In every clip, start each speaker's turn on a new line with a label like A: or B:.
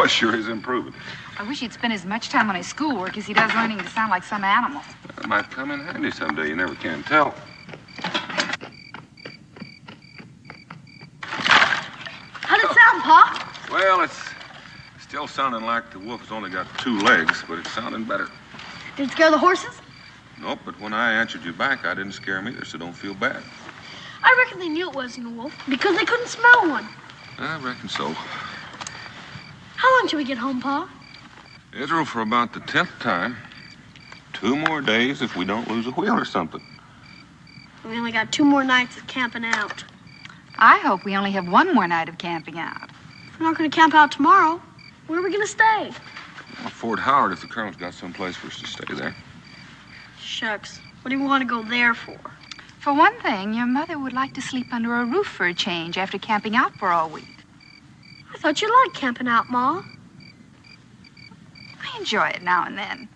A: boy sure is improving.
B: I wish he'd spend as much time on his schoolwork as he does learning to sound like some animal.
A: That might come in handy someday. You never can tell.
C: How'd it sound, Pa?
A: Well, it's still sounding like the wolf has only got 2 legs, but it's sounding better.
C: Did it scare the horses?
A: Nope, but when I answered you back, I didn't scare them either, so don't feel bad.
C: I reckon they knew it wasn't a wolf because they couldn't smell one.
A: I reckon so.
C: How long till we get home, Pa?
A: Israel, for about the 10th time. 2 more days if we don't lose a wheel or something.
C: We only got 2 more nights of camping out.
B: I hope we only have 1 more night of camping out.
C: If we're not going to camp out tomorrow, where are we going to stay?
A: Well, Fort Howard, if the Colonel's got some place for us to stay there.
C: Shucks. What do you want to go there for?
B: For one thing, your mother would like to sleep under a roof for a change after camping out for all week.
C: I thought you liked camping out, Ma.
B: I enjoy it now and then.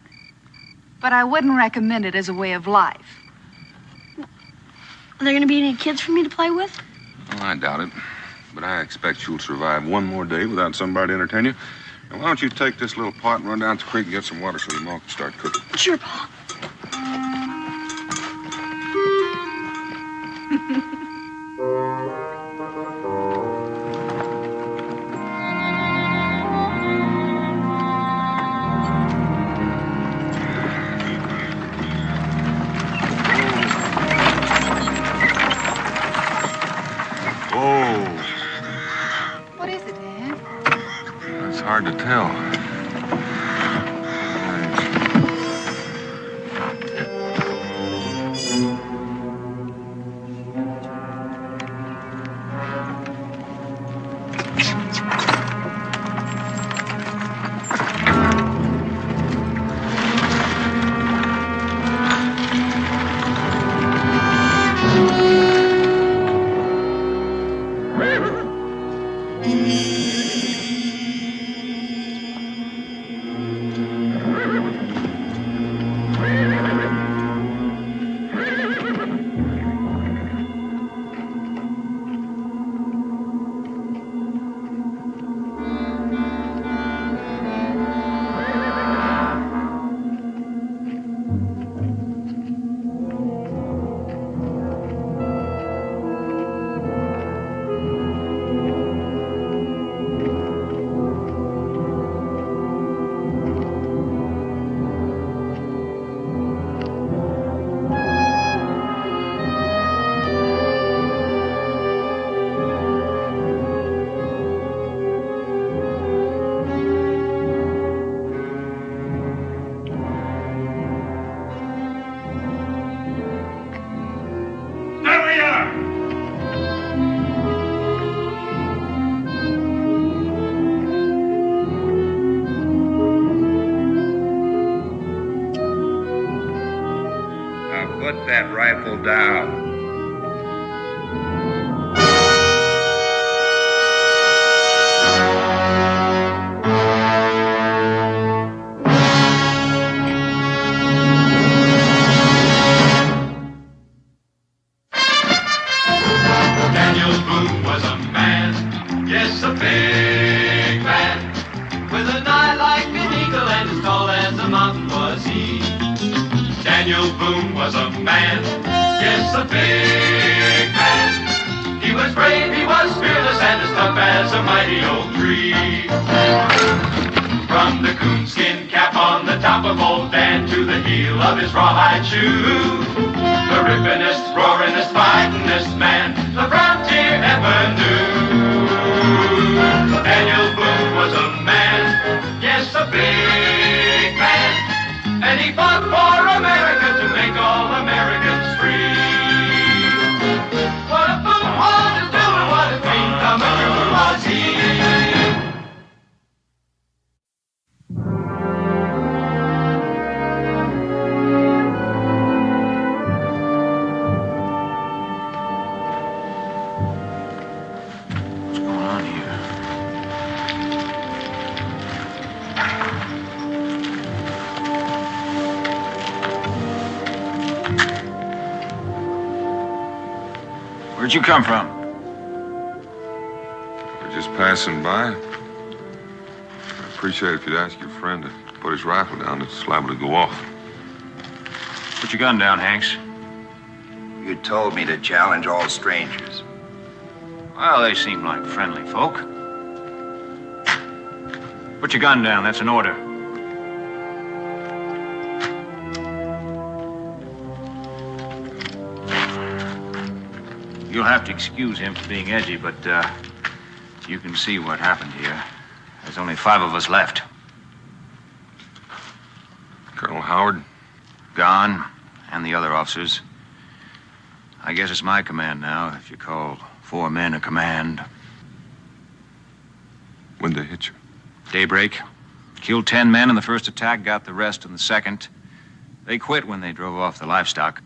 B: But I wouldn't recommend it as a way of life.
C: Are there going to be any kids for me to play with?
A: Well, I doubt it. But I expect you'll survive 1 more day without somebody to entertain you. And why don't you take this little pot and run down to the creek and get some water so your mom can start cooking?
C: Sure, Pa.
A: Hard to tell.
D: That rifle down.
E: Daniel Boone was a man, yes, a big man, with an eye like an eagle and as tall as a mountain was he. Daniel Boone was a man, yes, a big man. He was brave, he was fearless, and as tough as a mighty oak tree. From the coonskin cap on the top of old Dan to the heel of his rawhide shoe, the rippinest, roaringest, fightingest man the frontier ever knew. Daniel Boone was a man, yes, a big man, and he fought for America to make all Americans free. What a Boone was to do and what a dream come true was he.
F: Where'd you come from?
A: We're just passing by. appreciate it if you'd ask your friend to put his rifle down. It's liable to go off.
F: Put your gun down, Hanks.
D: You told me to challenge all strangers.
F: Well, they seem like friendly folk. Put your gun down. That's an order. You'll have to excuse him for being edgy, but you can see what happened here. There's only 5 of us left.
A: Colonel Howard?
F: Gone, and the other officers. I guess it's my command now, if you call 4 men a command.
A: When'd they hit you?
F: Daybreak. Killed 10 men in the first attack, got the rest in the second. They quit when they drove off the livestock.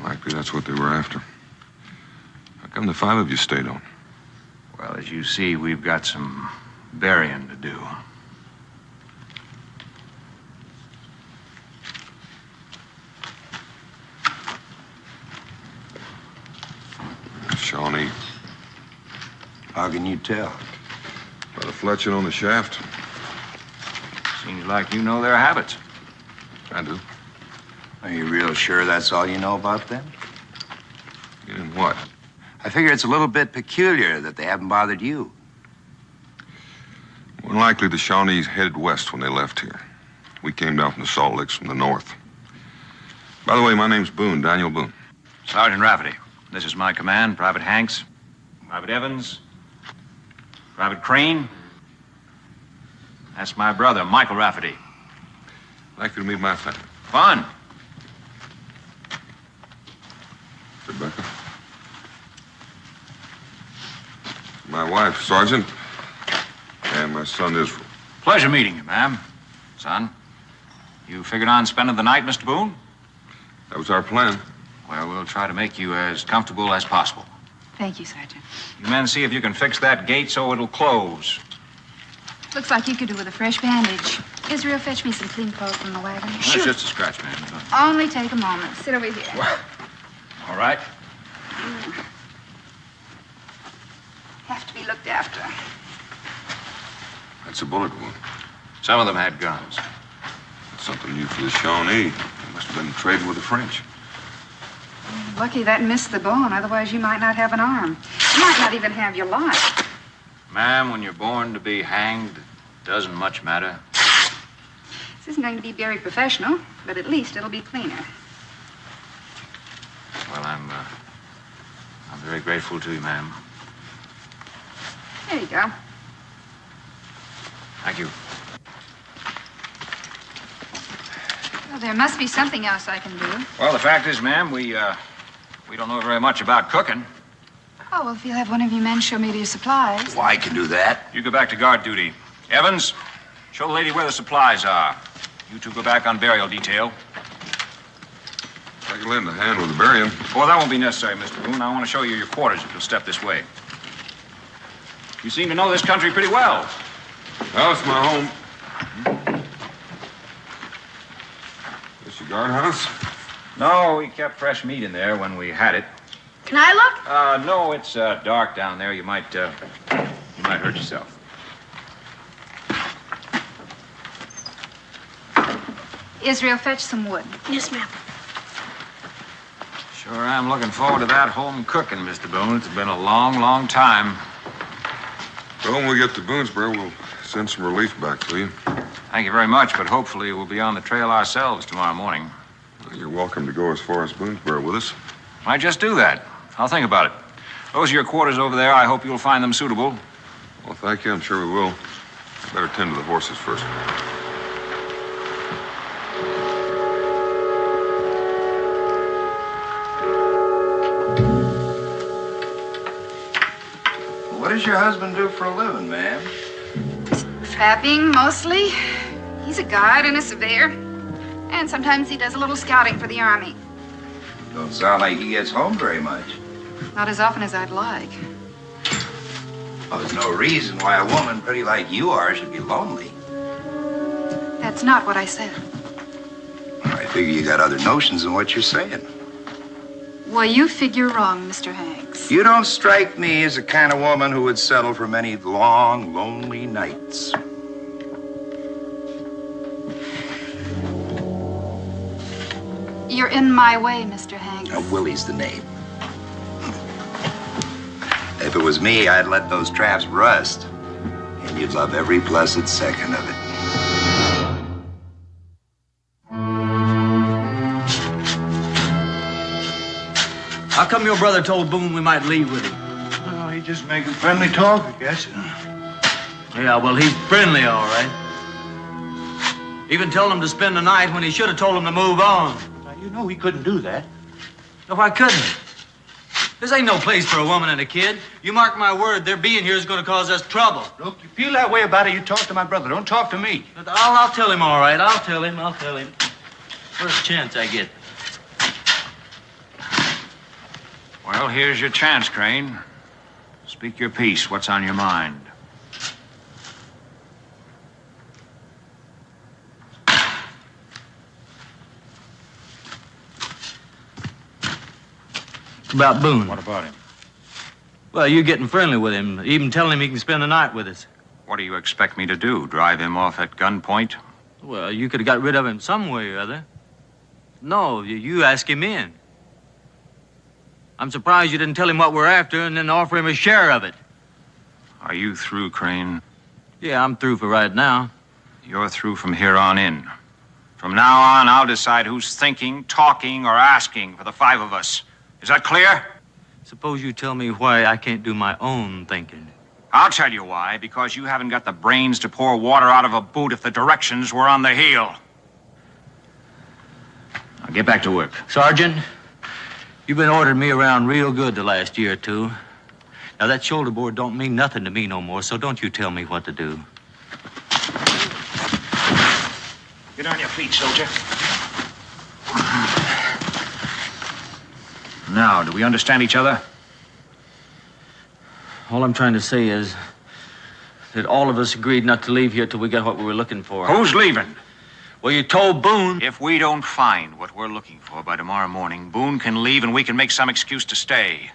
A: Likely that's what they were after. How come the 5 of you stayed on?
F: Well, as you see, we've got some burying to do.
A: Shawnee.
D: How can you tell?
A: By the fletching on the shaft.
F: Seems like you know their habits.
A: I do.
D: Are you real sure that's all you know about them?
A: In what?
D: I figure it's a little bit peculiar that they haven't bothered you.
A: More than likely the Shawnees headed west when they left here. We came down from the Salt Licks from the north. By the way, my name's Boone, Daniel Boone.
F: Sergeant Rafferty. This is my command, Private Hanks, Private Evans, Private Crane. That's my brother, Michael Rafferty.
A: Likely to meet my family.
F: Fun.
A: Rebecca. My wife, Sergeant, and my son, Israel.
F: Pleasure meeting you, ma'am. Son, you figured on spending the night, Mr. Boone?
A: That was our plan.
F: Well, we'll try to make you as comfortable as possible.
B: Thank you, Sergeant.
F: You men see if you can fix that gate so it'll close.
B: Looks like you could do with a fresh bandage. Israel, fetch me some clean clothes from the wagon.
F: That's just a scratch, ma'am.
B: Only take a moment. Sit over here.
F: Well, all right.
B: Have to be looked after.
A: That's a bullet wound.
F: Some of them had guns.
A: That's something new for the Shawnee. They must have been trading with the French.
B: Lucky that missed the bone. Otherwise, you might not have an arm. You might not even have your life.
F: Ma'am, when you're born to be hanged, doesn't much matter.
B: This isn't going to be very professional, but at least it'll be cleaner.
F: Well, I'm very grateful to you, ma'am.
B: There you go.
F: Thank you.
B: Well, there must be something else I can do.
F: Well, the fact is, ma'am, we don't know very much about cooking.
B: Oh, well, if you'll have one of you men show me to your supplies.
D: Well, I can do that.
F: You go back to guard duty. Evans, show the lady where the supplies are. You two go back on burial detail.
A: I can lend a hand with the burying.
F: Oh, that won't be necessary, Mr. Boone. I want to show you your quarters if you'll step this way. You seem to know this country pretty well.
A: Well, it's my home. This your guardhouse?
F: No, we kept fresh meat in there when we had it.
C: Can I look?
F: No, it's dark down there. You might hurt yourself.
B: Israel, fetch some wood.
C: Yes, ma'am.
F: Sure am looking forward to that home cooking, Mr. Boone. It's been a long, long time.
A: Well, when we get to Boonesboro, we'll send some relief back to you.
F: Thank you very much, but hopefully we'll be on the trail ourselves tomorrow morning.
A: Well, you're welcome to go as far as Boonesboro with us.
F: Might just do that. I'll think about it. Those are your quarters over there. I hope you'll find them suitable.
A: Well, thank you. I'm sure we will. Better tend to the horses first.
D: What does your husband do for a living, ma'am?
B: Trapping, mostly. He's a guide and a surveyor. And sometimes he does a little scouting for the Army.
D: Don't sound like he gets home very much.
B: Not as often as I'd like.
D: Well, there's no reason why a woman pretty like you are should be lonely.
B: That's not what I said.
D: I figure you got other notions than what you're saying.
B: Well, you figure wrong, Mr. Hanks.
D: You don't strike me as the kind of woman who would settle for many long, lonely nights.
B: You're in my way, Mr. Hanks.
D: Now, Willie's the name. If it was me, I'd let those traps rust. And you'd love every blessed second of it.
G: How come your brother told Boone we might leave with him?
H: Oh, he's just making friendly talk, I guess.
G: Yeah, well, he's friendly, all right. Even told him to spend the night when he should have told him to move on.
H: Now, you know he couldn't do that.
G: No, why couldn't he? This ain't no place for a woman and a kid. You mark my word, their being here is going to cause us trouble.
H: Look, you feel that way about it, you talk to my brother. Don't talk to me.
G: But I'll tell him, all right. I'll tell him. First chance I get.
F: Well, here's your chance, Crane. Speak your piece. What's on your mind?
G: About Boone.
F: What about him?
G: Well, you're getting friendly with him, even telling him he can spend the night with us.
F: What do you expect me to do? Drive him off at gunpoint?
G: Well, you could have got rid of him some way or other. No, you ask him in. I'm surprised you didn't tell him what we're after and then offer him a share of it.
F: Are you through, Crane?
G: Yeah, I'm through for right now.
F: You're through from here on in. From now on, I'll decide who's thinking, talking, or asking for the five of us. Is that clear?
G: Suppose you tell me why I can't do my own thinking.
F: I'll tell you why. Because you haven't got the brains to pour water out of a boot if the directions were on the heel. Now get back to work.
G: Sergeant, you've been ordering me around real good the last year or two. Now, that shoulder board don't mean nothing to me no more, so don't you tell me what to do.
F: Get on your feet, soldier. Now, do we understand each other?
G: All I'm trying to say is that all of us agreed not to leave here till we got what we were looking for.
F: Who's leaving?
G: Well, you told Boone.
F: If we don't find what we're looking for by tomorrow morning, Boone can leave and we can make some excuse to stay.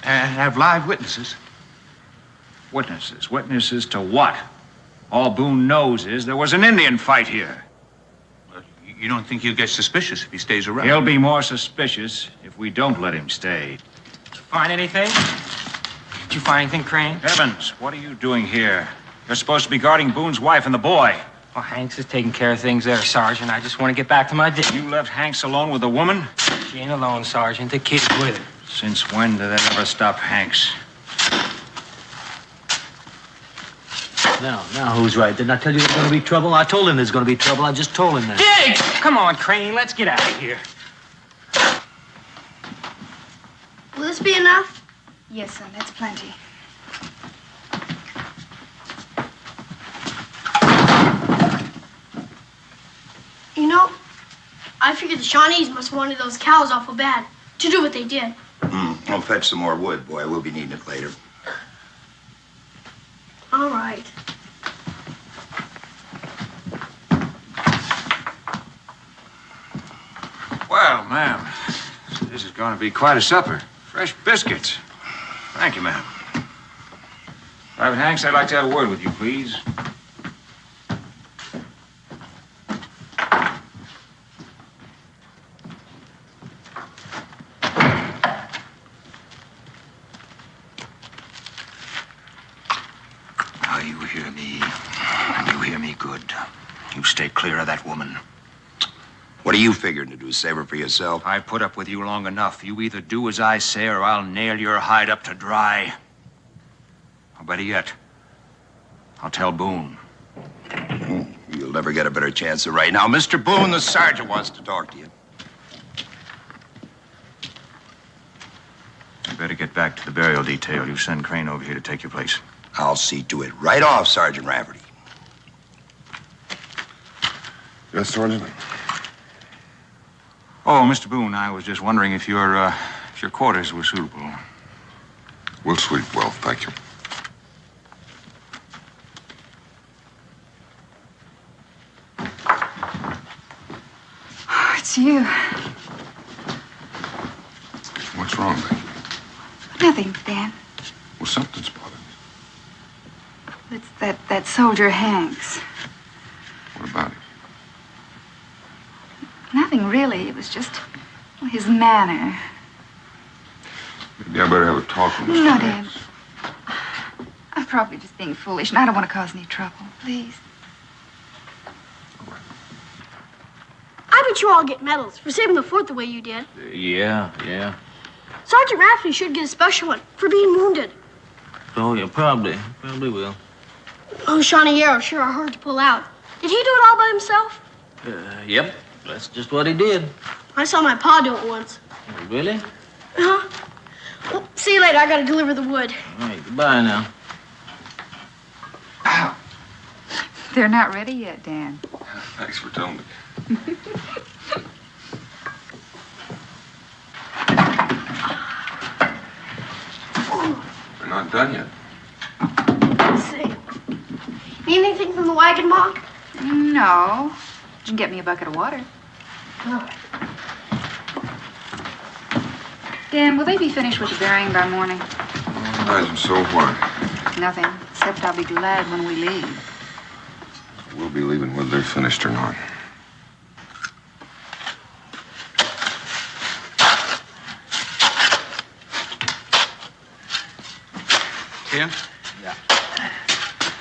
H: And have live witnesses.
F: Witnesses? Witnesses to what? All Boone knows is there was an Indian fight here.
H: You don't think he'll get suspicious if he stays around?
F: He'll be more suspicious if we don't let him stay.
I: Find anything? Did you find anything, Crane?
F: Evans, what are you doing here? You're supposed to be guarding Boone's wife and the boy.
I: Well, Hanks is taking care of things there, Sergeant. I just want to get back to my duty.
F: You left Hanks alone with the woman?
I: She ain't alone, Sergeant. The kid's with her.
F: Since when did that ever stop Hanks?
G: Now, who's right? Didn't I tell you there's going to be trouble? I told him there's going to be trouble. I just told him that.
I: Dig! Come on, Crane. Let's get out of here.
C: Will this be enough?
B: Yes, son, that's plenty.
C: You know, I figured the Shawnees must have wanted those cows awful bad to do what they did.
D: I'll fetch some more wood, boy. We'll be needing it later.
C: All right.
F: Well, ma'am, this is going to be quite a supper. Fresh biscuits. Thank you, ma'am. Private Hanks, I'd like to have a word with you, please. Now, you hear me. You hear me good. You stay clear of that woman.
D: What are you figuring to do? Save her for yourself?
F: I put up with you long enough. You either do as I say or I'll nail your hide up to dry. Or better yet, I'll tell Boone.
D: You'll never get a better chance than right now. Mr. Boone, the sergeant wants to talk to you.
F: You better get back to the burial detail. You send Crane over here to take your place.
D: I'll see to it right off, Sergeant Rafferty.
A: Yes, Sergeant?
F: Oh, Mr. Boone, I was just wondering if your quarters were suitable.
A: We'll sleep well, thank you.
B: Oh, it's you.
A: What's wrong, baby?
B: Nothing, Dan.
A: Well, something's bothering you.
B: It's that soldier Hanks.
A: What about it?
B: really. It was just his manner.
A: Maybe I better have a talk with Mr.
B: No,
A: Banks.
B: Dad. I'm probably just being foolish, and I don't want to cause any trouble. Please.
C: I bet you all get medals for saving the fort the way you did.
G: Yeah.
C: Sergeant Rafferty should get a special one for being wounded.
G: Oh, yeah, probably will.
C: Oh, Shawnee Arrows sure are hard to pull out. Did he do it all by himself?
G: Yep, that's just what he did.
C: I saw my pa do it once.
G: Really?
C: Uh-huh. Well, see you later. I gotta deliver the wood.
G: All right, goodbye now.
D: Ow.
B: They're not ready yet, Dan.
A: Thanks for telling me. We're not done yet.
C: Let's see. Need anything from the wagon, Ma?
B: No. You can get me a bucket of water.
C: Oh.
B: Dan, will they be finished with the bearing by morning?
A: Imagine so. Why?
B: Nothing, except I'll be glad when we leave.
A: We'll be leaving whether they're finished or not.
H: Ken? Yeah.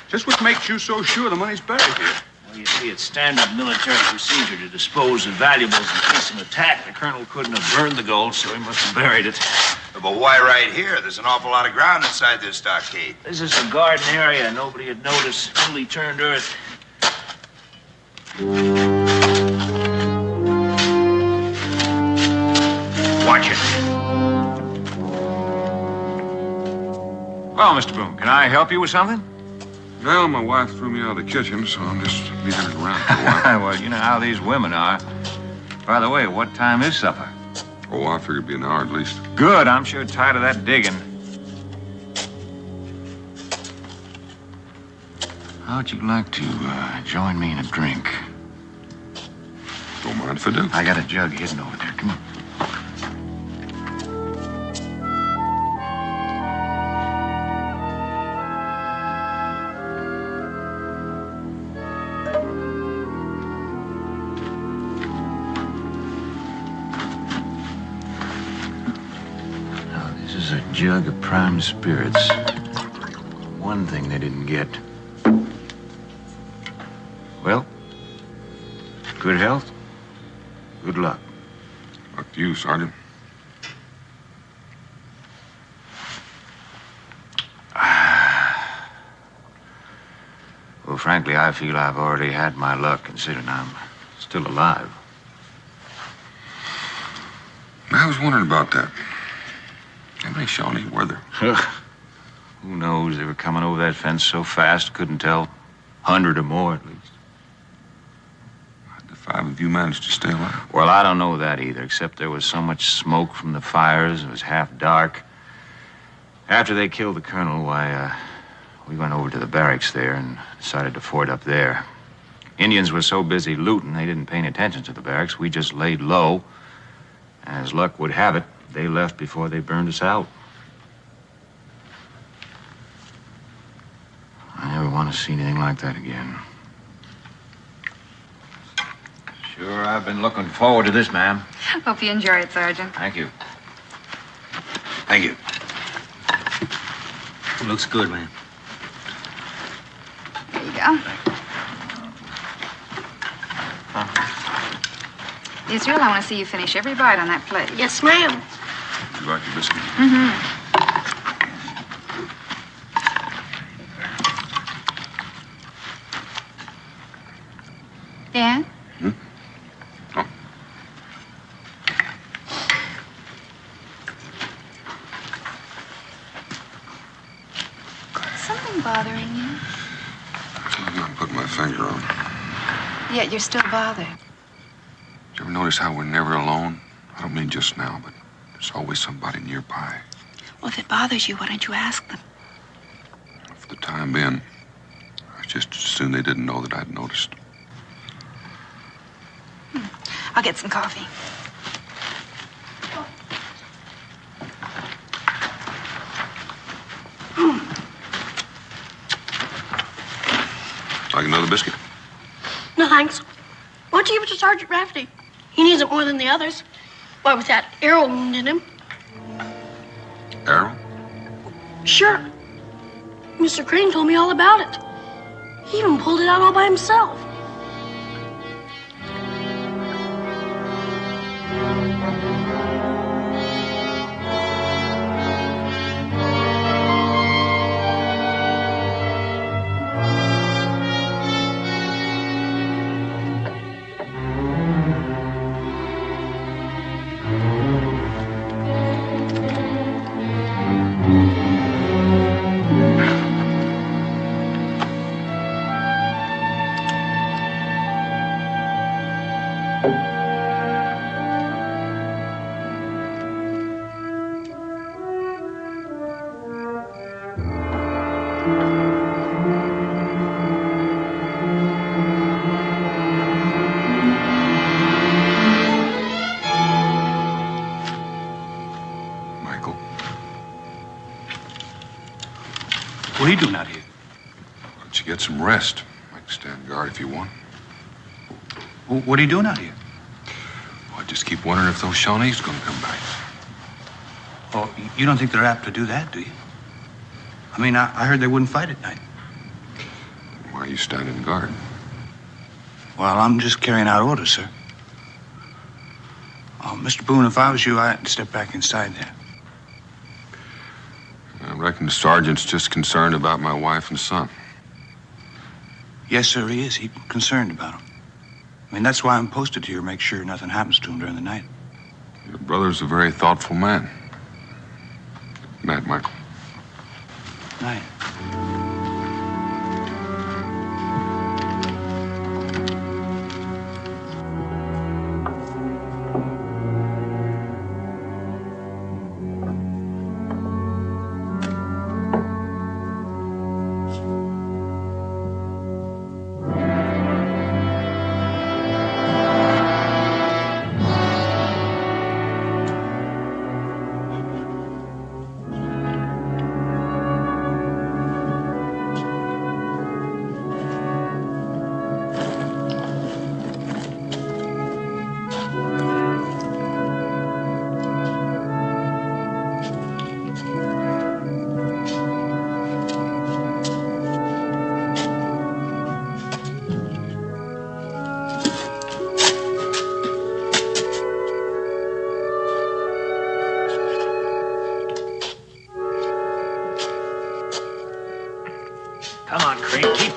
H: Just what makes you so sure the money's buried here?
J: Well, you see, it's standard military procedure to dispose of valuables in case of an attack. The colonel couldn't have burned the gold, so he must have buried it.
D: But why right here? There's an awful lot of ground inside this stockade.
J: This is a garden area. Nobody had noticed. Newly turned earth.
F: Watch it. Well, Mr. Boone, can I help you with something?
A: Well, my wife threw me out of the kitchen, so I'm just leaving it around for a while.
F: Well, you know how these women are. By the way, what time is supper?
A: Oh, I figured it'd be an hour at least.
F: Good. I'm sure tired of that digging. How'd you like to join me in a drink?
A: Don't mind if I do.
F: I got a jug hidden over there. Come on. Jug of prime spirits. One thing they didn't get. Well, good health, good luck.
A: Luck to you, Sergeant.
F: Well, frankly, I feel I've already had my luck, considering I'm still alive.
A: I was wondering about that. How many Shawnee were there?
F: Who knows? They were coming over that fence so fast, couldn't tell. 100 or more, at least.
A: The 5 of you managed to stay alive?
F: Well, I don't know that either, except there was so much smoke from the fires. It was half dark. After they killed the colonel, we went over to the barracks there and decided to fort up there. Indians were so busy looting, they didn't pay any attention to the barracks. We just laid low. And as luck would have it, they left before they burned us out. I never want to see anything like that again. Sure, I've been looking forward to this, ma'am.
B: Hope you enjoy it, Sergeant.
F: Thank you.
D: Thank you.
G: Looks good, man.
B: There you go. Israel, I want to see you finish every bite on that plate.
C: Yes, ma'am.
A: You like your biscuit?
B: Mm-hmm. Dan?
A: Oh.
B: Something bothering you?
A: Something I'm putting my finger on.
B: Yet you're still bothered.
A: Did you ever notice how we're never alone? I don't mean just now, but there's always somebody nearby.
B: Well, if it bothers you, why don't you ask them?
A: For the time being, I just as soon they didn't know that I'd noticed.
B: I'll get some coffee.
A: Like another biscuit?
C: No, thanks. Why don't you give it to Sergeant Rafferty? He needs it more than the others. Why, with that arrow wound in him.
A: Arrow?
C: Sure. Mr. Crane told me all about it. He even pulled it out all by himself.
H: What are you doing out here?
A: Why don't you get some rest? I can stand guard if you want.
H: What are you doing out here?
A: Well, I just keep wondering if those Shawnees are going to come back.
H: Oh, you don't think they're apt to do that, do you? I mean, I heard they wouldn't fight at night.
A: Why are you standing guard?
H: Well, I'm just carrying out orders, sir. Mr. Boone, if I was you, I'd step back inside there.
A: I reckon the sergeant's just concerned about my wife and son.
H: Yes, sir, he is. He's concerned about him. I mean, that's why I'm posted here to make sure nothing happens to him during the night.
A: Your brother's a very thoughtful man. Night, Michael.
H: Night.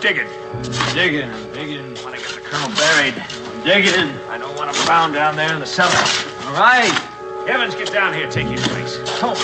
J: Digging.
G: I'm digging.
J: I want to get the colonel buried.
G: I'm digging.
J: I don't want him found down there in the cellar.
G: All right.
J: Evans, get down here. Take his place.
G: Oh.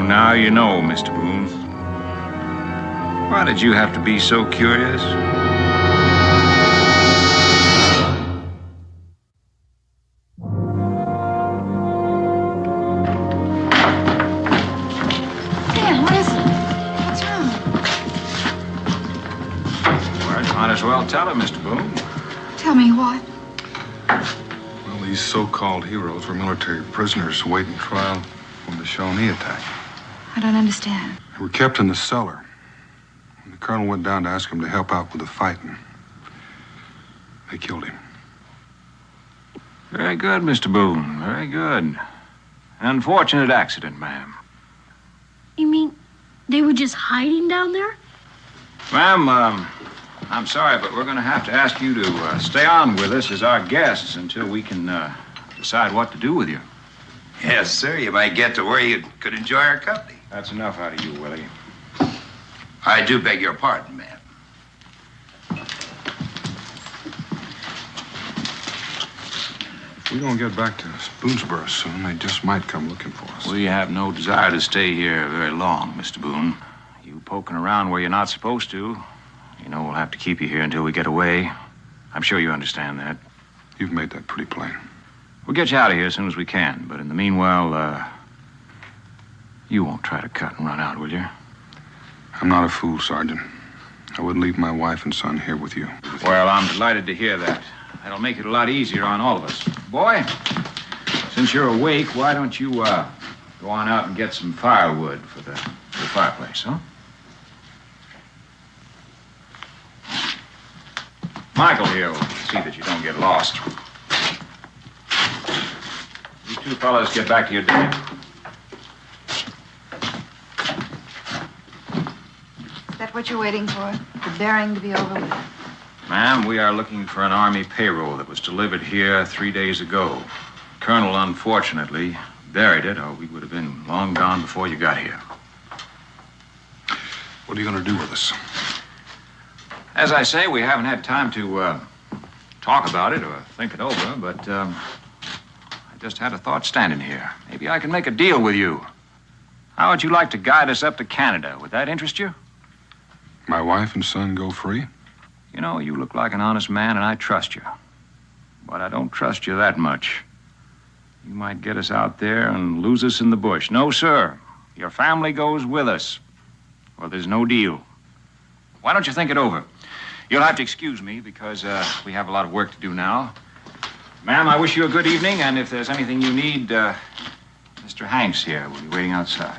F: Now you know, Mr. Boone. Why did you have to be so curious?
B: Dan, what is it? What's wrong?
F: Well, you might as well tell him, Mr. Boone.
B: Tell me what?
A: Well, these so-called heroes were military prisoners awaiting trial from the Shawnee attack.
B: I don't understand.
A: They were kept in the cellar. And the colonel went down to ask him to help out with the fighting. They killed him.
F: Very good, Mr. Boone. Very good. Unfortunate accident, ma'am.
C: You mean they were just hiding down there?
F: Ma'am, I'm sorry, but we're going to have to ask you to stay on with us as our guests until we can decide what to do with you.
D: Yes, sir. You might get to where you could enjoy our company.
F: That's enough out of you, Willie.
D: I do beg your pardon, ma'am.
A: We're going to get back to Boonesboro soon. They just might come looking for us.
F: We have no desire to stay here very long, Mr. Boone. You poking around where you're not supposed to, you know we'll have to keep you here until we get away. I'm sure you understand that.
A: You've made that pretty plain.
F: We'll get you out of here as soon as we can, but in the meanwhile, you won't try to cut and run out, will you?
A: I'm not a fool, Sergeant. I wouldn't leave my wife and son here with you.
F: Well, I'm delighted to hear that. That'll make it a lot easier on all of us. Boy, since you're awake, why don't you, go on out and get some firewood for the fireplace, huh? Michael here will see that you don't get lost. You two fellas get back to your day.
B: Is that what you're waiting for? The bearing to be over with?
F: Ma'am, we are looking for an Army payroll that was delivered here 3 days ago. Colonel, unfortunately, buried it, or we would have been long gone before you got here.
A: What are you going to do with us?
F: As I say, we haven't had time to talk about it or think it over, but I just had a thought standing here. Maybe I can make a deal with you. How would you like to guide us up to Canada? Would that interest you?
A: My wife and son go free?
F: You know, you look like an honest man, and I trust you. But I don't trust you that much. You might get us out there and lose us in the bush. No, sir. Your family goes with us, or there's no deal. Why don't you think it over? You'll have to excuse me because we have a lot of work to do now. Ma'am, I wish you a good evening, and if there's anything you need, Mr. Hanks here will be waiting outside.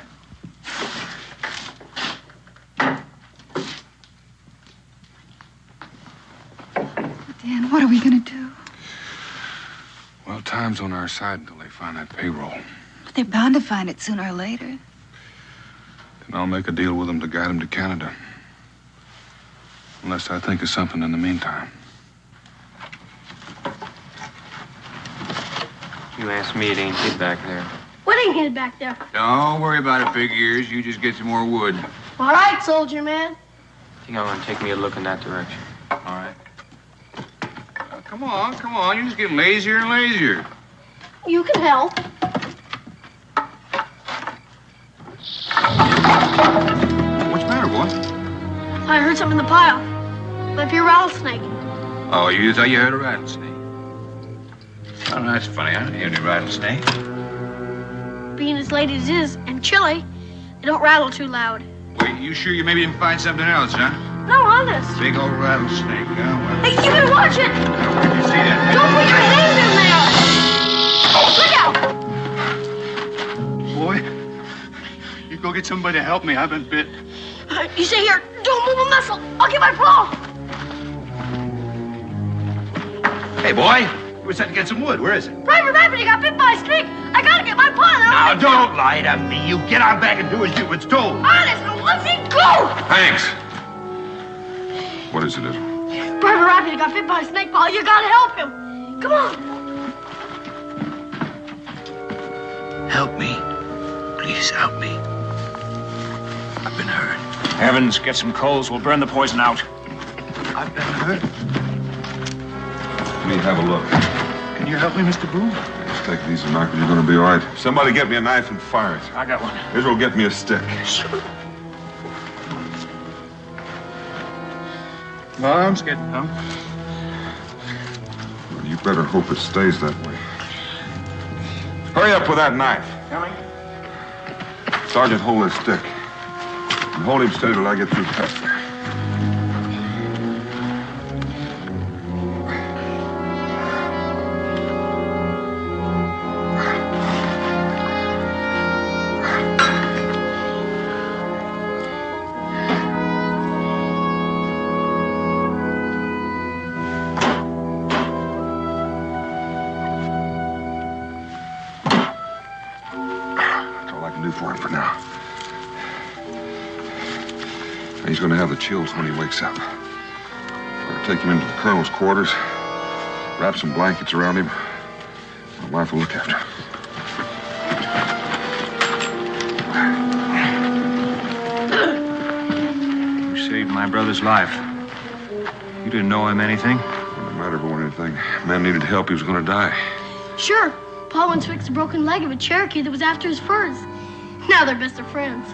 B: Dan, what are we going to do?
A: Well, time's on our side until they find that payroll.
B: But they're bound to find it sooner or later.
A: Then I'll make a deal with them to guide them to Canada. Unless I think of something in the meantime.
I: You asked me, it ain't hid back there.
C: What ain't hid back there?
H: Don't worry about it, big ears. You just get some more wood.
C: All right, soldier man.
I: I think I'm gonna take me a look in that direction.
H: All right. Come on. You're just getting lazier and lazier.
C: You can help.
H: What's the matter, boy?
C: I heard something in the pile. Might be a rattlesnake.
H: Oh, you thought you heard a rattlesnake? Oh, that's funny. I didn't hear any rattlesnake.
C: Being as late as it is and chilly, they don't rattle too loud.
H: Wait, you sure you maybe didn't find something else, huh?
C: No, honest.
H: Big old rattlesnake, huh? Well,
C: Hey, you better watch it.
H: where'd you see that?
C: Don't put your hand in there. Look out.
K: Boy, you go get somebody to help me. I've been bit.
C: You stay here. Don't move a muscle. I'll get my paw.
D: Hey, boy, you were set to get some wood. Where is it?
C: Private Rabbit, you got bit by a snake. I gotta get my paw.
D: Now, don't lie to me. You get on back and do as you was told.
C: Honest, now let's go.
A: Hanks! What is it, Israel?
C: Private Rabbit got bit by a snake ball. You gotta help him. Come on.
J: Help me. Please help me. I've been hurt.
F: Heavens, get some coals. We'll burn the poison out.
J: I've been hurt.
A: Let me have a look.
K: Can you help me, Mr. Boone?
A: Just take it easy, Michael. You're going to be all right. Somebody get me a knife and fire it.
F: I got one.
A: Israel, get me a stick.
K: My arm's getting numb.
A: Well, you better hope it stays that way. Hurry up with that knife.
F: Coming.
A: Sergeant, hold this stick. And hold him steady till I get through past there. He's going to have the chills when he wakes up. I'll take him into the colonel's quarters, wrap some blankets around him. My wife will look after him.
F: You saved my brother's life. You didn't know him anything?
A: It didn't matter about anything. Man needed help. He was going to die.
C: Sure. Paul once fixed a broken leg of a Cherokee that was after his furs. Now they're best of friends.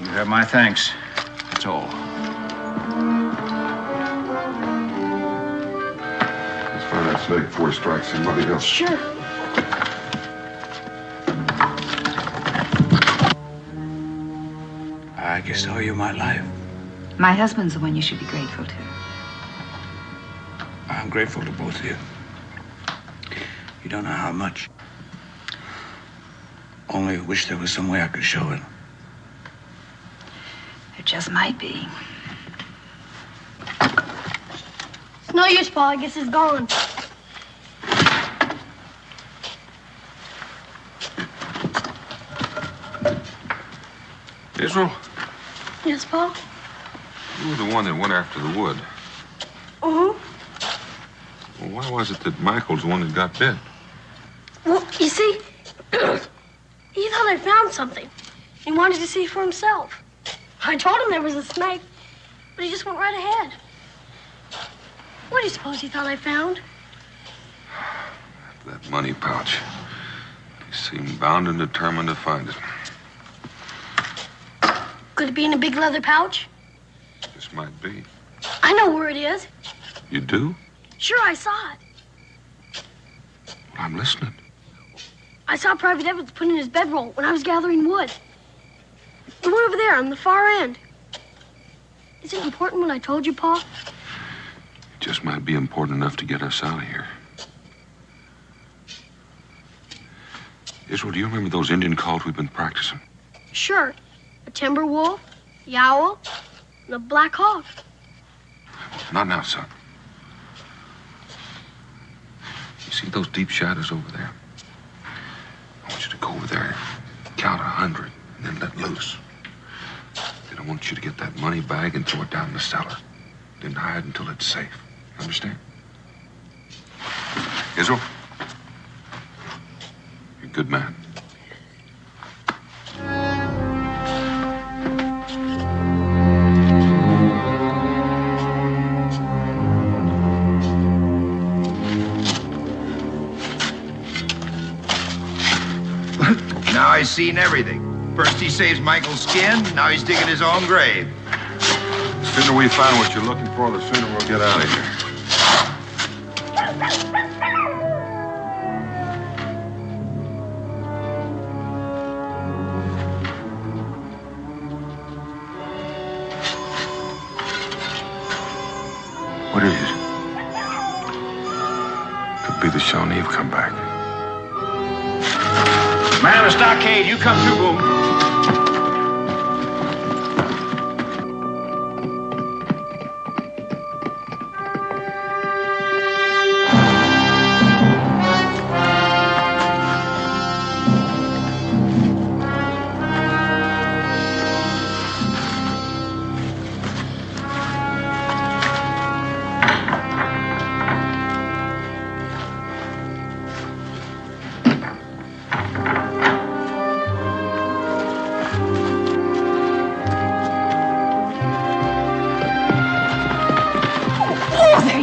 F: You have my thanks. That's all.
A: Let's find that snake before he strikes somebody else.
C: Sure.
H: I guess I owe you my life.
B: My husband's the one you should be grateful to.
H: I'm grateful to both of you. You don't know how much. Only wish there was some way I could show it.
B: There just might be.
C: It's no use, Paul. I guess he's gone.
A: Israel,
C: Yes, Paul?
A: you were the one that went after the wood.
C: Uh-huh.
A: Well, why was it that Michael's the one that got bit?
C: Well, you see, he thought I found something. He wanted to see for himself. I told him there was a snake, but he just went right ahead. What do you suppose he thought I found?
A: That money pouch. He seemed bound and determined to find it.
C: Could it be in a big leather pouch?
A: This might be.
C: I know where it is.
A: You do?
C: Sure, I saw it.
A: Well, I'm listening.
C: I saw Private Evans put in his bedroll when I was gathering wood. The one over there on the far end. Is it important what I told you, Paul?
A: It just might be important enough to get us out of here. Israel, do you remember those Indian calls we've been practicing?
C: Sure. A timber wolf, the owl, and a black hawk.
A: Not now, son. You see those deep shadows over there? I want you to go over there, count 100, and then let loose. Then I want you to get that money bag and throw it down in the cellar. Then hide until it's safe. You understand? Israel? You're a good man.
D: Now I've seen everything. First he saves Michael's skin, now he's digging his own grave.
A: The sooner we find what you're looking for, the sooner we'll get out of here.
F: What is it?
A: Could be the Shawnee have come back.
J: Man of the stockade, you come through, Boone.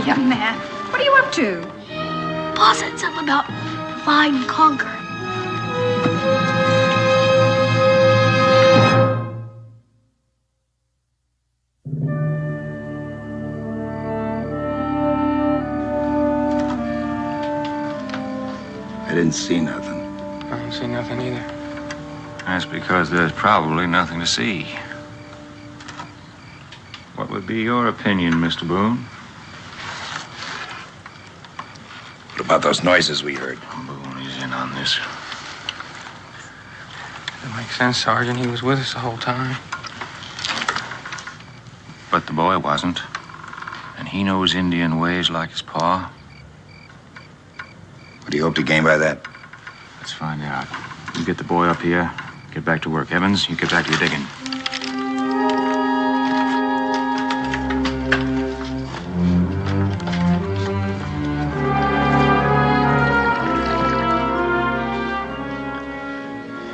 B: Young man, what are you up to?
C: Pa said something about divide and conquer.
H: I didn't see nothing.
I: I don't see nothing either.
F: That's because there's probably nothing to see. What would be your opinion, Mr. Boone?
D: What about those noises we heard?
F: Boone is in on this.
I: It makes sense, Sergeant. He was with us the whole time.
F: But the boy wasn't. And he knows Indian ways like his pa.
D: What do you hope to gain by that?
F: Let's find out. You get the boy up here. Get back to work. Evans, you get back to your digging.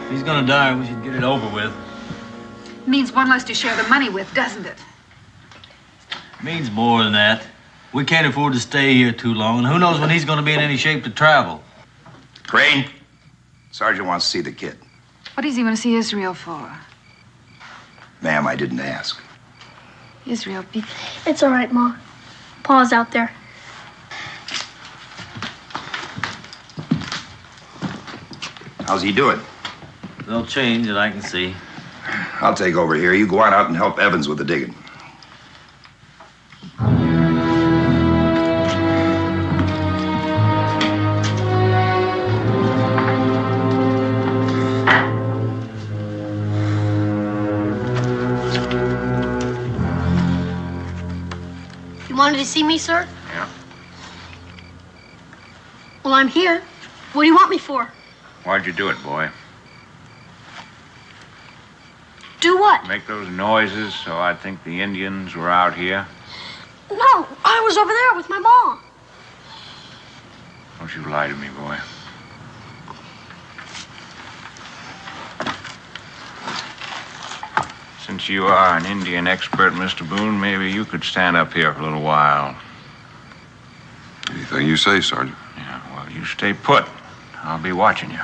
G: He's gonna die. We should get it over with.
B: Means one less to share the money with, doesn't it?
G: Means more than that. We can't afford to stay here too long, and who knows when he's going to be in any shape to travel.
D: Crane, Sergeant wants to see the kid.
B: What does he want to see Israel for?
D: Ma'am, I didn't ask.
B: Israel, be...
C: It's all right, Ma. Pa's out there.
D: How's he doing?
G: No change that I can see.
D: I'll take over here. You go on out and help Evans with the digging.
C: You wanted to see me, sir?
F: Yeah.
C: Well, I'm here. What do you want me for?
F: Why'd you do it, boy?
C: Do what?
F: Make those noises so I'd think the Indians were out here?
C: No, I was over there with my mom.
F: Don't you lie to me, boy. Since you are an Indian expert, Mr. Boone, maybe you could stand up here for a little while.
A: Anything you say, Sergeant.
F: Yeah, well, you stay put. I'll be watching you.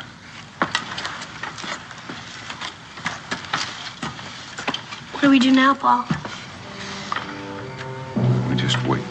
C: What do we do now, Pa?
A: We just wait.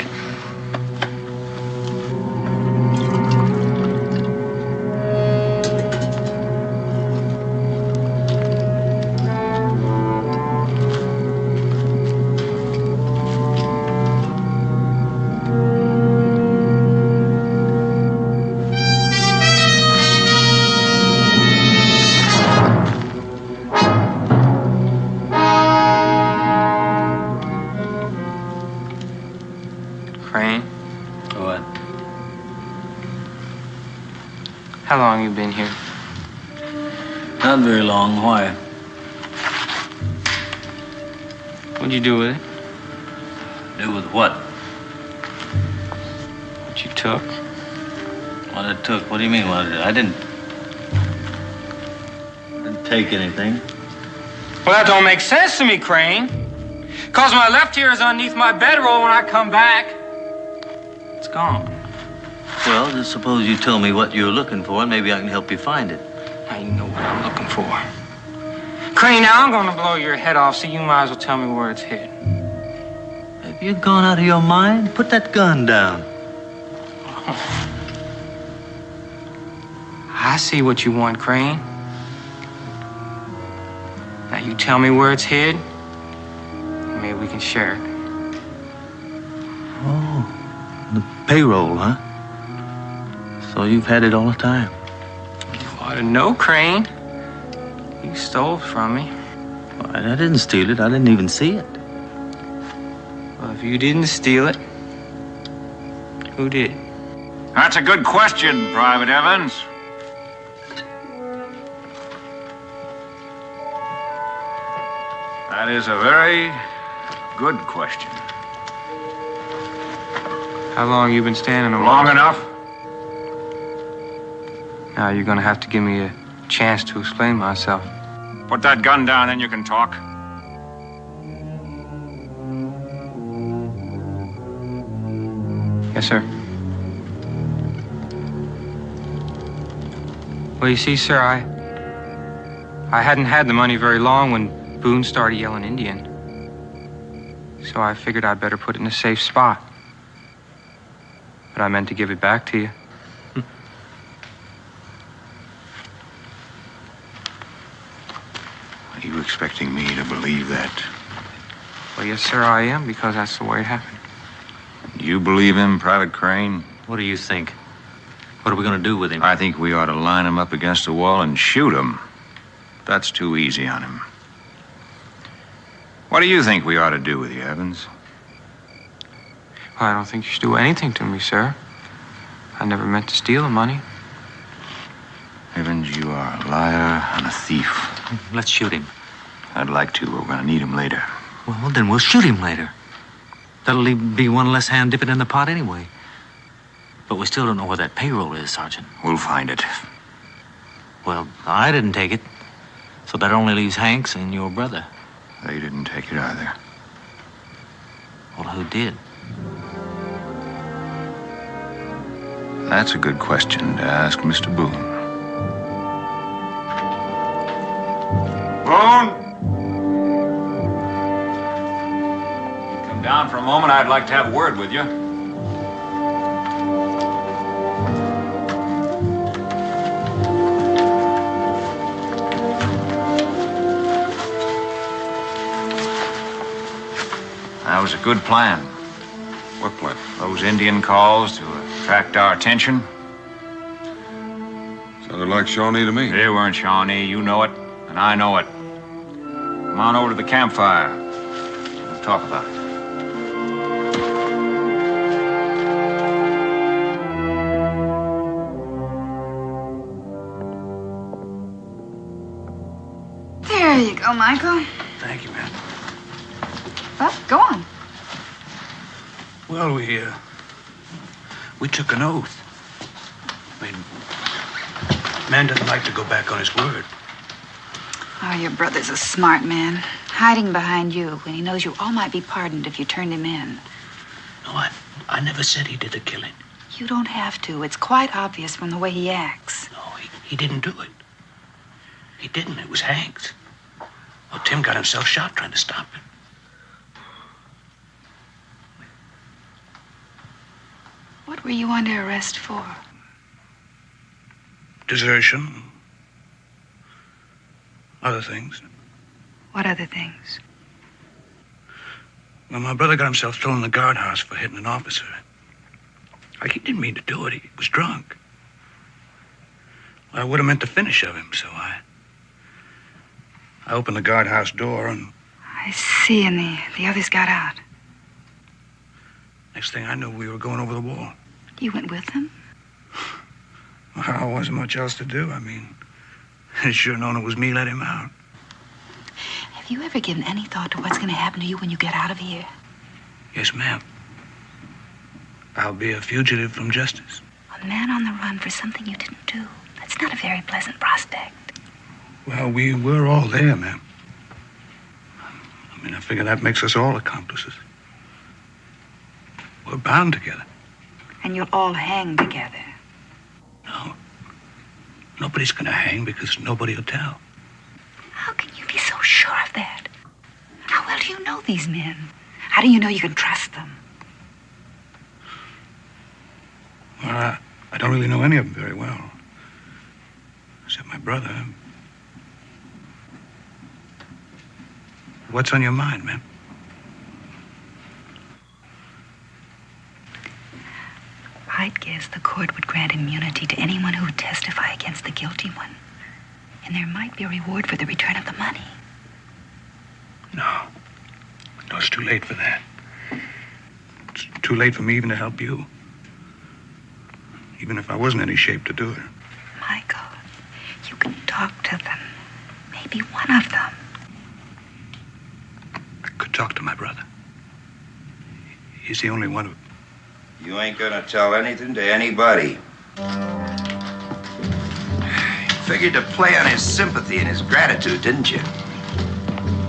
I: How long you been here?
G: Not very long. Why?
I: What'd you do with it?
G: Do with what?
I: What you took?
G: What I took? What do you mean what I did? I didn't take anything.
I: Well, that don't make sense to me, Crane. Cause my left ear is underneath my bedroll when I come back. It's gone.
G: Well, just suppose you tell me what you're looking for, and maybe I can help you find it.
I: Now you know what I'm looking for. Crane, now I'm gonna blow your head off, so you might as well tell me where it's hid.
G: Have you gone out of your mind? Put that gun down.
I: I see what you want, Crane. Now you tell me where it's hid. Maybe we can share it.
G: Oh, the payroll, huh? So you've had it all the time.
I: You ought to know, Crane. You stole it from me.
G: Well, I didn't steal it. I didn't even see it.
I: Well, if you didn't steal it, who did?
F: That's a good question, Private Evans. That is a very good question.
I: How long you been standing around?
F: Long enough?
I: Now you're gonna have to give me a chance to explain myself.
F: Put that gun down and you can talk.
I: Yes, sir. Well, you see, sir, I hadn't had the money very long when Boone started yelling Indian. So I figured I'd better put it in a safe spot. But I meant to give it back to you.
F: Are you expecting me to believe that?
I: Well, yes, sir, I am, because that's the way it happened.
F: You believe him, Private Crane?
G: What do you think? What are we going to do with him?
F: I think we ought to line him up against a wall and shoot him. That's too easy on him. What do you think we ought to do with you, Evans?
I: Well, I don't think you should do anything to me, sir. I never meant to steal the money.
F: Evans, you are a liar and a thief.
G: Let's shoot him.
F: I'd like to, but we're going to need him later.
G: Well, then we'll shoot him later. That'll be one less hand dipping in the pot anyway. But we still don't know where that payroll is, Sergeant.
F: We'll find it.
G: Well, I didn't take it. So that only leaves Hanks and your brother.
F: They didn't take it either.
G: Well, who did?
F: That's a good question to ask Mr. Boone. Boone! Come down for a moment. I'd like to have a word with you. That was a good plan.
A: What plan?
F: Those Indian calls to attract our attention.
A: Sounded like Shawnee to me.
F: They weren't Shawnee. You know it, and I know it. Come on over to the campfire. We'll talk about it.
B: There you go, Michael.
H: Thank you, ma'am.
B: Well, go on.
H: Well, we took an oath. I mean, man doesn't like to go back on his word.
B: Oh, your brother's a smart man, hiding behind you when he knows you all might be pardoned if you turned him in.
H: No, I never said he did the killing.
B: You don't have to. It's quite obvious from the way he acts.
H: No, he didn't do it. He didn't. It was Hank's. Well, Tim got himself shot trying to stop him.
B: What were you under arrest for?
H: Desertion. Other things.
B: What other things?
H: Well, my brother got himself thrown in the guardhouse for hitting an officer. He didn't mean to do it. He was drunk. Well, I would have meant the finish of him, so I opened the guardhouse door and...
B: I see, and the others got out.
H: Next thing I knew, we were going over the wall.
B: You went with them?
H: Well, there wasn't much else to do. I mean, I should have known it was me let him out.
B: Have you ever given any thought to what's going to happen to you when you get out of here?
H: Yes, ma'am. I'll be a fugitive from justice.
B: A man on the run for something you didn't do. That's not a very pleasant prospect.
H: Well, we were all there, ma'am. I mean, I figure that makes us all accomplices. We're bound together.
B: And you'll all hang together.
H: No. Nobody's gonna hang because nobody will tell.
B: How can you be so sure of that? How well do you know these men? How do you know you can trust them?
H: Well, I don't really know any of them very well. Except my brother. What's on your mind, ma'am?
B: I'd guess the court would grant immunity to anyone who would testify against the guilty one. And there might be a reward for the return of the money.
H: No. No, it's too late for that. It's too late for me even to help you. Even if I wasn't in any shape to do it.
B: Michael, you can talk to them. Maybe one of them.
H: I could talk to my brother. He's the only one who...
D: You ain't gonna tell anything to anybody. Figured to play on his sympathy and his gratitude, didn't you?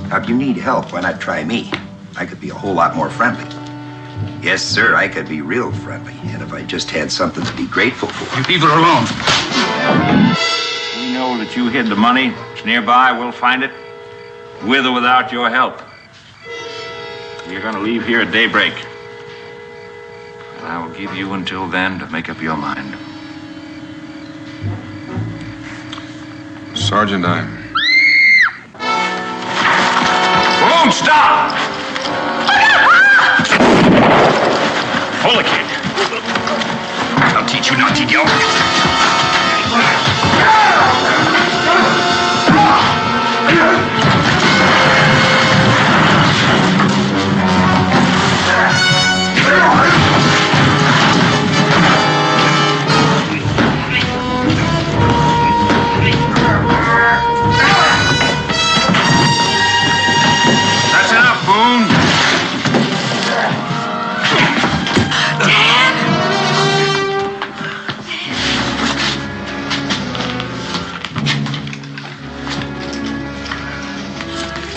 D: Now, if you need help, why not try me? I could be a whole lot more friendly. Yes, sir, I could be real friendly. And if I just had something to be grateful for.
H: You leave her alone.
F: We know that you hid the money. It's nearby. We'll find it. With or without your help. You're gonna leave here at daybreak. And I will give you until then to make up your mind.
A: Sergeant,
F: Boone, stop! Pull the kid.
D: I'll teach you not to yell.
F: That's enough, Boone.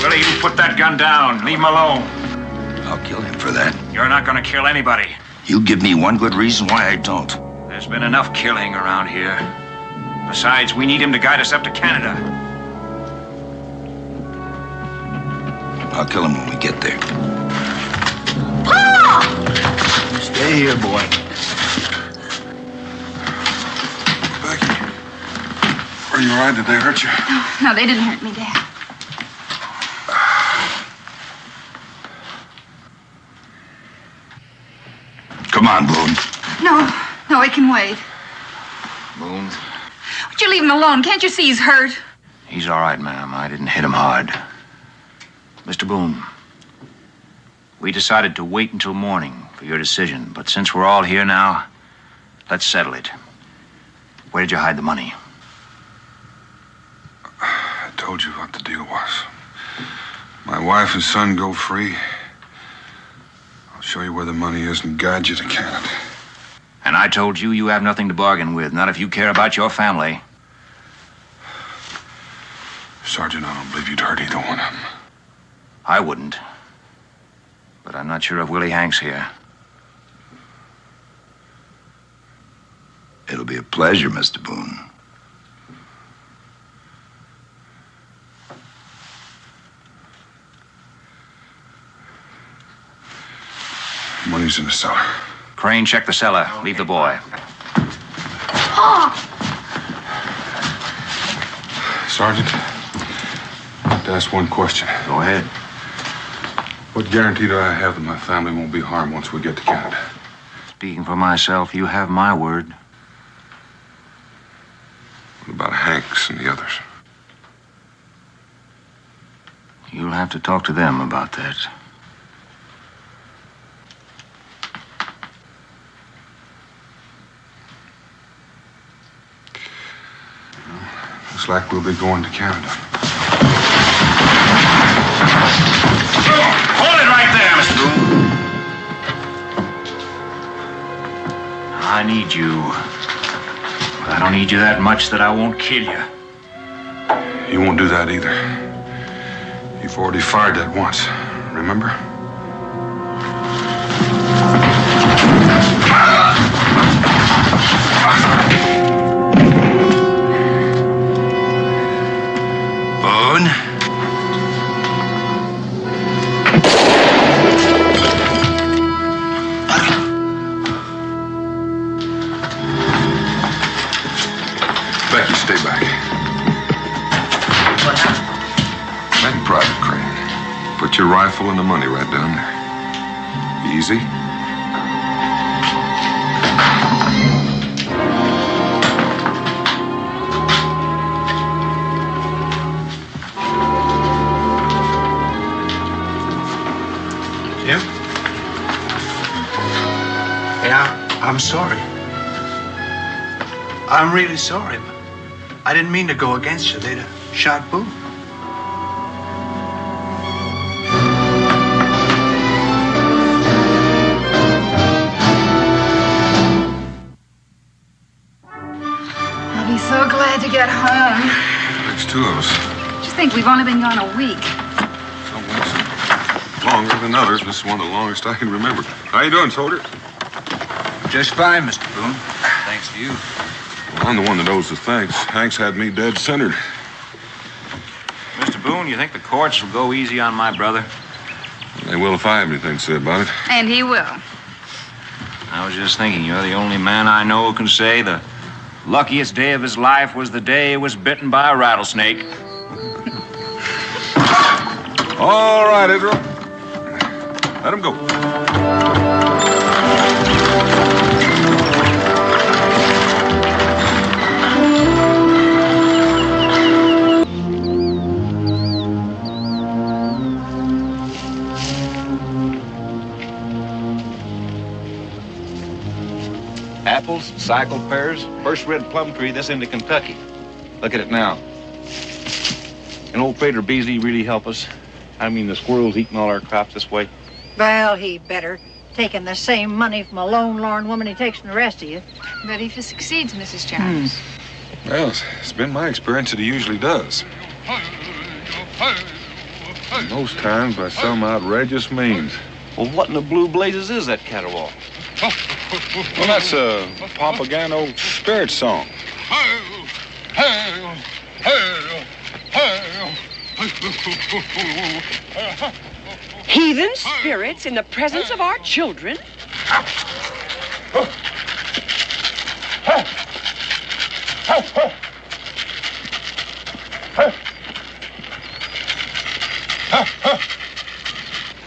F: Willie, you put that gun down. Leave him alone.
D: I'll kill him for that.
F: You're not gonna kill anybody.
D: You give me one good reason why I don't.
F: There's been enough killing around here. Besides, we need him to guide us up to Canada.
D: I'll kill him when we get there.
C: Pa!
J: Stay here, boy.
A: Becky, are you all right? Did they hurt you?
B: No, they didn't hurt me, Dad.
D: Come on, Boone.
B: No, it can wait.
F: Boone?
B: Would you leave him alone? Can't you see he's hurt?
F: He's all right, ma'am. I didn't hit him hard. Mr. Boone, we decided to wait until morning for your decision, but since we're all here now, let's settle it. Where did you hide the money?
A: I told you what the deal was. My wife and son go free. I'll show you where the money is and guide you to Canada.
F: And I told you you have nothing to bargain with, not if you care about your family.
A: Sergeant, I don't believe you'd hurt either one of them.
F: I wouldn't. But I'm not sure of Willie Hanks here.
D: It'll be a pleasure, Mr. Boone.
A: Money's in the cellar.
F: Crane, check the cellar. Leave the boy.
C: Pa!
A: Sergeant, I'd like to ask one question.
F: Go ahead.
A: What guarantee do I have that my family won't be harmed once we get to Canada?
F: Speaking for myself, you have my word.
A: What about Hanks and the others?
F: You'll have to talk to them about that.
A: Looks like we'll be going to Canada.
F: Hold it right there, Mr. Boone. I need you. But I don't need you that much that I won't kill you.
A: You won't do that either. You've already fired that once, remember?
D: Boone?
A: Becky, stay back.
J: What happened?
A: Make Private Crane. Put your rifle and the money right down there. Easy.
H: Jim? Yeah, I'm sorry. I'm really sorry. I didn't mean to go against you. They'd have shot Boone.
B: I'll be so glad to get home.
A: There's two of us.
B: Just think, we've only been gone a week.
A: Some weeks are longer than others. This is one of the longest I can remember. How you doing, soldier?
F: Just fine, Mr. Boone. Thanks to you.
A: Well, I'm the one that owes the thanks. Hanks had me dead centered.
F: Mr. Boone, you think the courts will go easy on my brother?
A: They will if I have anything to say about it.
B: And he will.
F: I was just thinking, you're the only man I know who can say the luckiest day of his life was the day he was bitten by a rattlesnake.
A: All right, Israel. Let him go.
L: Apples, cycle pears, first red plum tree this into Kentucky. Look at it now. And old Pater Beasley really help us. I mean, the squirrels eating all our crops this way.
M: Well, he better. Taking the same money from a lone, lorn woman he takes from the rest of you.
B: But if he succeeds, Mrs. Jones.
A: Well, it's been my experience that he usually does. Most times by some outrageous means.
L: Well, what in the blue blazes is that caterwaul? Well, that's a Papagano spirit song.
N: Hail! Hail! Hail! Hail!
O: Heathen spirits in the presence of our children?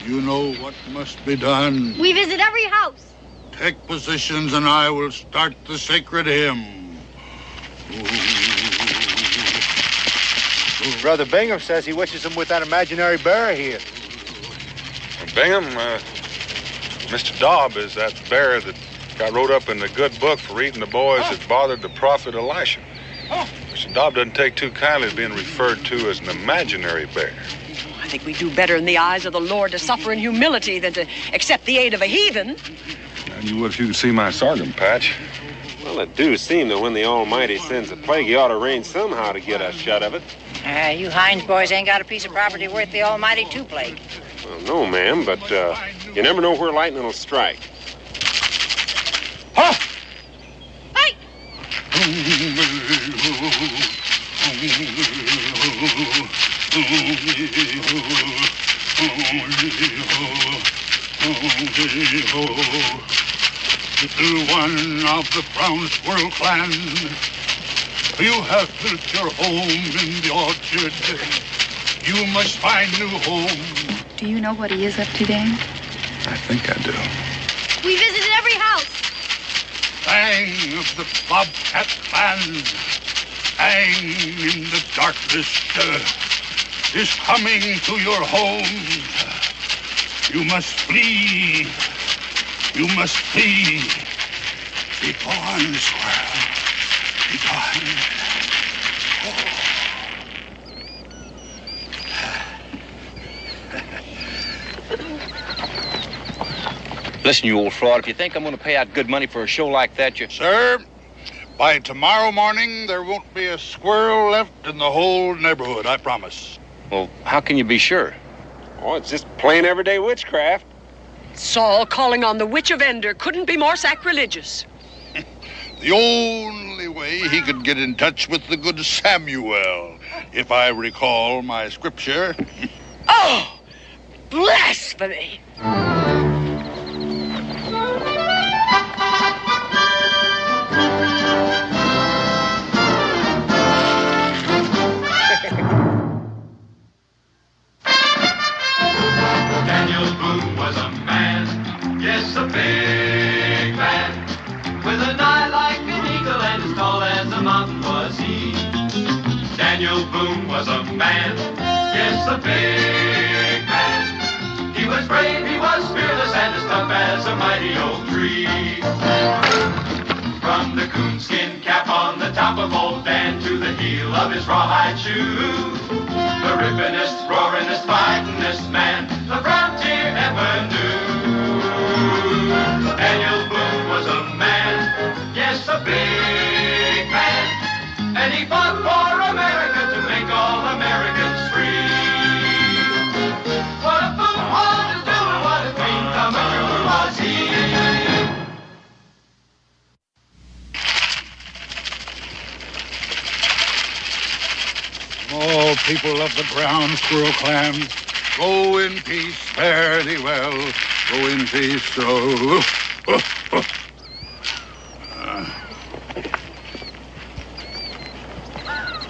N: You know what must be done.
C: We visit every house.
N: Take positions and I will start the sacred hymn.
P: Brother Bingham says he wishes him with that imaginary bear here.
L: Bingham, Mr. Dobb is that bear that got wrote up in the good book for reading the boys that bothered the prophet Elisha. Mr. Dobb doesn't take too kindly to being referred to as an imaginary bear.
O: I think we do better in the eyes of the Lord to suffer in humility than to accept the aid of a heathen.
L: And you would if you could see my sorghum patch.
Q: Well, it do seem that when the Almighty sends a plague, he ought to rain somehow to get us shut of it.
M: You Hines boys ain't got a piece of property worth the almighty two plague.
Q: Well, no, ma'am, but you never know where lightning will strike.
C: Hey!
N: Little one of the brown squirrel clan, you have built your home in the orchard. You must find new home.
B: Do you know what he is up to, Dan?
L: I think I do.
C: We visited every house.
N: Bang of the bobcat band, bang in the darkness, is coming to your home. You must flee. You must flee. Be gone, squirrel. Be gone.
L: Listen, you old fraud, if you think I'm going to pay out good money for a show like that, you...
N: Sir, by tomorrow morning, there won't be a squirrel left in the whole neighborhood, I promise.
L: Well, how can you be sure?
Q: Oh, it's just plain everyday witchcraft.
O: Saul calling on the witch of Endor couldn't be more sacrilegious.
N: The only way he could get in touch with the good Samuel, if I recall my scripture.
O: Oh, blasphemy!
E: Daniel Boone was a man, yes, a big man, with an eye like an eagle and as tall as a mountain was he. Daniel Boone was a man, yes, a big man. He was brave, he was fearless, and as tough as a mighty oak tree. From the coonskin cap on the top of old Dan to the heel of his rawhide shoe, the rippin'est, roaring'est, fighting'est man the frontier ever knew. Daniel Boone was a man, yes, a big man, and he fought for America to make all Americans free. What a Boone was to do and what a clean thumber true was he.
N: All people of the brown squirrel clan, go in peace, fare thee well. Go in peace,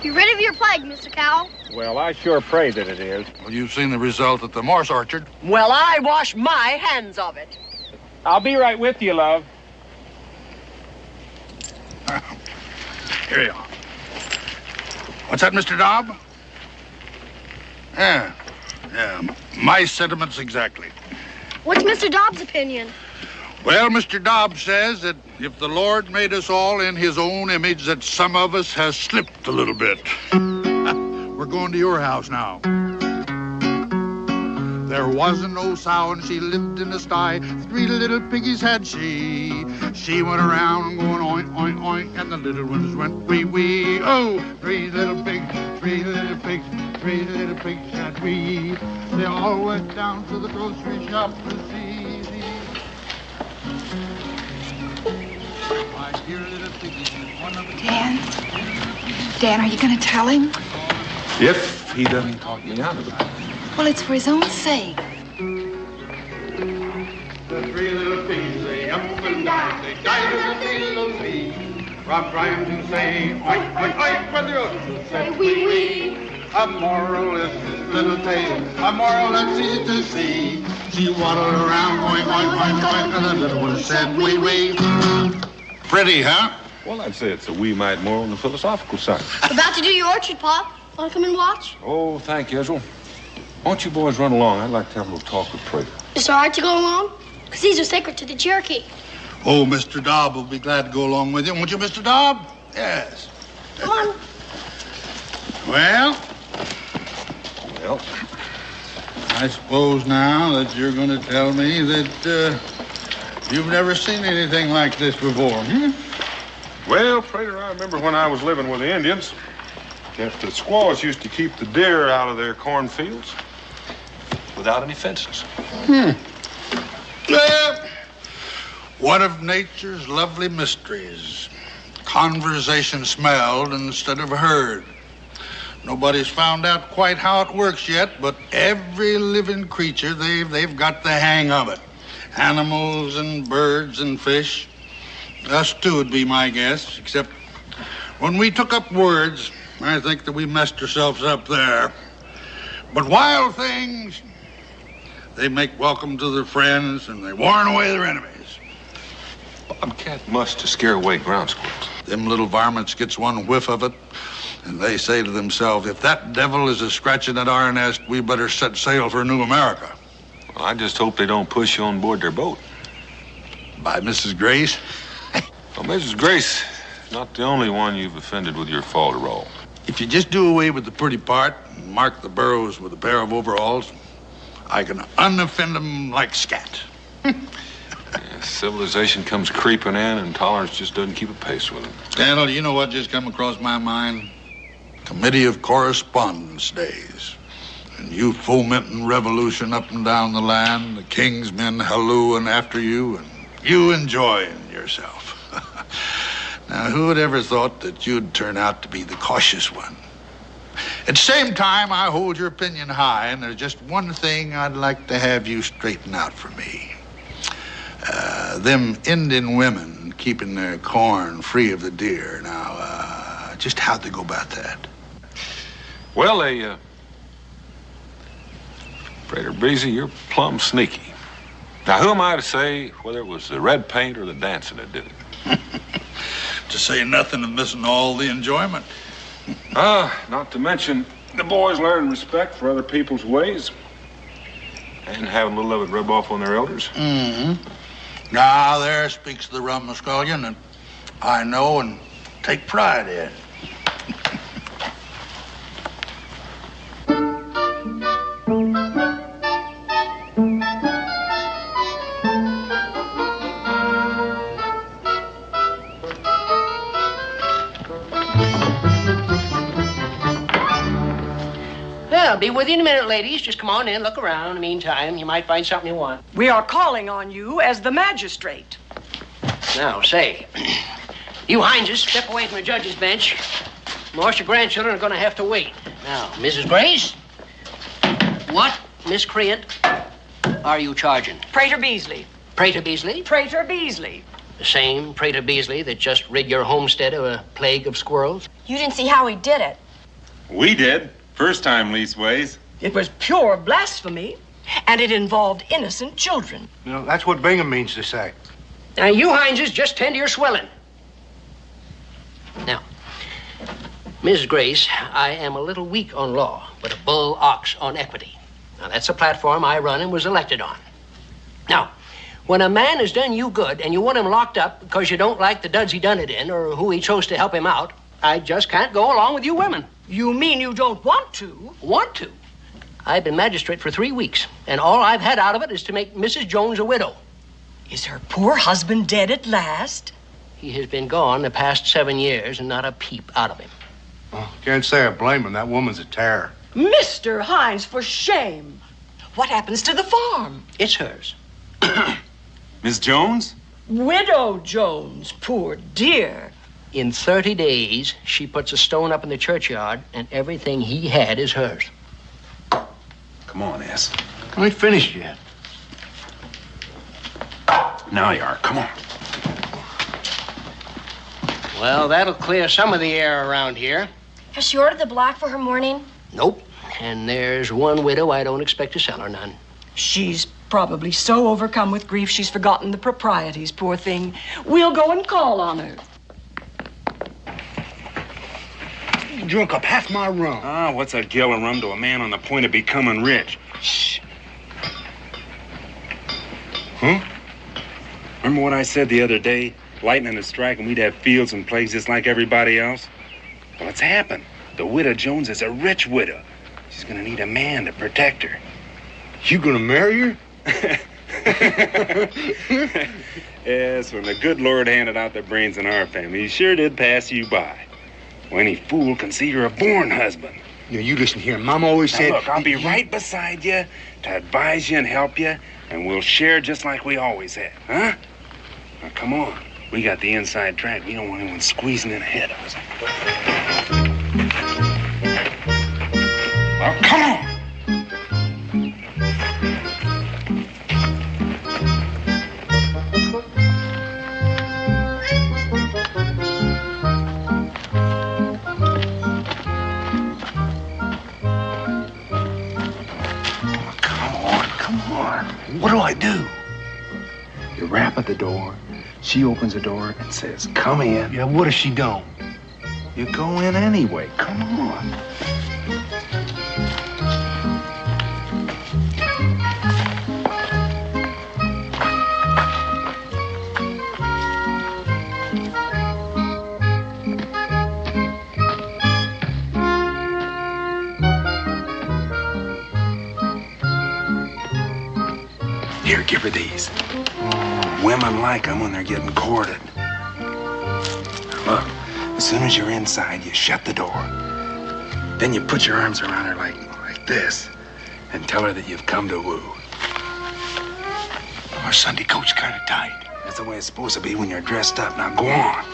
C: You rid of your plague, Mr. Cowell?
P: Well, I sure pray that it is.
N: Well, you've seen the result at the Morse Orchard.
O: Well, I wash my hands of it.
P: I'll be right with you, love.
N: Here you are. What's that, Mr. Dobb? Yeah, my sentiments exactly.
C: What's Mr. Dobbs' opinion?
N: Well, Mr. Dobb says that if the Lord made us all in his own image, that some of us has slipped a little bit. We're going to your house now. There wasn't no sow and she lived in the sty. 3 little piggies had she. She went around going oink, oink, oink, and the little ones went wee, wee. Oh, 3 little pigs, 3 little pigs, 3 little pigs had we. They all went down to the grocery shop to see.
B: Dan, are you going to tell him?
A: If he doesn't talk me out of it.
B: Well, it's for his own sake.
N: The three little piggies, they up and down, they died as a little sea. From trying to say, oink, oink, oink, when the others say, wee, wee. A moral is this little tale, a moral that's easy to see. She waddled around, oink, oink, oink, oink, and the little one said, wee, wee. Pretty, huh?
Q: Well, I'd say it's a wee mite more on the philosophical side.
C: About to do your orchard, Pop. Want to come and watch?
Q: Oh, thank you, Ezra. Why don't you boys run along? I'd like to have a little talk with Prater.
C: It's all right to go along? Because these are sacred to the Cherokee.
N: Oh, Mr. Dobb will be glad to go along with you. Won't you, Mr. Dobb? Yes.
C: Come on.
N: Well, I suppose now that you're going to tell me that you've never seen anything like this before, hmm?
Q: Well, Prater, I remember when I was living with the Indians, that the squaws used to keep the deer out of their cornfields without any fences.
N: Well, one of nature's lovely mysteries. Conversation smelled instead of heard. Nobody's found out quite how it works yet, but every living creature, they've got the hang of it. Animals and birds and fish. Us too would be my guess, except when we took up words, I think that we messed ourselves up there. But wild things, they make welcome to their friends and they warn away their enemies.
A: Bobcat must to scare away ground squirrels.
N: Them little varmints gets one whiff of it, and they say to themselves, if that devil is a-scratching at our nest, we better set sail for New America.
A: Well, I just hope they don't push you on board their boat.
N: By Mrs. Grace?
A: Well, Mrs. Grace is not the only one you've offended with your falderall.
N: If you just do away with the pretty part and mark the burrows with a pair of overalls, I can unoffend them like scat.
A: Civilization comes creeping in, and tolerance just doesn't keep a pace with it.
N: Daniel, you know what just come across my mind? Committee of Correspondence days. And you fomenting revolution up and down the land, the king's men hallooing after you, and you enjoying yourself. Now, who would ever thought that you'd turn out to be the cautious one? At the same time, I hold your opinion high, and there's just one thing I'd like to have you straighten out for me. Them Indian women keeping their corn free of the deer. Now, just how'd they go about that?
A: Well, Prater Breezy, you're plumb sneaky. Now, who am I to say whether it was the red paint or the dancing that did it?
N: To say nothing of missing all the enjoyment.
Q: Not to mention, the boys learn respect for other people's ways and having a little of it rub off on their elders.
N: Mm-hmm. Now, there speaks the rumskullion that I know and take pride in.
R: I'll be with you in a minute, ladies. Just come on in, look around. In the meantime, you might find something you want.
O: We are calling on you as the magistrate.
R: Now, say, you Hineses, step away from the judge's bench. Most your grandchildren are going to have to wait. Now, Mrs. Grace, what miscreant are you charging?
O: Prater Beasley.
R: Prater Beasley?
O: Prater Beasley.
R: The same Prater Beasley that just rid your homestead of a plague of squirrels?
S: You didn't see how he did it.
Q: We did. First time, leastways.
O: It was pure blasphemy, and it involved innocent children.
P: You know, that's what Bingham means to say.
R: Now, you Hineses, just tend to your swelling. Now, Ms. Grace, I am a little weak on law, but a bull ox on equity. Now, that's a platform I run and was elected on. Now, when a man has done you good and you want him locked up because you don't like the duds he done it in or who he chose to help him out, I just can't go along with you women.
O: You mean you don't want to?
R: Want to? I've been magistrate for 3 weeks, and all I've had out of it is to make Mrs. Jones a widow.
O: Is her poor husband dead at last?
R: He has been gone the past 7 years and not a peep out of him.
P: Oh, can't say I blame him. That woman's a terror.
O: Mr. Hines, for shame. What happens to the farm?
R: It's hers.
Q: Miss Jones?
O: Widow Jones, poor dear.
R: In 30 days, she puts a stone up in the churchyard, and everything he had is hers.
L: Come on, S.
P: I ain't finished yet.
L: Now you are. Come on.
R: Well, that'll clear some of the air around here.
C: Has she ordered the black for her mourning?
R: Nope. And there's one widow I don't expect to sell her none.
O: She's probably so overcome with grief she's forgotten the proprieties, poor thing. We'll go and call on her.
H: You drunk up half my rum.
S: Ah, what's a gill of rum to a man on the point of becoming rich? Shh. Huh? Remember what I said the other day? Lightning is striking, we'd have fields and plagues just like everybody else. Well, it's happened. The widow Jones is a rich widow. She's gonna need a man to protect her.
P: You gonna marry her?
S: Yes, when the good Lord handed out the brains in our family, he sure did pass you by. Well, any fool can see you're a born husband.
P: Now, you listen here. Mom always said...
S: Now, look, I'll be right beside you to advise you and help you, and we'll share just like we always have, huh? Now, come on. We got the inside track. We don't want anyone squeezing in ahead of us. Well, come on.
L: What do I do? You rap at the door. She opens the door and says, come in.
P: Yeah, what if she don't?
L: You go in anyway. Come on. Here, give her these. Women like them when they're getting courted. Look, as soon as you're inside, you shut the door. Then you put your arms around her like this and tell her that you've come to woo.
H: Our Sunday coat's kind of tight.
L: That's the way it's supposed to be when you're dressed up. Now go on.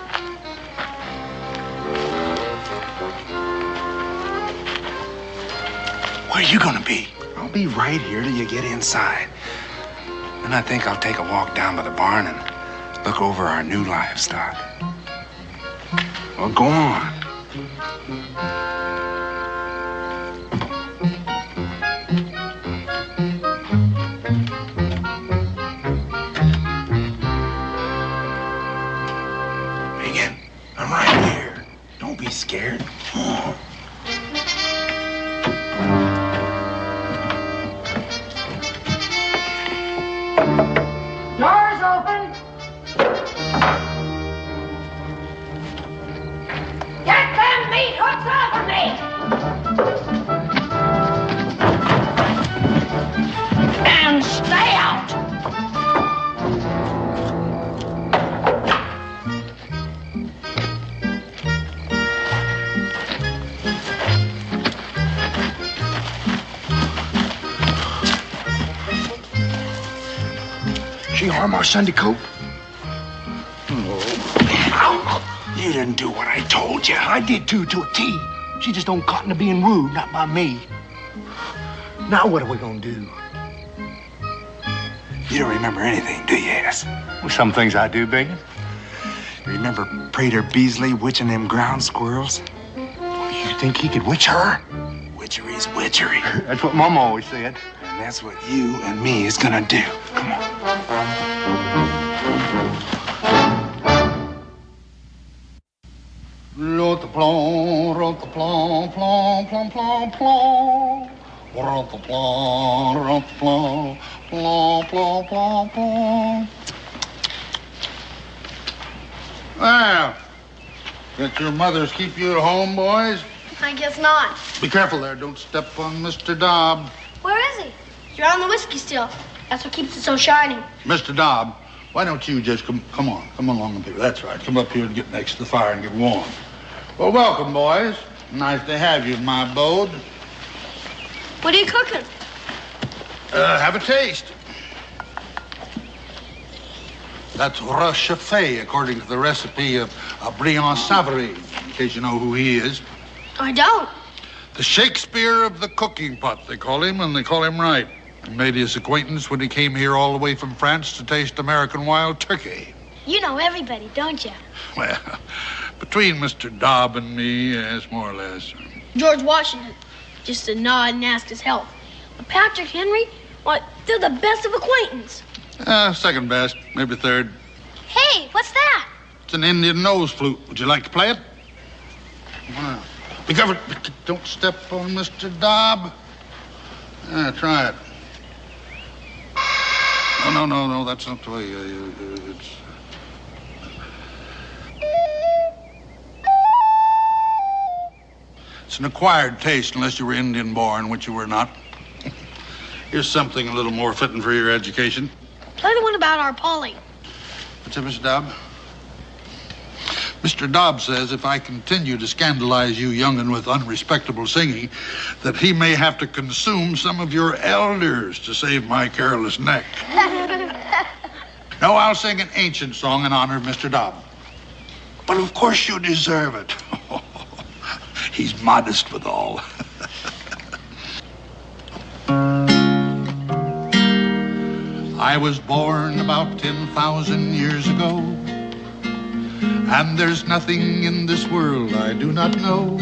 H: Where are you gonna be?
L: I'll be right here till you get inside. Then I think I'll take a walk down to the barn and look over our new livestock. Well, go on. Megan, I'm right here. Don't be scared. Come on.
M: Doors open. Get them meat hooks off of me! And stay out!
L: She harm our Sunday coat? You didn't do what I told you.
P: I did too, to a T. She just don't cotton to being rude, not by me. Now what are we gonna do?
L: You don't remember anything, do you, Ass?
P: Well, some things I do, Bacon.
L: Remember Prater Beasley witching them ground squirrels?
P: You think he could witch her?
L: Witchery's witchery.
P: That's what Mama always said.
L: And that's what you and me is gonna do. Come on.
N: Rot-the-plon, rot-the-plon, plon, plon, plon, plon. Rot-the-plon, rot-the-plon, plon, plon, plon, plon. Well, did your mothers keep you at home, boys?
C: I guess not.
N: Be careful there. Don't step on Mr. Dobb.
C: Where is he? You're on the whiskey still. That's what keeps it so shiny.
N: Mr. Dobb, why don't you just come along up here. That's right. Come up here and get next to the fire and get warm. Well, welcome, boys. Nice to have you in my abode.
C: What are you cooking?
N: Have a taste. That's Rochefort, according to the recipe of Briand Savary, in case you know who he is.
C: I don't.
N: The Shakespeare of the cooking pot, they call him, and they call him right. I made his acquaintance when he came here all the way from France to taste American wild turkey.
C: You know everybody, don't you?
N: Well, between Mr. Dobb and me, yes, more or less.
C: George Washington, just a nod and ask his health. But Patrick Henry, well, they're the best of acquaintance.
N: Second best, maybe third.
C: Hey, what's that?
N: It's an Indian nose flute. Would you like to play it? Wow. Be careful. Don't step on Mr. Dobb. Try it. No, that's not the way. It's an acquired taste, unless you were Indian born, which you were not. Here's something a little more fitting for your education.
C: Play the one about our Polly.
N: What's up, Mr. Dobb? Mr. Dobb says if I continue to scandalize you young'un with unrespectable singing, that he may have to consume some of your elders to save my careless neck. No, I'll sing an ancient song in honor of Mr. Dobb. But of course you deserve it. He's modest withal. I was born about 10,000 years ago, and there's nothing in this world I do not know.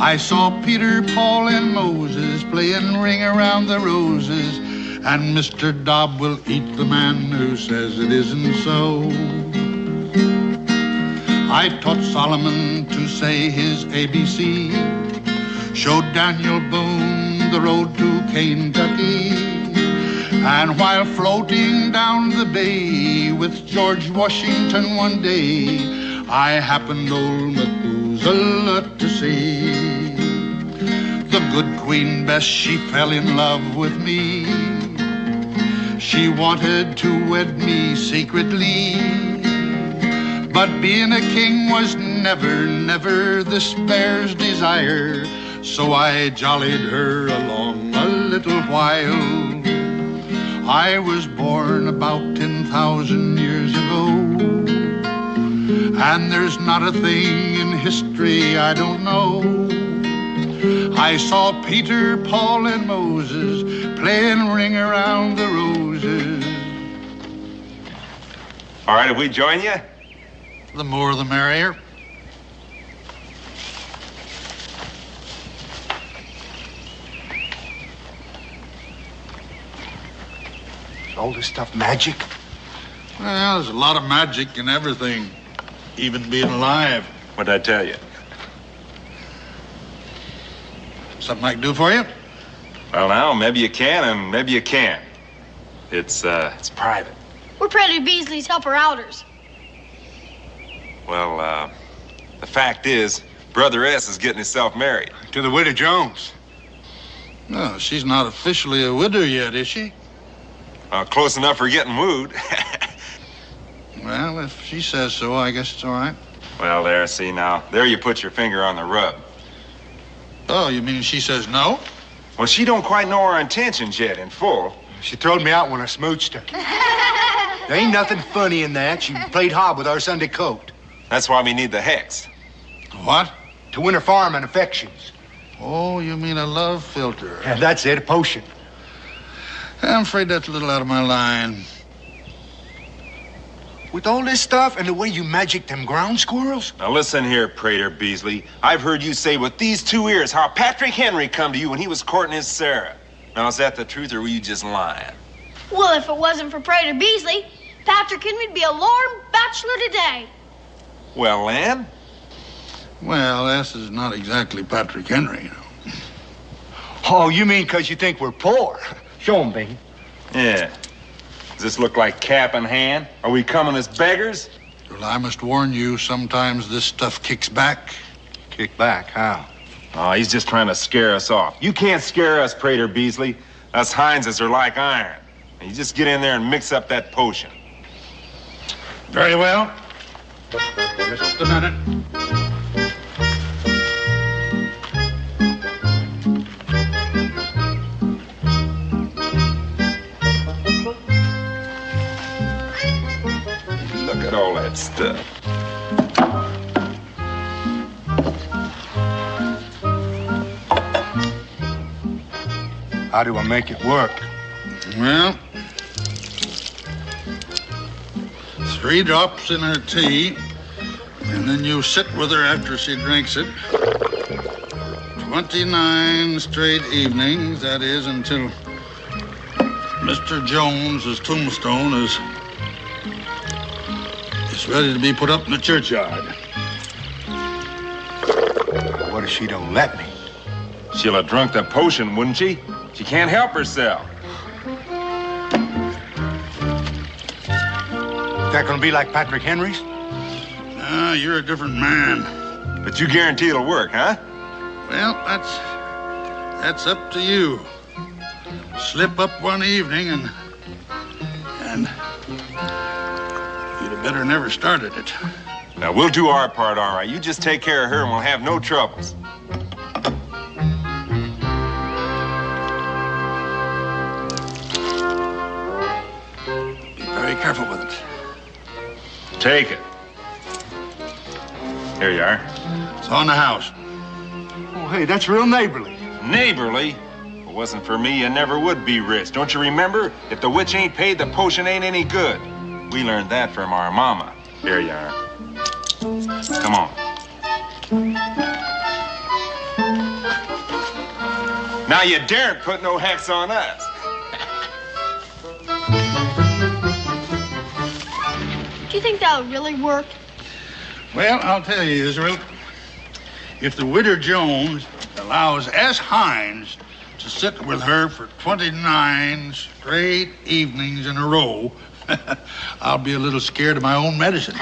N: I saw Peter, Paul, and Moses playing Ring Around the Roses, and Mr. Dobb will eat the man who says it isn't so. I taught Solomon to say his ABC, showed Daniel Boone the road to Kentucky, and while floating down the bay with George Washington one day, I happened old Methuselah to see. The good Queen Bess, she fell in love with me. She wanted to wed me secretly, but being a king was never this bear's desire. So I jollied her along a little while. I was born about 10,000 years ago, and there's not a thing in history I don't know. I saw Peter, Paul, and Moses playing Ring Around the Roses.
L: All right, if we join you?
N: The more the merrier.
P: All this stuff magic?
N: Well, there's a lot of magic in everything, even being alive.
L: What'd I tell you?
N: Something I can do for you?
L: Well, now, maybe you can and maybe you can't. It's private.
C: We're Predator Beasley's helper-outers.
L: Well, the fact is, Brother S is getting himself married.
P: To the widow Jones.
N: No, she's not officially a widow yet, is she?
L: Close enough for getting wooed.
N: Well, if she says so, I guess it's all right.
L: Well, there, see now. There you put your finger on the rub.
N: Oh, you mean she says no?
L: Well, she don't quite know our intentions yet in full.
P: She throwed me out when I smooched her. There ain't nothing funny in that. She played hob with our Sunday coat.
L: That's why we need the hex.
N: What?
P: To win her farm and affections.
N: Oh, you mean a love filter?
P: Yeah, that's it, a potion.
N: I'm afraid that's a little out of my line.
P: With all this stuff and the way you magic them ground squirrels?
L: Now listen here, Prater Beasley. I've heard you say with these two ears how Patrick Henry come to you when he was courting his Sarah. Now, is that the truth, or were you just lying?
C: Well, if it wasn't for Prater Beasley, Patrick Henry'd be a lorn bachelor today.
L: Well, Ann?
N: Well, this is not exactly Patrick Henry, you know.
P: Oh, you mean because you think we're poor? Show 'em, baby.
L: Yeah. Does this look like cap in hand? Are we coming as beggars?
N: Well, I must warn you, sometimes this stuff kicks back.
P: Kick back? How?
L: Oh, he's just trying to scare us off. You can't scare us, Prater Beasley. Us Hineses are like iron. You just get in there and mix up that potion.
N: Very well. Just a minute.
Q: stuff.
P: How do I make it work?
N: Well, 3 drops in her tea, and then you sit with her after she drinks it. 29 straight evenings, that is, until Mr. Jones's tombstone is ready to be put up in the churchyard.
P: What if she don't let me?
S: She'll have drunk the potion, wouldn't she? She can't help herself.
P: Is that gonna be like Patrick Henry's?
N: Ah, you're a different man.
S: But you guarantee it'll work, huh?
N: Well, that's up to you. Slip up one evening and you'd have better never started it.
S: Now, we'll do our part, all right. You just take care of her and we'll have no troubles.
N: Be very careful with it.
S: Take it. Here you are.
N: It's on the house.
P: Oh, hey, that's real neighborly.
S: Neighborly? If it wasn't for me, you never would be rich. Don't you remember? If the witch ain't paid, the potion ain't any good. We learned that from our mama. Here you are. Come on. Now you daren't put no hex on us.
C: Do you think that would really work?
N: Well, I'll tell you, Israel. If the Widow Jones allows S. Hines to sit with her for 29 straight evenings in a row, I'll be a little scared of my own medicine.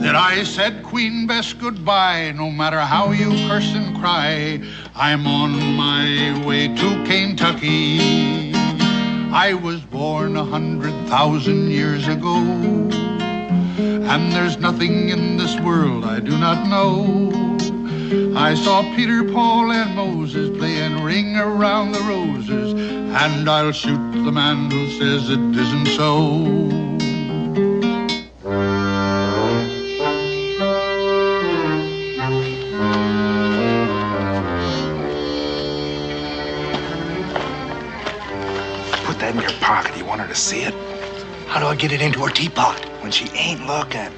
N: Then I said, Queen Bess, goodbye. No matter how you curse and cry, I'm on my way to Kentucky. I was born 100,000 years ago, and there's nothing in this world I do not know. I saw Peter, Paul, and Moses playing Ring Around the Roses, and I'll shoot the man who says it isn't so.
P: Put that in your pocket. You want her to see it? How do I get it into her teapot when she ain't looking?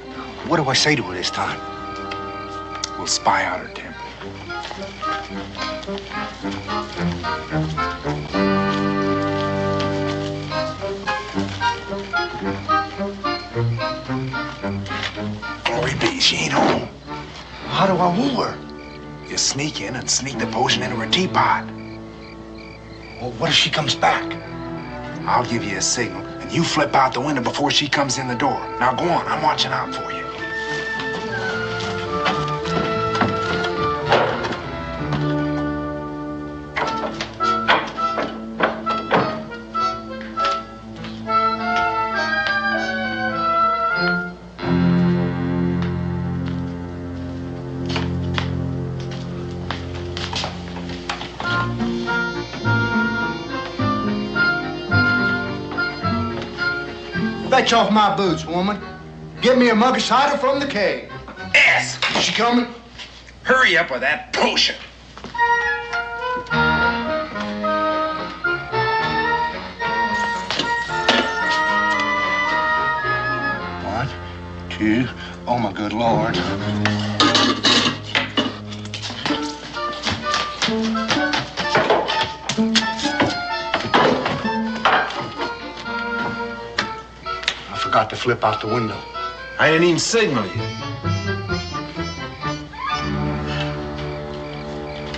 P: What do I say to her this time? We'll spy out her temper. Glory be, she ain't home. How do I woo her? You sneak in and sneak the potion into her teapot. Well, what if she comes back? I'll give you a signal, and you flip out the window before she comes in the door. Now go on, I'm watching out for you. Fetch off my boots, woman. Get me a mug of cider from the keg. Yes! Is she coming?
S: Hurry up with that potion.
P: 1, 2, oh my good Lord. Forgot to flip out the window.
S: I didn't even signal you.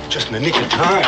P: Just in the nick of time.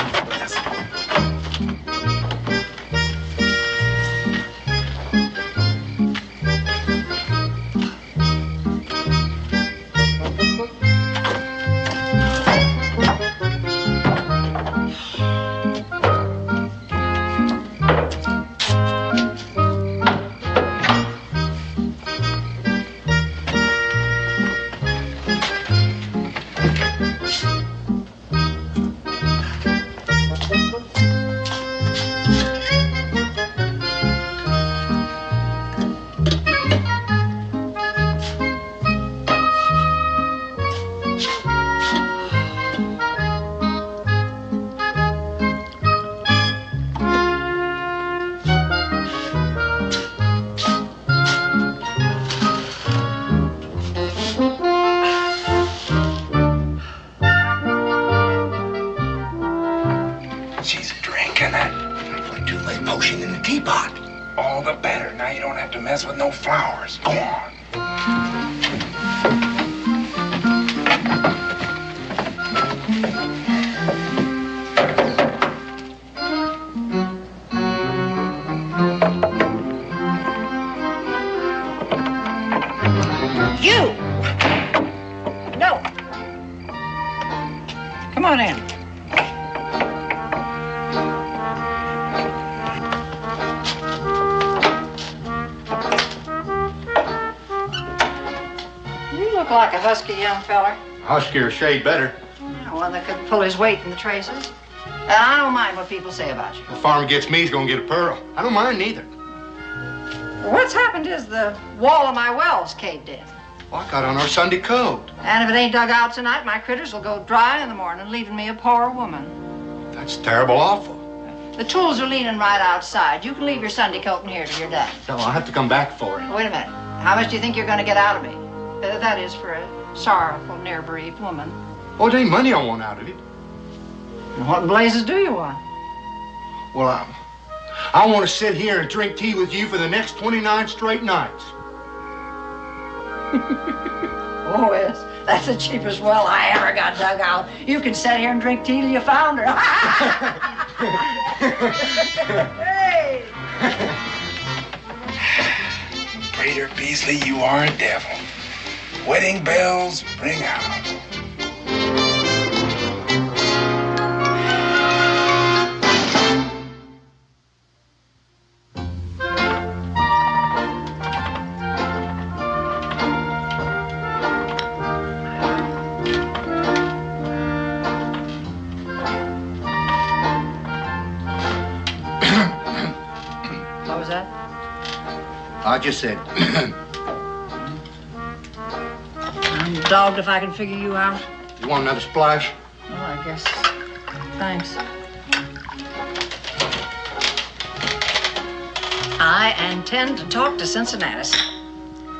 P: teapot.
S: All the better. Now you don't have to mess with no flowers. Go on.
M: You! No. Come on in. You look like a husky young feller.
T: Huskier, a shade better.
M: Yeah, one that could pull his weight in the traces. And I don't mind what people say about you.
T: The farmer gets me, he's gonna get a pearl. I don't mind neither.
M: What's happened is the wall of my well's caved in.
T: Well, I got on our Sunday coat.
M: And if it ain't dug out tonight, my critters will go dry in the morning, leaving me a poor woman.
T: That's terrible awful.
M: The tools are leaning right outside. You can leave your Sunday coat in here till you're done.
T: No, I'll have to come back for it.
M: Wait a minute. How much do you think you're going to get out of me? That is for a sorrowful, near-bereaved woman.
T: Oh, it ain't money I want out of it.
M: And what in blazes do you want?
T: Well, I want to sit here and drink tea with you for the next 29 straight nights.
M: Oh, yes. That's the cheapest well I ever got dug out. You can sit here and drink tea till you found her. Hey!
S: Prater Beasley, you are a devil. Wedding bells ring out.
M: What was that?
T: I just said,
M: I'm dogged if I can figure you out.
T: you want another splash?
M: Well, I guess. Thanks. I intend to talk to Cincinnati.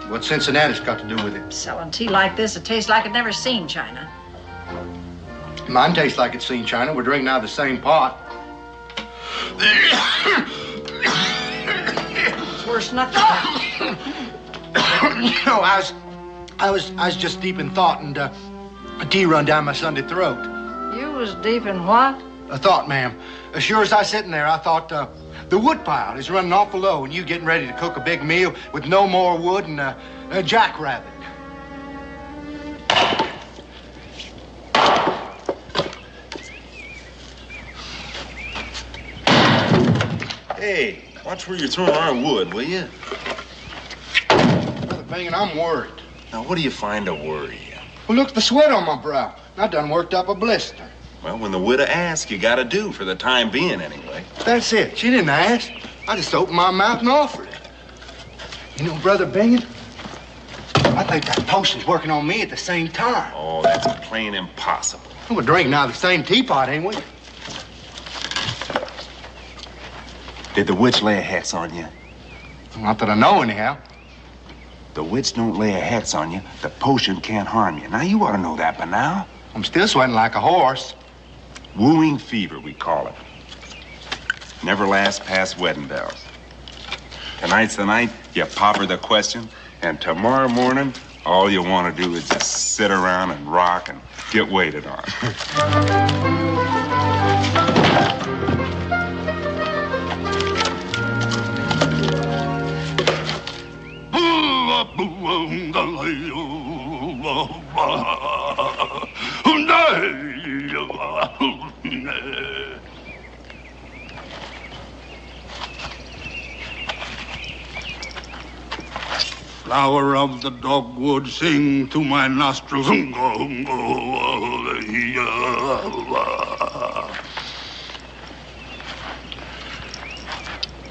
T: What's Cincinnati's got to do with it?
M: Selling tea like this, it tastes like it never seen China.
T: Mine tastes like it's seen China. We're drinking out of the same pot.
M: It's worse than I thought.
T: No, I was just deep in thought, and a tea run down my Sunday throat.
M: You was deep in what?
T: A thought, ma'am. As sure as I sitting there, I thought the wood pile is running awful low, and you getting ready to cook a big meal with no more wood and a jackrabbit.
Q: Hey, watch where you're throwing our wood, will you?
T: Brother Bingin, I'm worried.
Q: Now, what do you find to worry you?
T: Well, look, the sweat on my brow. I done worked up a blister.
Q: Well, when the widow asks, you gotta do, for the time being, anyway.
T: That's it. She didn't ask. I just opened my mouth and offered it. You know, Brother Bingin, I think that potion's working on me at the same time.
Q: Oh, that's plain impossible.
T: We're drinking out of the same teapot, ain't we?
Q: Did the witch lay a hex on you?
T: Not that I know, anyhow.
Q: The witch don't lay a hex on you. The potion can't harm you. Now, you ought to know that by now.
T: I'm still sweating like a horse.
Q: Wooing fever, we call it. Never lasts past wedding bells. Tonight's the night you pop her the question, and tomorrow morning, all you want to do is just sit around and rock and get waited on.
N: Flower of the dogwood, sing to my nostrils.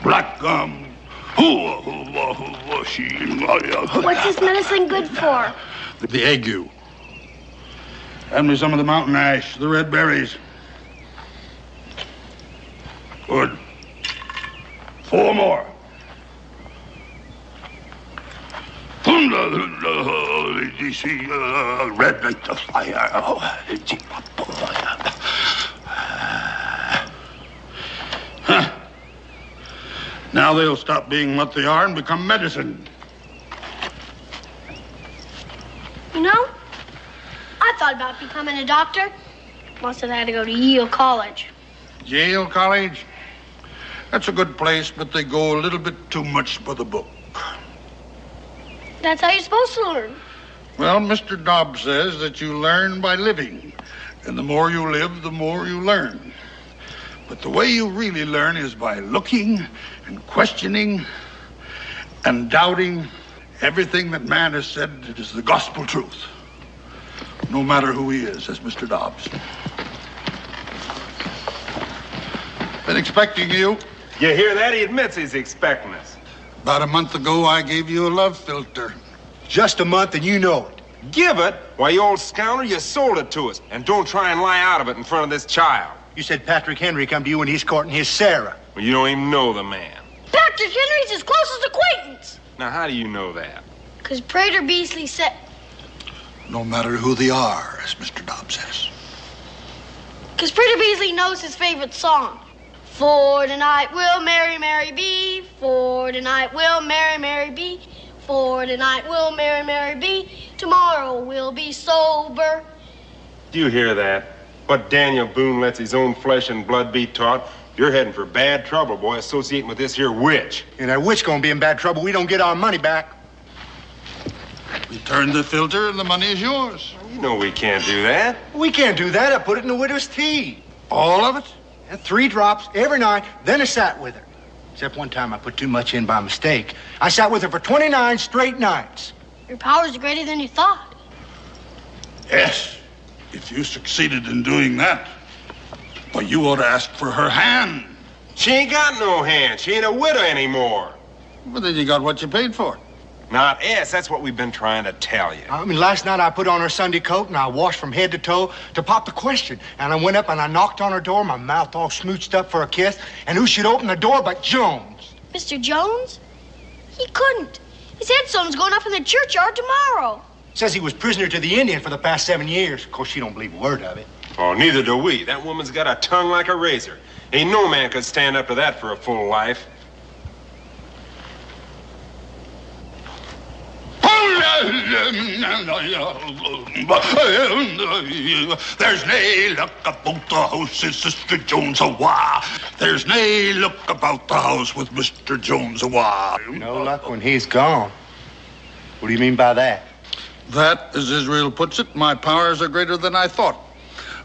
N: Black gum.
C: What's this medicine good for?
N: The ague. Hand me some of the mountain ash, the red berries. Good. 4 more. Red like the fire. Now they'll stop being what they are and become medicine.
C: You know, I thought about becoming a doctor. Must have had to go to Yale College.
N: Yale College? That's a good place, but they go a little bit too much for the book.
C: That's how you're supposed to learn.
N: Well, Mr. Dobbs says that you learn by living. And the more you live, the more you learn. But the way you really learn is by looking and questioning and doubting everything that man has said is the gospel truth. No matter who he is, says Mr. Dobbs. Been expecting you.
Q: You hear that? He admits he's expecting us.
N: About a month ago, I gave you a love filter.
T: Just a month and you know it.
Q: Give it? Why, you old scoundrel, you sold it to us. And don't try and lie out of it in front of this child.
T: You said Patrick Henry come to you when he's courting his Sarah.
Q: Well, you don't even know the man.
C: Patrick Henry's his closest acquaintance.
Q: Now, how do you know that?
C: Because Prater Beasley said...
N: No matter who they are, as Mr. Dobbs says.
C: Because Prater Beasley knows his favorite song. For tonight will Mary, Mary be. For tonight will Mary, Mary be. For tonight will Mary, Mary be. Tomorrow we'll be sober.
Q: Do you hear that? What Daniel Boone lets his own flesh and blood be taught? You're heading for bad trouble, boy, associating with this here witch.
T: And that witch gonna be in bad trouble. We don't get our money back.
N: Return the filter and the money is yours.
Q: You know we can't do that.
T: We can't do that. I put it in the widow's tea.
N: All of it?
T: Yeah, 3 drops every night, then I sat with her. Except one time I put too much in by mistake. I sat with her for 29 straight nights.
C: Your powers are greater than you thought.
N: Yes, if you succeeded in doing that. Well, you ought to ask for her hand.
Q: She ain't got no hand. She ain't a widow anymore.
N: Well, then you got what you paid for.
Q: Not us. That's what we've been trying to tell you.
T: I mean, last night I put on her Sunday coat and I washed from head to toe to pop the question. And I went up and I knocked on her door, my mouth all smooched up for a kiss. And who should open the door but Jones?
C: Mr. Jones? He couldn't. His headstone's going up in the churchyard tomorrow.
T: Says he was prisoner to the Indian for the past 7 years. Of course, she don't believe a word of it.
Q: Oh, neither do we. That woman's got a tongue like a razor. Ain't no man could stand up to that for a full life.
N: There's nae luck about the house, says Sister Jones awa. There's nae luck about the house with Mr. Jones awa.
T: No luck when he's gone. What do you mean by that?
N: That, as Israel puts it, my powers are greater than I thought.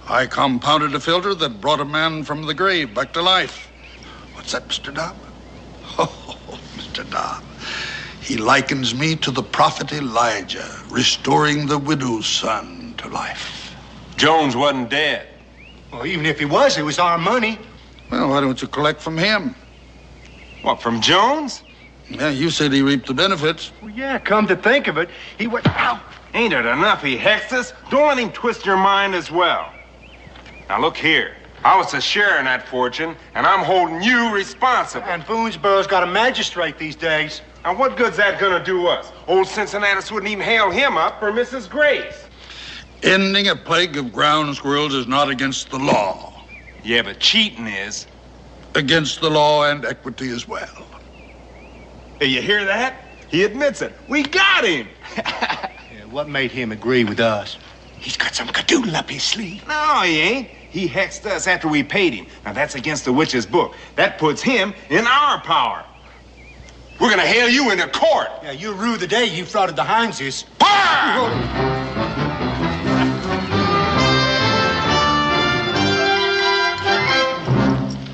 N: I compounded a filter that brought a man from the grave back to life. What's that, Mr. Dobb? Oh, Mr. Dobb. He likens me to the prophet Elijah, restoring the widow's son to life.
Q: Jones wasn't dead.
T: Well, even if he was, it was our money.
N: Well, why don't you collect from him?
Q: What, from Jones?
N: Yeah, you said he reaped the benefits.
T: Well, yeah, come to think of it, he went... Ow!
Q: Ain't it enough he hexed us? Don't let him twist your mind as well. Now, look here. I was a share in that fortune, and I'm holding you responsible.
T: And Boonesboro's got a magistrate these days.
Q: Now, what good's that gonna do us? Old Cincinnatus wouldn't even hail him up for Mrs. Grace.
N: Ending a plague of ground squirrels is not against the law.
Q: Yeah, but cheating is.
N: Against the law and equity as well.
Q: Hey, you hear that? He admits it. We got him.
T: Yeah, what made him agree with us? He's got some cadoodle up his sleeve.
Q: No, he ain't. He hexed us after we paid him. Now, that's against the witch's book. That puts him in our power. We're gonna hail you into court.
T: Yeah, you rue the day you frauded the Himeses.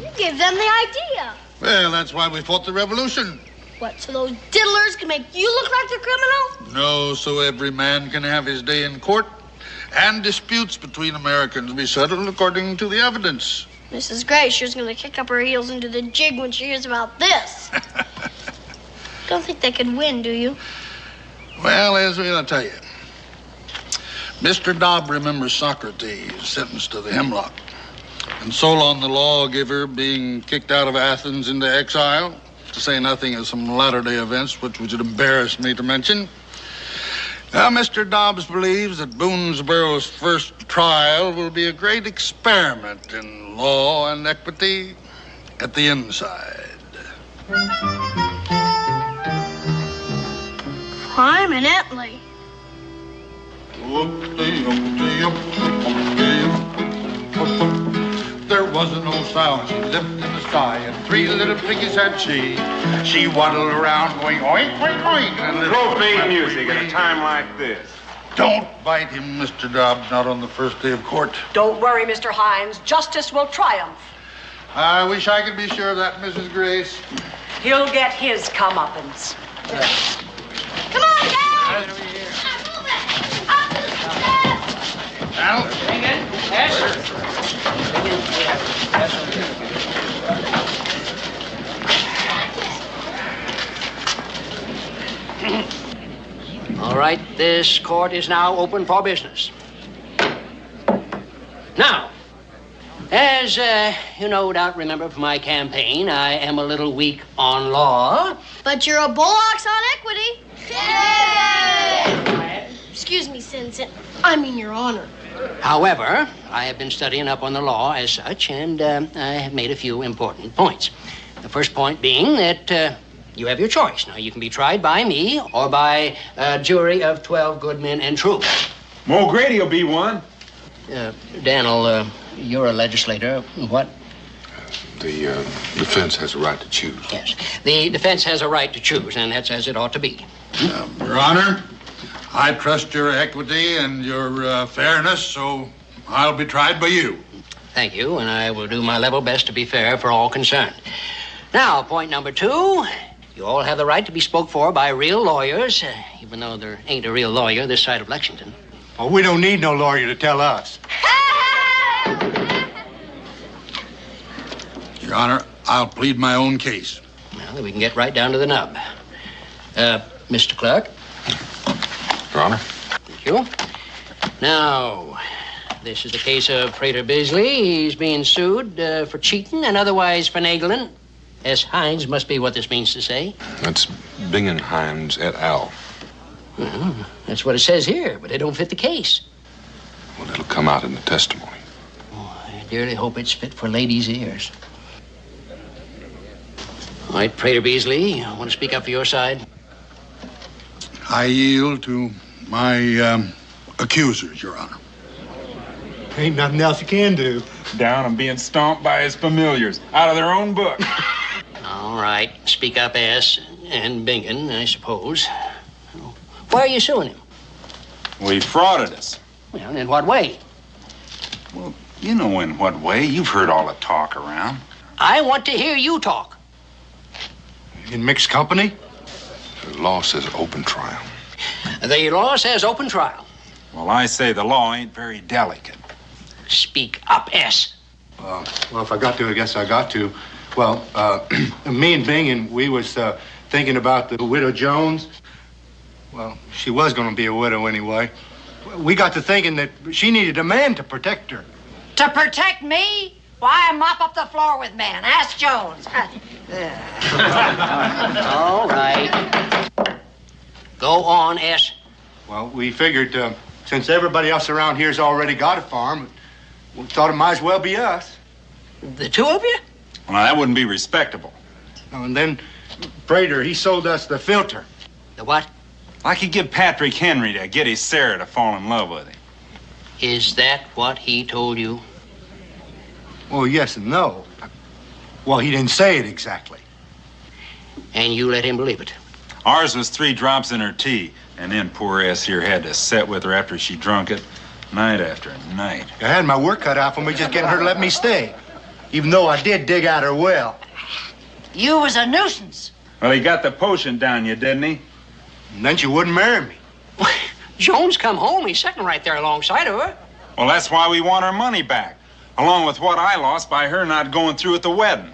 C: You gave them the idea.
N: Well, that's why we fought the revolution.
C: What, so those diddlers can make you look like the criminal?
N: No, so every man can have his day in court, and disputes between Americans be settled according to the evidence.
C: Mrs. Gray sure's gonna kick up her heels into the jig when she hears about this. Don't think they could win, do you?
N: Well, Israel, I'll tell you. Mr. Dobb remembers Socrates sentenced to the hemlock, and Solon the lawgiver being kicked out of Athens into exile, to say nothing of some latter-day events which would embarrass me to mention. Now, Mr. Dobbs believes that Boonesboro's first trial will be a great experiment in law and equity at the inside.
C: Prominently.
N: There wasn't no sound. She lived in the sky, and 3 little piggies had she. She waddled around going oink, oink, oink. And
Q: Profane music at a time like this.
N: Don't bite him, Mr. Dobbs, not on the first day of court.
O: Don't worry, Mr. Hines. Justice will triumph.
N: I wish I could be sure of that, Mrs. Grace.
O: He'll get his comeuppance.
C: Come on, Dad!
R: All right, this court is now open for business. Now, as you no doubt remember from my campaign, I am a little weak on law.
C: But you're a bullocks on equity. Excuse me, I mean, Your Honor.
R: However, I have been studying up on the law as such, and I have made a few important points. The first point being that you have your choice. Now, you can be tried by me or by a jury of 12 good men and true.
Q: O'Grady will be one.
R: Daniel, you're a legislator. What?
A: The defense has a right to choose.
R: Yes. The defense has a right to choose, and that's as it ought to be.
N: Your Honor, I trust your equity and your fairness, so I'll be tried by you.
R: Thank you, and I will do my level best to be fair for all concerned. Now, point number 2. You all have the right to be spoke for by real lawyers, even though there ain't a real lawyer this side of Lexington.
T: Well, we don't need no lawyer to tell us.
N: Your Honor, I'll plead my own case.
R: Well, we can get right down to the nub. Mr. Clerk.
A: Your Honor.
R: Thank you. Now, this is the case of Prater Bisley. He's being sued for cheating and otherwise finagling. S. Hines must be what this means to say.
A: That's Bing & Hines et al.
R: Well, that's what it says here, but it don't fit the case.
A: Well, it'll come out in the testimony.
R: Oh, I dearly hope it's fit for ladies' ears. All right, Prater Beasley, you want to speak up for your side?
N: I yield to my accusers, Your Honor.
T: Ain't nothing else you can do.
Q: Down and being stomped by his familiars out of their own book.
R: All right, speak up, S. And Bingen, I suppose. Why are you suing him?
Q: Well, he frauded us.
R: Well, in what way?
Q: Well, you know in what way. You've heard all the talk around.
R: I want to hear you talk.
T: In mixed company?
A: The law says open trial.
R: The law says open trial.
Q: Well, I say the law ain't very delicate.
R: Speak up, S.
T: Well, if I got to, I guess I got to. Well, me and Bingen, we was thinking about the widow Jones. Well, she was going to be a widow anyway. We got to thinking that she needed a man to protect her.
M: To protect me? Why, mop up the floor with men. Ask Jones.
R: All right. Go on, S.
T: Well, we figured since everybody else around here's already got a farm, we thought it might as well be us.
R: The two of you?
Q: Well, now, that wouldn't be respectable.
T: And then Prater, he sold us the filter.
R: The what?
Q: I could get Patrick Henry to get his Sarah to fall in love with him.
R: Is that what he told you?
T: Well, yes and no. Well, he didn't say it exactly.
R: And you let him believe it?
Q: Ours was 3 drops in her tea, and then poor ass here had to sit with her after she drunk it, night after night.
T: I had my work cut out for me just getting her to let me stay, even though I did dig out her well.
M: You was a nuisance.
Q: Well, he got the potion down you, didn't he?
T: And then she wouldn't marry me.
R: Jones come home. He's sitting right there alongside of her.
Q: Well, that's why we want our money back, along with what I lost by her not going through with the wedding.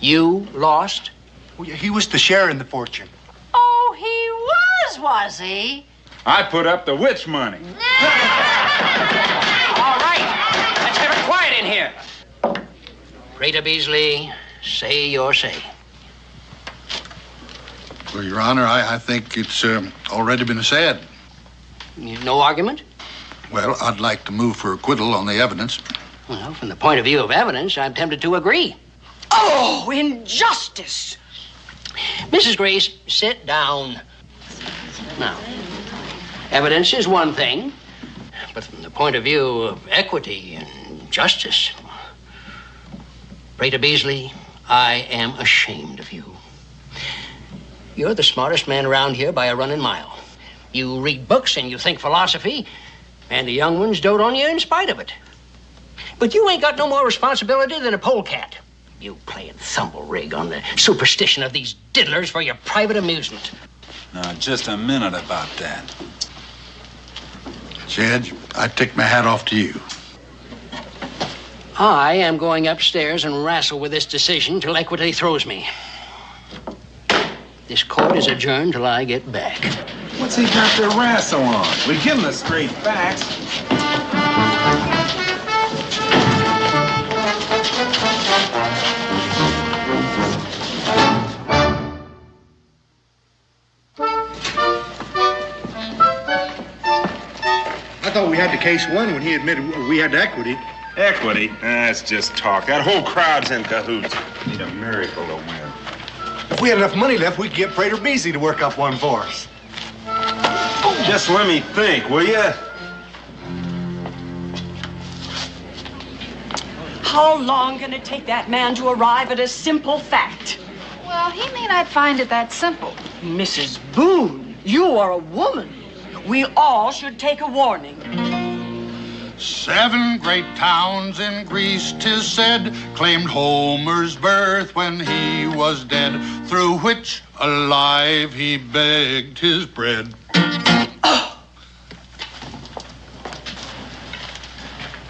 R: You lost?
T: Well, he was the share in the fortune.
M: Oh, he was he?
Q: I put up the witch money.
R: All right. Let's have it quiet in here. Prater Beasley, say your say.
N: Well, Your Honor, I think it's already been said.
R: No argument?
N: Well, I'd like to move for acquittal on the evidence.
R: Well, from the point of view of evidence, I'm tempted to agree.
O: Oh, injustice!
R: Mrs. Grace, sit down. Now, evidence is one thing, but from the point of view of equity and justice, Prater Beasley, I am ashamed of you. You're the smartest man around here by a running mile. You read books and you think philosophy, and the young ones dote on you in spite of it. But you ain't got no more responsibility than a polecat. You playing thumble rig on the superstition of these diddlers for your private amusement.
U: Now, just a minute about that.
N: Judge, I take my hat off to you.
R: I am going upstairs and wrestle with this decision till equity throws me. This court is adjourned till I get back.
Q: What's he got to wrestle on? We give him the straight facts.
T: I thought we had the case won when he admitted we had equity.
Q: Equity? That's just talk. That whole crowd's in cahoots. Need a miracle to win.
T: If we had enough money left, we'd get Prater Beasley to work up one for us.
Q: Just let me think, will you?
O: How long can it take that man to arrive at a simple fact?
V: Well, he may not find it that simple.
O: Mrs. Boone, you are a woman. We all should take a warning.
N: 7 great towns in Greece, 'tis said, claimed Homer's birth when he was dead, through which alive he begged his bread.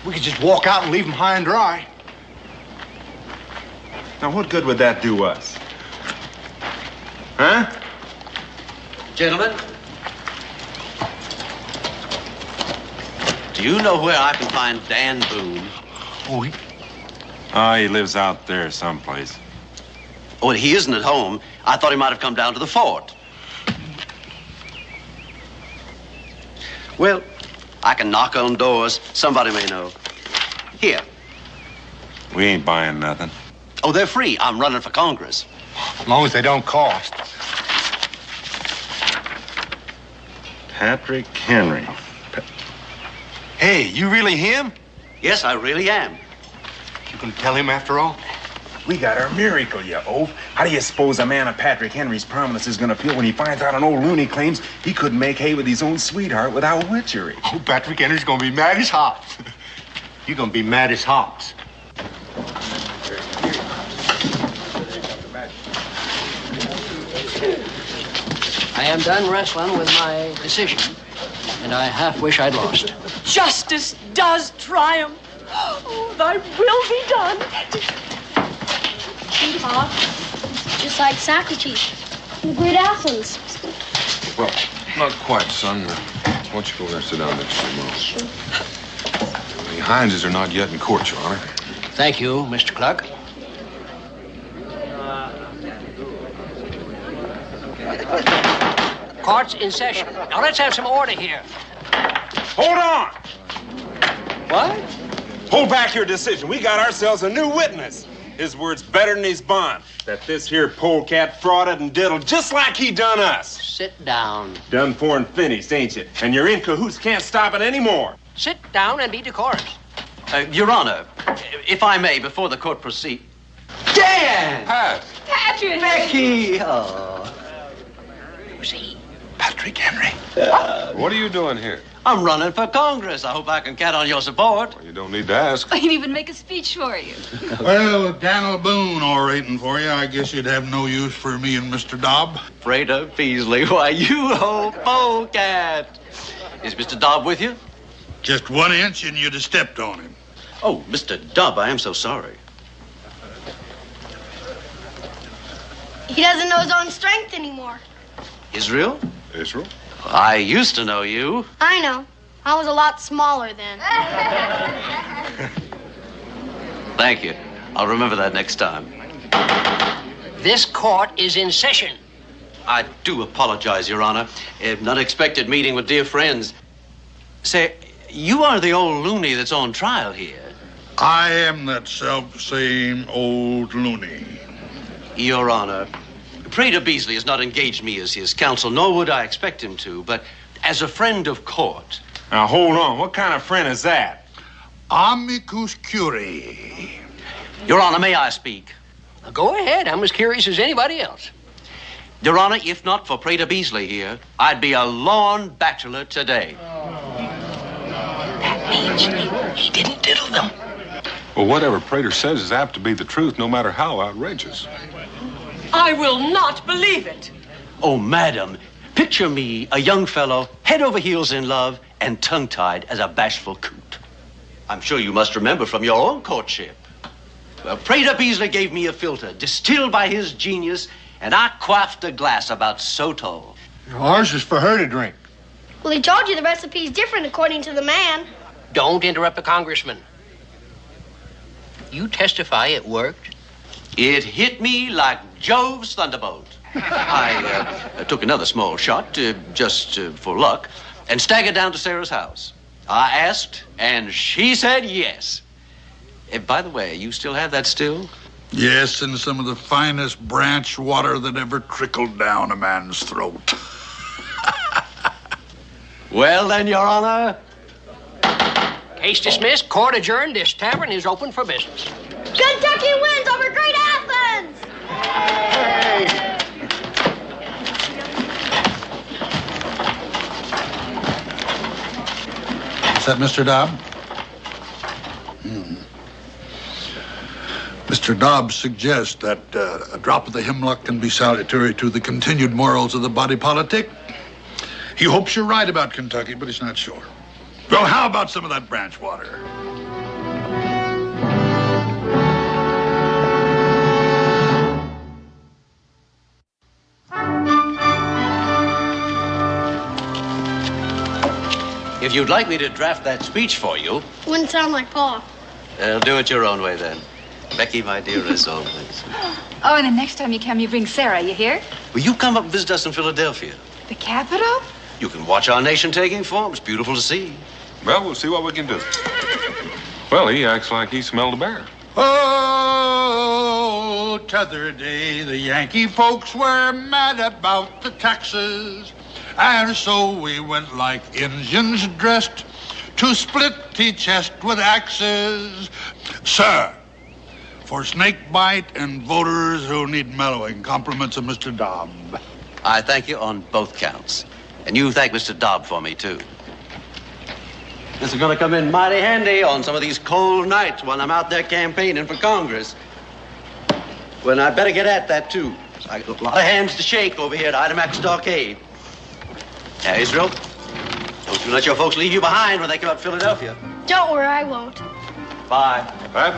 T: We could just walk out and leave him high and dry.
Q: Now, what good would that do us? Huh?
W: Gentlemen, do you know where I can find Dan Boone?
Q: Oh, he lives out there someplace.
W: Oh, he isn't at home. I thought he might have come down to the fort. Well, I can knock on doors. Somebody may know. Here.
Q: We ain't buying nothing.
W: Oh, they're free. I'm running for Congress.
T: As long as they don't cost.
Q: Patrick Henry. Hey, you really him?
W: Yes, I really am.
T: You gonna tell him after all?
Q: We got our miracle, you oaf. How do you suppose a man of Patrick Henry's prominence is gonna feel when he finds out an old loony claims he couldn't make hay with his own sweetheart without witchery?
T: Oh, Patrick Henry's gonna be mad as hops. You're gonna be mad as hops.
R: I am done wrestling with my decision, and I half wish I'd lost.
O: Justice does triumph. Oh, thy will be done.
C: See, Pop? Just like Socrates in great Athens.
A: Well, not quite, son. Why don't you go over there and sit down next to your mom? Sure. The Hineses are not yet in court, Your Honor.
R: Thank you, Mr. Clark. Court's in session. Now let's have some order here.
Q: Hold on!
R: What?
Q: Hold back your decision. We got ourselves a new witness. His word's better than his bond. That this here polecat frauded and diddled just like he done us.
R: Sit down.
Q: Done for and finished, ain't you? And you're in cahoots, can't stop it anymore.
R: Sit down and be decorous.
W: Your Honor, if I may, before the court proceed. Dan!
A: Pat!
V: Patrick!
W: Becky! Oh.
R: See?
T: Patrick Henry.
A: What are you doing here?
W: I'm running for Congress. I hope I can count on your support.
A: Well, you don't need to ask.
V: I can even make a speech for you.
N: Well, with Daniel Boone orating for you, I guess you'd have no use for me and Mr. Dobb.
W: Prater Beasley, why, you old polecat. Is Mr. Dobb with you?
N: Just 1 inch and you'd have stepped on him.
W: Oh, Mr. Dobb, I am so sorry.
C: He doesn't know his own strength anymore.
W: Israel?
A: Israel?
W: I used to know you.
C: I know. I was a lot smaller then.
W: Thank you. I'll remember that next time.
R: This court is in session.
W: I do apologize, Your Honor. An unexpected meeting with dear friends. Say, you are the old loony that's on trial here.
N: I am that self-same old loony.
W: Your Honor, Prater Beasley has not engaged me as his counsel, nor would I expect him to, but as a friend of court.
L: Now, hold on. What kind of friend is that?
N: Amicus curiae.
W: Your Honor, may I speak?
R: Now, go ahead. I'm as curious as anybody else.
W: Your Honor, if not for Prater Beasley here, I'd be a lorn bachelor today.
R: That means he didn't diddle them.
G: Well, whatever Prater says is apt to be the truth, no matter how outrageous.
O: I will not believe it.
W: Oh, madam, picture me, a young fellow, head over heels in love, and tongue-tied as a bashful coot. I'm sure you must remember from your own courtship. Well, Prater Beasley gave me a filter, distilled by his genius, and I quaffed a glass about so tall.
T: Ours is for her to drink.
C: Well, he told you the recipe's different according to the man.
R: Don't interrupt the congressman. You testify it worked?
W: It hit me like Jove's thunderbolt. I took another small shot, just for luck, and staggered down to Sarah's house. I asked, and she said yes. By the way, you still have that still?
N: Yes, and some of the finest branch water that ever trickled down a man's throat.
W: Well, then, Your Honor.
R: Case dismissed, court adjourned. This tavern is open for business.
C: Kentucky wins over Great Athens!
N: Is that Mr. Dobb? Mr. Dobbs suggests that a drop of the hemlock can be salutary to the continued morals of the body politic. He hopes you're right about Kentucky, but he's not sure. Well, how about some of that branch water?
W: If you'd like me to draft that speech for you...
C: Wouldn't sound like Pa.
W: Do it your own way, then. Becky, my dear, as always.
V: Oh, and the next time you come, you bring Sarah, you hear?
W: Will you come up and visit us in Philadelphia?
V: The capital?
W: You can watch our nation taking form. It's beautiful to see.
G: Well, we'll see what we can do. Well, he acts like he smelled a bear.
N: Oh, t'other day, the Yankee folks were mad about the taxes. And so we went like Injuns dressed to split the chest with axes. Sir, for snake bite and voters who need mellowing, compliments of Mr. Dobb.
W: I thank you on both counts. And you thank Mr. Dobb for me, too. This is going to come in mighty handy on some of these cold nights when I'm out there campaigning for Congress. Well, I'd better get at that, too. I got a lot of hands to shake over here at Idamak Stockade. Now, Israel, don't you let your folks leave you behind when they come up to Philadelphia.
C: Don't worry, I won't.
W: Bye.
G: Bye.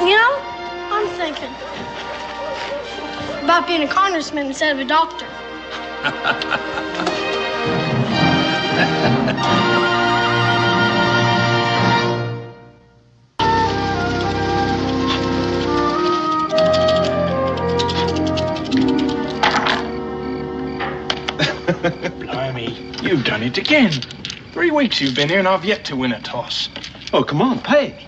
C: You know, I'm thinking about being a congressman instead of a doctor.
I: Blimey, you've done it again. 3 weeks you've been here and I've yet to win a toss.
W: Oh, come on, pay.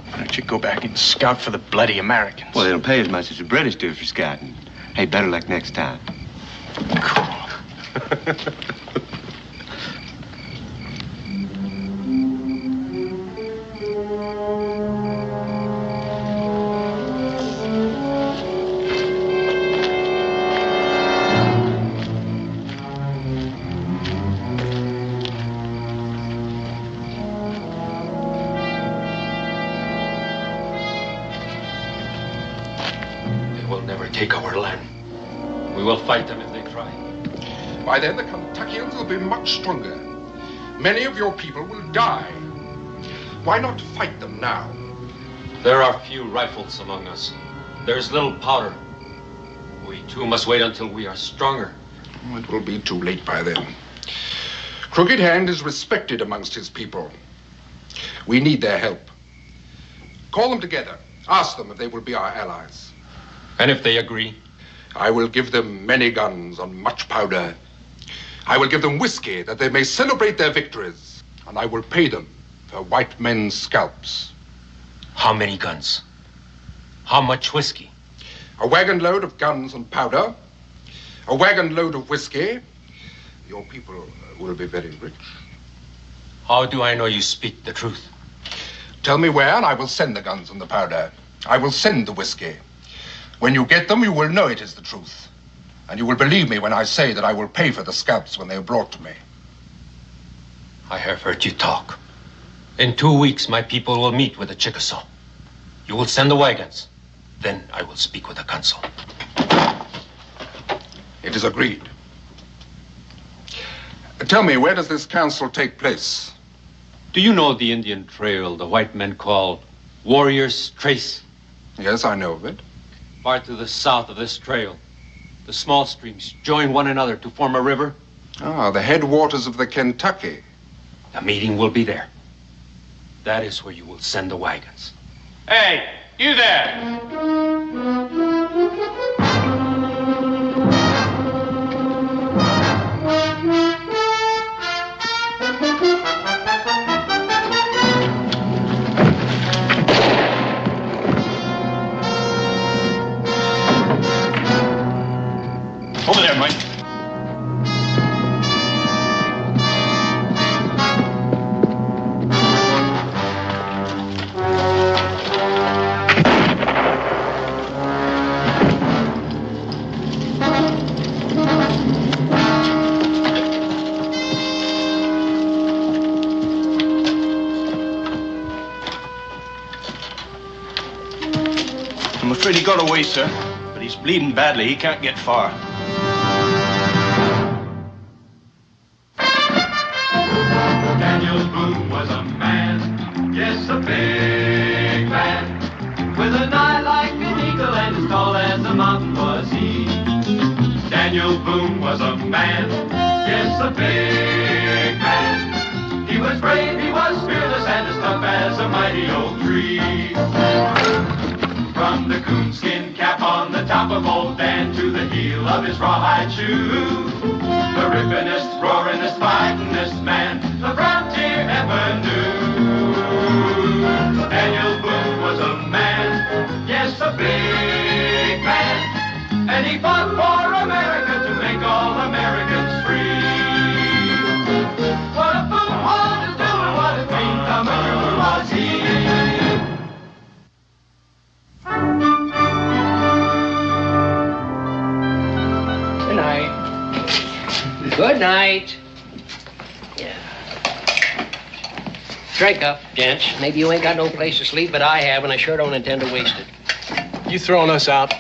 I: Why don't you go back and scout for the bloody Americans?
K: Well, they don't pay as much as the British do for scouting. Hey, better luck next time.
I: Cool.
X: Take our land. We will fight them if they try.
Y: By then, the Kentuckians will be much stronger. Many of your people will die. Why not fight them now?
X: There are few rifles among us. There's little powder. We too must wait until we are stronger.
Y: It will be too late by then. Crooked Hand is respected amongst his people. We need their help. Call them together. Ask them if they will be our allies.
X: And if they agree?
Y: I will give them many guns and much powder. I will give them whiskey that they may celebrate their victories. And I will pay them for white men's scalps.
X: How many guns? How much whiskey?
Y: A wagon load of guns and powder. A wagon load of whiskey. Your people will be very rich.
X: How do I know you speak the truth?
Y: Tell me where, and I will send the guns and the powder. I will send the whiskey. When you get them, you will know it is the truth. And you will believe me when I say that I will pay for the scalps when they are brought to me.
X: I have heard you talk. In 2 weeks, my people will meet with the Chickasaw. You will send the wagons. Then I will speak with the council.
Y: It is agreed. Tell me, where does this council take place?
X: Do you know the Indian trail the white men call Warrior's Trace?
Y: Yes, I know of it.
X: Far to the south of this trail, the small streams join one another to form a river.
Y: Ah, the headwaters of the Kentucky.
X: The meeting will be there. That is where you will send the wagons.
I: Hey, you there! Over there, Mike. I'm afraid he got away, sir. But he's bleeding badly. He can't get far.
B: Daniel Boone was a man, yes, a big man, with an eye like an eagle and as tall as a mountain was he. Daniel Boone was a man, yes, a big man. He was brave, he was fearless, and as tough as a mighty oak tree. From the coonskin cap on the top of old Dan to the heel of his rawhide shoe, the rippinest, roaringest, fightingest man the frontier ever knew. Daniel Boone was a man, yes, a big man, and he fought for America to make all Americans free. What a Boone wanted to do and what a dream come true was he.
R: Good night. Good night. Yeah. Drink up, gents. Maybe you ain't got no place to sleep, but I have, and I sure don't intend to waste it.
D: You throwing us out?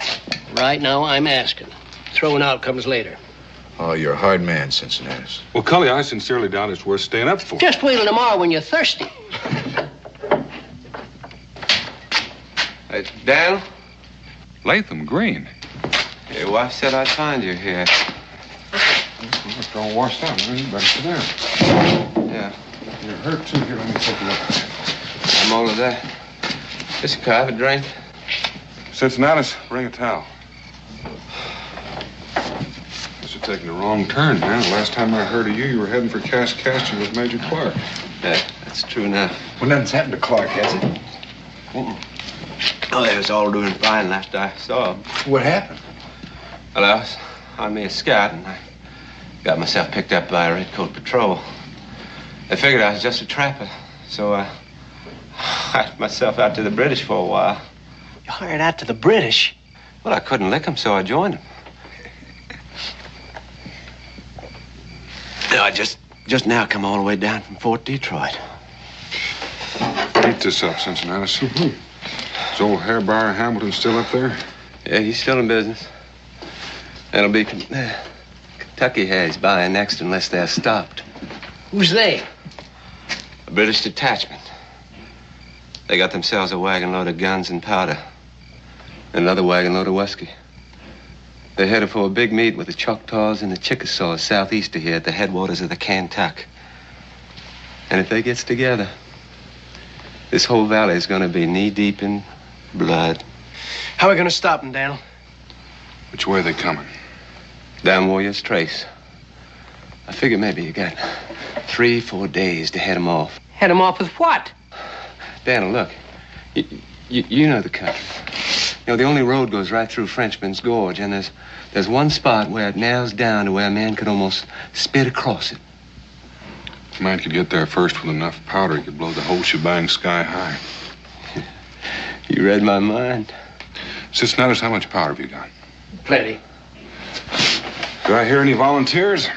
R: Right now, I'm asking. Throwing out comes later.
P: Oh, you're a hard man, Cincinnati.
G: Well, Cully, I sincerely doubt it's worth staying up for.
R: Just wait till tomorrow when you're thirsty.
K: Dan?
G: Latham Green.
K: Your wife said I'd find you here.
G: It's all washed out. You better sit down.
K: Yeah.
G: You're hurt, too. Here, let me take a look.
K: I'm all of that. Listen, can I have a drink?
G: Cincinnati, bring a towel. This is taking a wrong turn, man. The last time I heard of you, you were heading for Kaskaskia with Major Clark.
K: Yeah, that's true now.
P: Well, nothing's happened to Clark, has it?
K: Oh, they was all doing fine last I saw them.
P: What happened?
K: Well, I was on me a scout, and I got myself picked up by a redcoat patrol. They figured I was just a trapper, so I hired myself out to the British for a while.
R: You hired out to the British?
K: Well, I couldn't lick them, so I joined them. I just now come all the way down from Fort Detroit.
G: Eat this up, Cincinnati. Is old Hairbar Hamilton still up there?
K: Yeah, he's still in business. That'll be Kentucky has buying next unless they're stopped.
R: Who's they?
K: A British detachment. They got themselves a wagon load of guns and powder. And another wagon load of whiskey. They're headed for a big meet with the Choctaws and the Chickasaws southeast of here at the headwaters of the Kentucky. And if they gets together, this whole valley is going to be knee-deep in blood.
D: How are we going to stop them, Daniel?
G: Which way are they coming?
K: Down Warrior's Trace. I figure maybe you got 3-4 days to head them off.
R: Head them off with what?
K: Daniel, look. You know the country. You know, the only road goes right through Frenchman's Gorge, and there's one spot where it narrows down to where a man could almost spit across it.
G: If a man could get there first with enough powder, he could blow the whole shebang sky high.
K: You read my mind.
G: Cincinnatus, how much powder have you got?
D: Plenty.
G: Do I hear any volunteers?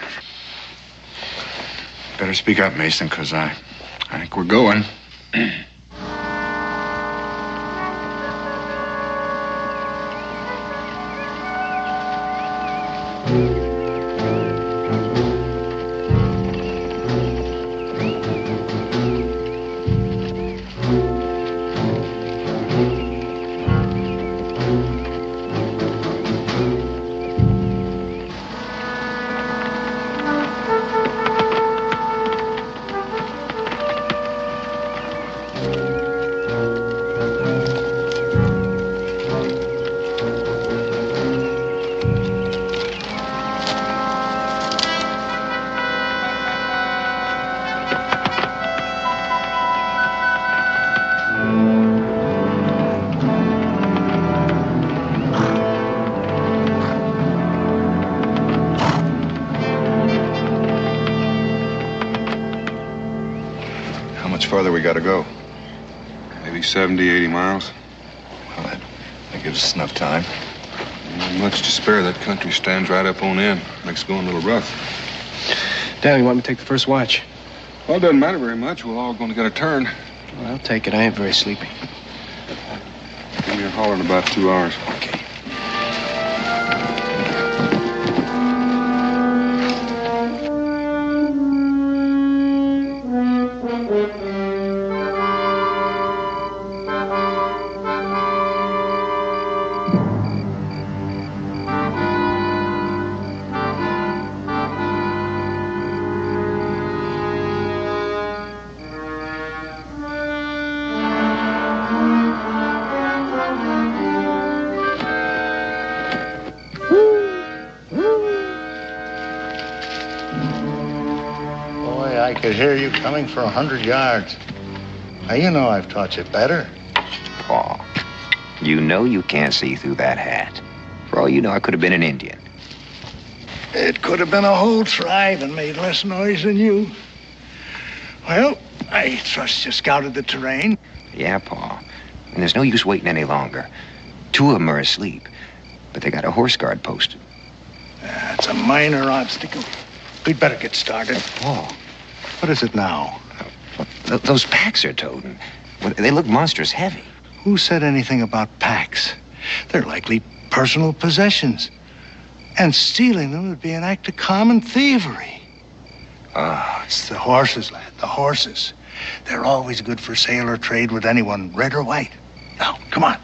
P: Better speak up, Mason, because I think we're going.
E: Farther we gotta go?
G: Maybe 70, 80 miles.
E: Well, that gives us enough time.
G: Not much to spare. That country stands right up on end. Makes going a little rough.
D: Daniel, you want me to take the first watch?
G: Well, it doesn't matter very much. We're all going to get a turn.
D: Well, I'll take it. I ain't very sleepy.
G: Give me a holler in about 2 hours.
D: Okay.
E: I could hear you coming for 100 yards. Now, you know I've taught you better.
F: Paul, you know you can't see through that hat. For all you know, I could have been an Indian.
E: It could have been a whole tribe and made less noise than you. Well, I trust you scouted the terrain.
F: Yeah, Paul. And there's no use waiting any longer. 2 of them are asleep, but they got a horse guard posted.
E: That's a minor obstacle. We'd better get started.
F: Paul.
E: What is it now?
F: Those packs are toting. Well, they look monstrous heavy.
E: Who said anything about packs? They're likely personal possessions. And stealing them would be an act of common thievery. It's the horses, lad, the horses. They're always good for sale or trade with anyone, red or white. Now, come on.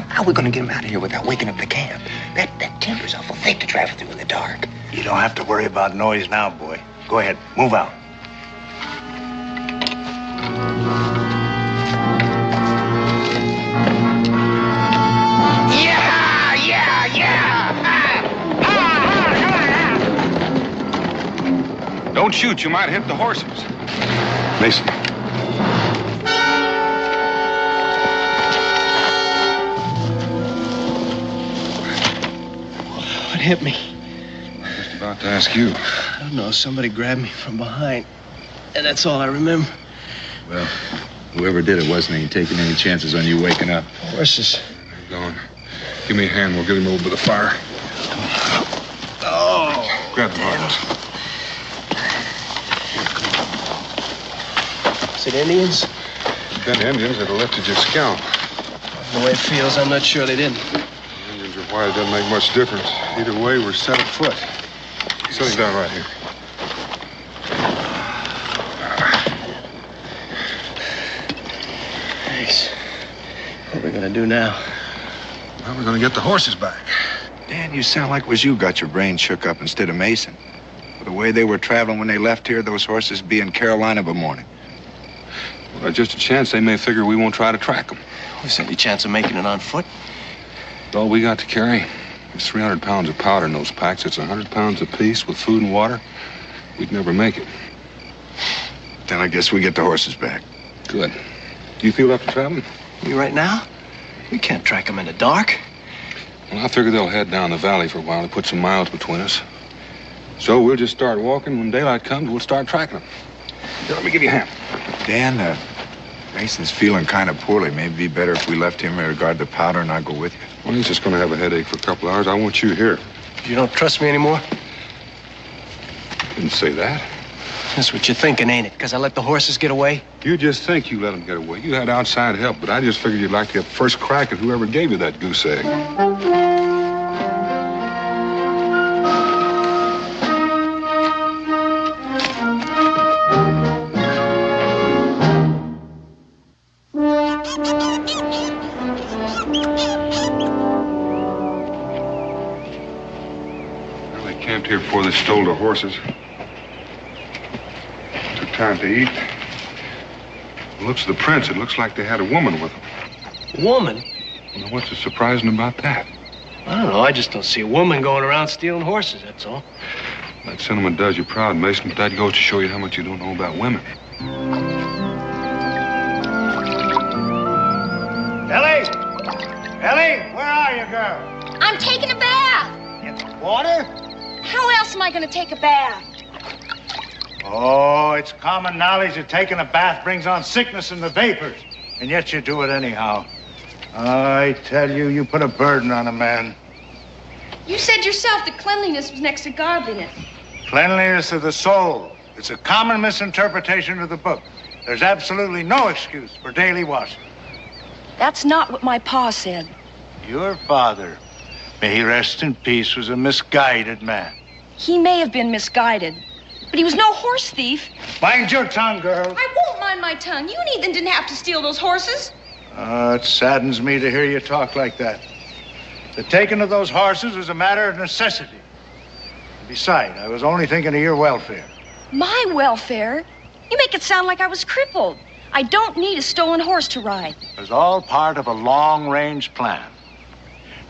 F: How are we going to get him out of here without waking up the camp? That timber's awful thick to travel through in the dark.
E: You don't have to worry about noise now, boy. Go ahead, move out.
G: Don't shoot. You might hit the horses.
E: Mason.
D: What hit me?
G: I'm just about to ask you.
D: I don't know. Somebody grabbed me from behind. And that's all I remember.
P: Well, whoever did it wasn't ain't taking any chances on you waking up.
D: Horses.
G: They're gone. Give me a hand. We'll get him over to the fire.
D: Oh.
G: Grab the horses.
D: Is it Indians?
G: Then Indians that lifted your scalp.
D: The way it feels, I'm not sure they didn't.
G: Indians or white, it doesn't make much difference. Either way, we're set afoot. Sit him down right here.
D: gonna do now?
Y: Well, we're gonna get the horses back.
P: Dan, you sound like it was you got your brain shook up instead of Mason. The way they were traveling when they left here, those horses be in Carolina by morning.
A: Well, there's just a chance they may figure we won't try to track them.
D: There's any chance of making it on foot?
A: All we got to carry is 300 pounds of powder in those packs. It's 100 pounds apiece with food and water. We'd never make it.
P: Then I guess we get the horses back.
A: Good. Do you feel up to traveling?
D: You right now? We can't track them in the dark.
A: Well, I figure they'll head down the valley for a while to put some miles between us. So we'll just start walking. When daylight comes, we'll start tracking them. Here, let me give you a hand.
P: Dan, Mason's feeling kind of poorly. Maybe it'd be better if we left him in regard to powder and I'll go with you.
A: Well, he's just going to have a headache for a couple hours. I want you here.
D: You don't trust me anymore?
A: Didn't say that.
D: That's what you're thinking, ain't it? Because I let the horses get away?
A: You just think you let them get away. You had outside help, but I just figured you'd like to get first crack at whoever gave you that goose egg. Well, they camped here before they stole the horses. Took time to eat. The looks of the prints, it looks like they had a woman with them.
D: Woman?
A: Well, what's so surprising about that?
D: I don't know. I just don't see a woman going around stealing horses, that's all.
A: That sentiment does you proud, Mason, but that goes to show you how much you don't know about women.
H: Ellie! Ellie, where are you, girl?
V: I'm taking a bath.
H: In the water?
V: How else am I going to take a bath?
H: Oh, it's common knowledge that taking a bath brings on sickness in the vapors. And yet you do it anyhow. I tell you, you put a burden on a man.
V: You said yourself that cleanliness was next to godliness.
H: Cleanliness of the soul. It's a common misinterpretation of the book. There's absolutely no excuse for daily washing.
O: That's not what my pa said.
H: Your father, may he rest in peace, was a misguided man.
O: He may have been misguided, but he was no horse thief.
H: Mind your tongue, girl.
V: I won't mind my tongue. You and Ethan didn't have to steal those horses.
H: It saddens me to hear you talk like that. The taking of those horses was a matter of necessity. Besides, I was only thinking of your welfare.
O: My welfare? You make it sound like I was crippled. I don't need a stolen horse to ride.
H: It was all part of a long-range plan.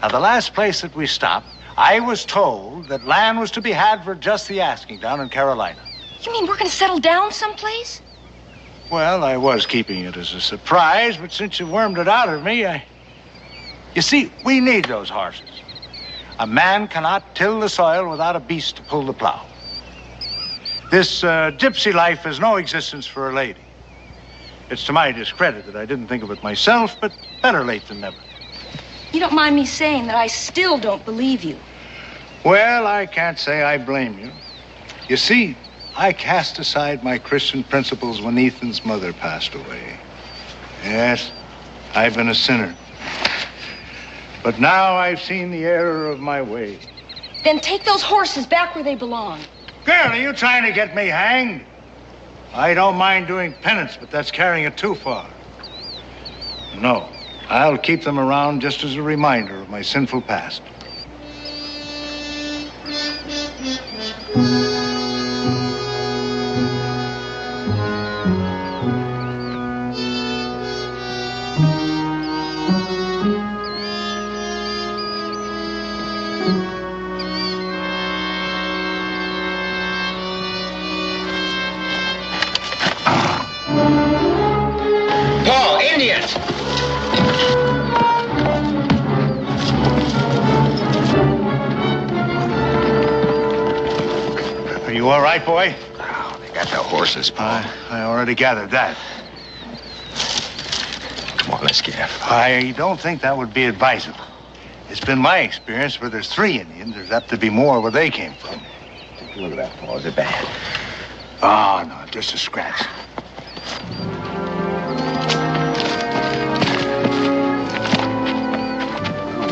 H: Now, the last place that we stopped, I was told that land was to be had for just the asking down in Carolina.
O: You mean we're going to settle down someplace?
H: Well, I was keeping it as a surprise, but since you wormed it out of me, You see, we need those horses. A man cannot till the soil without a beast to pull the plow. This gypsy life has no existence for a lady. It's to my discredit that I didn't think of it myself, but better late than never.
O: You don't mind me saying that I still don't believe you.
H: Well, I can't say I blame you. You see, I cast aside my Christian principles when Ethan's mother passed away. Yes, I've been a sinner. But now I've seen the error of my way.
O: Then take those horses back where they belong.
H: Girl, are you trying to get me hanged? I don't mind doing penance, but that's carrying it too far. No, I'll keep them around just as a reminder of my sinful past.
R: Paul, Indians!
H: Are you all right, boy?
P: Oh, they got the horses, Paul.
H: I already gathered that.
P: Come on, let's get out.
H: I don't think that would be advisable. It's been my experience where there's 3 Indians, there's apt to be more where they came from.
P: Take a look at that, Paul. Is it bad?
H: Oh, no, just a scratch.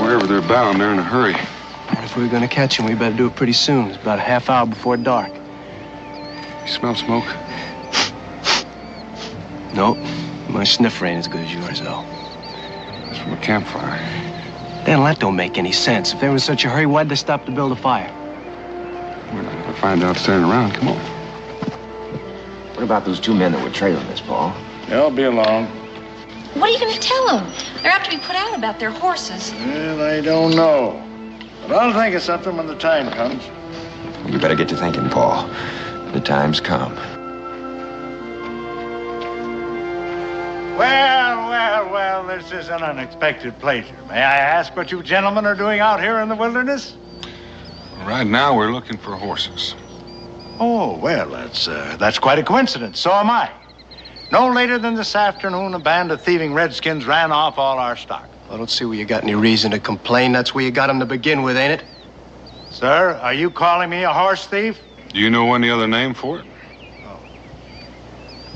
A: Wherever they're bound, they're in a hurry.
D: And if we're going to catch them, we better do it pretty soon. It's about a half hour before dark.
A: You smell smoke?
D: Nope. My sniffer ain't as good as yours, though.
A: As
G: from a campfire.
D: Dan, that don't make any sense. If they were in such a hurry, why'd they stop to build a fire?
G: We're not going to find out standing around. Come on.
F: What about those two men that were trailing us, Paul?
H: They'll be along.
V: What are you going to tell them? They're apt to be put out about their horses.
H: Well, I don't know. But I'll think of something when the time comes.
F: You better get to thinking, Paul. The time's come.
H: Well, this is an unexpected pleasure. May I ask what you gentlemen are doing out here in the wilderness?
G: Right now, we're looking for horses.
H: Oh, well, that's quite a coincidence. So am I. No later than this afternoon, a band of thieving redskins ran off all our stock.
D: I don't see where you got any reason to complain. That's where you got him to begin with, ain't it?
H: Sir, are you calling me a horse thief?
G: Do you know any other name for it?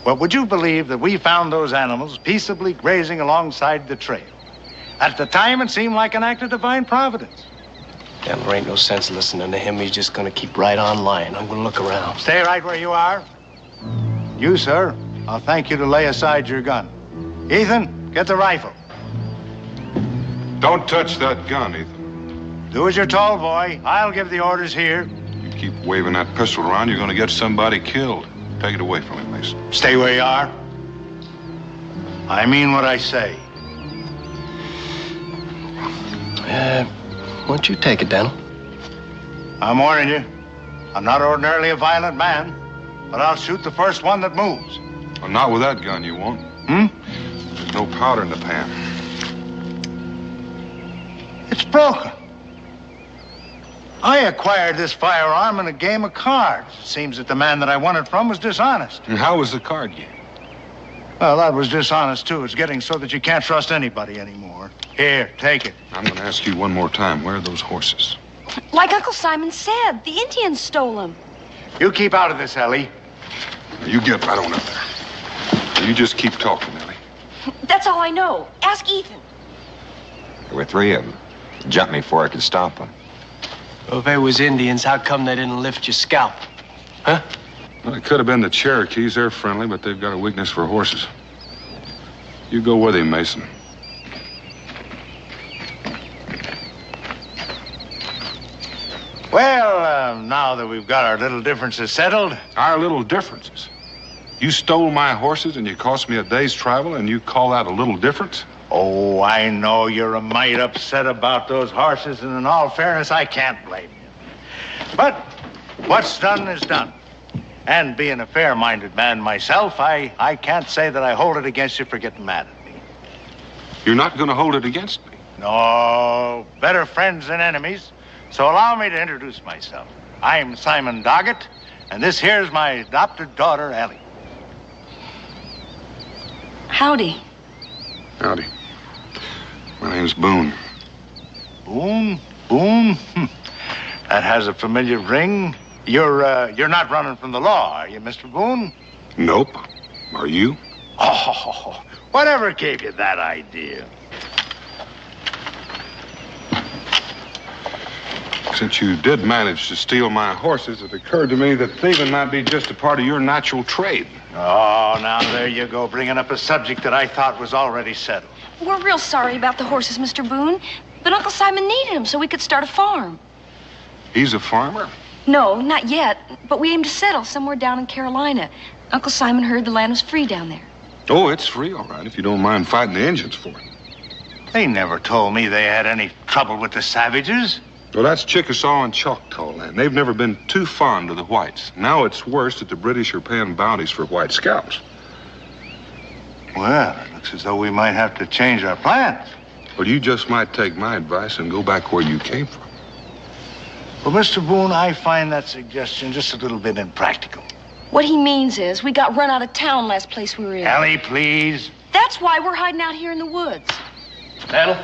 H: Well, would you believe that we found those animals peaceably grazing alongside the trail? At the time, it seemed like an act of divine providence.
D: Damn, there ain't no sense listening to him. He's just gonna keep right on lying. I'm gonna look around.
H: Stay right where you are. You, sir, I'll thank you to lay aside your gun. Ethan, get the rifle.
G: Don't touch that gun, Ethan.
H: Do as you're told, boy. I'll give the orders here.
G: You keep waving that pistol around, you're going to get somebody killed. Take it away from him, Mason.
H: Stay where you are. I mean what I say.
D: Why don't you take it, Daniel?
H: I'm warning you. I'm not ordinarily a violent man, but I'll shoot the first one that moves.
G: Well, not with that gun, you won't. There's no powder in the pan.
H: It's broken. I acquired this firearm in a game of cards. It seems that the man that I won it from was dishonest.
G: And how was the card game?
H: Well, that was dishonest, too. It's getting so that you can't trust anybody anymore. Here, take it.
G: I'm going to ask you one more time. Where are those horses?
V: Like Uncle Simon said, the Indians stole them.
H: You keep out of this, Ellie.
G: You get right on up there. You just keep talking, Ellie.
V: That's all I know. Ask Ethan.
F: There were three of them. Jumped me before I could stop them.
D: Well, if they was Indians, how come they didn't lift your scalp? Huh?
G: Well, it could have been the Cherokees. They're friendly, but they've got a weakness for horses. You go with him, Mason.
H: Well, now that we've got our little differences settled.
G: Our little differences? You stole my horses and you cost me a day's travel and you call that a little difference?
H: Oh, I know you're a mite upset about those horses, and in all fairness, I can't blame you. But what's done is done. And being a fair-minded man myself, I can't say that I hold it against you for getting mad at me.
G: You're not going to hold it against me?
H: No, better friends than enemies. So allow me to introduce myself. I'm Simon Doggett, and this here's my adopted daughter, Ellie.
V: Howdy.
G: Howdy. My name's Boone.
H: Boone? Boone? That has a familiar ring. You're not running from the law, are you, Mr. Boone?
G: Nope. Are you?
H: Oh, whatever gave you that idea?
G: Since you did manage to steal my horses, it occurred to me that thieving might be just a part of your natural trade.
H: Oh, now there you go, bringing up a subject that I thought was already settled.
V: We're real sorry about the horses, Mr. Boone, but Uncle Simon needed them so we could start a farm.
G: He's a farmer?
V: No, not yet, but we aim to settle somewhere down in Carolina. Uncle Simon heard the land was free down there.
G: Oh, it's free, all right, if you don't mind fighting the Indians for it.
H: They never told me they had any trouble with the savages.
G: Well, that's Chickasaw and Choctaw land. They've never been too fond of the whites. Now it's worse that the British are paying bounties for white scalps.
H: Well, it looks as though we might have to change our plans.
G: Well, you just might take my advice and go back where you came from.
H: Well, Mr. Boone, I find that suggestion just a little bit impractical.
V: What he means is we got run out of town last place we were in.
H: Ellie, please.
V: That's why we're hiding out here in the woods.
D: Daniel?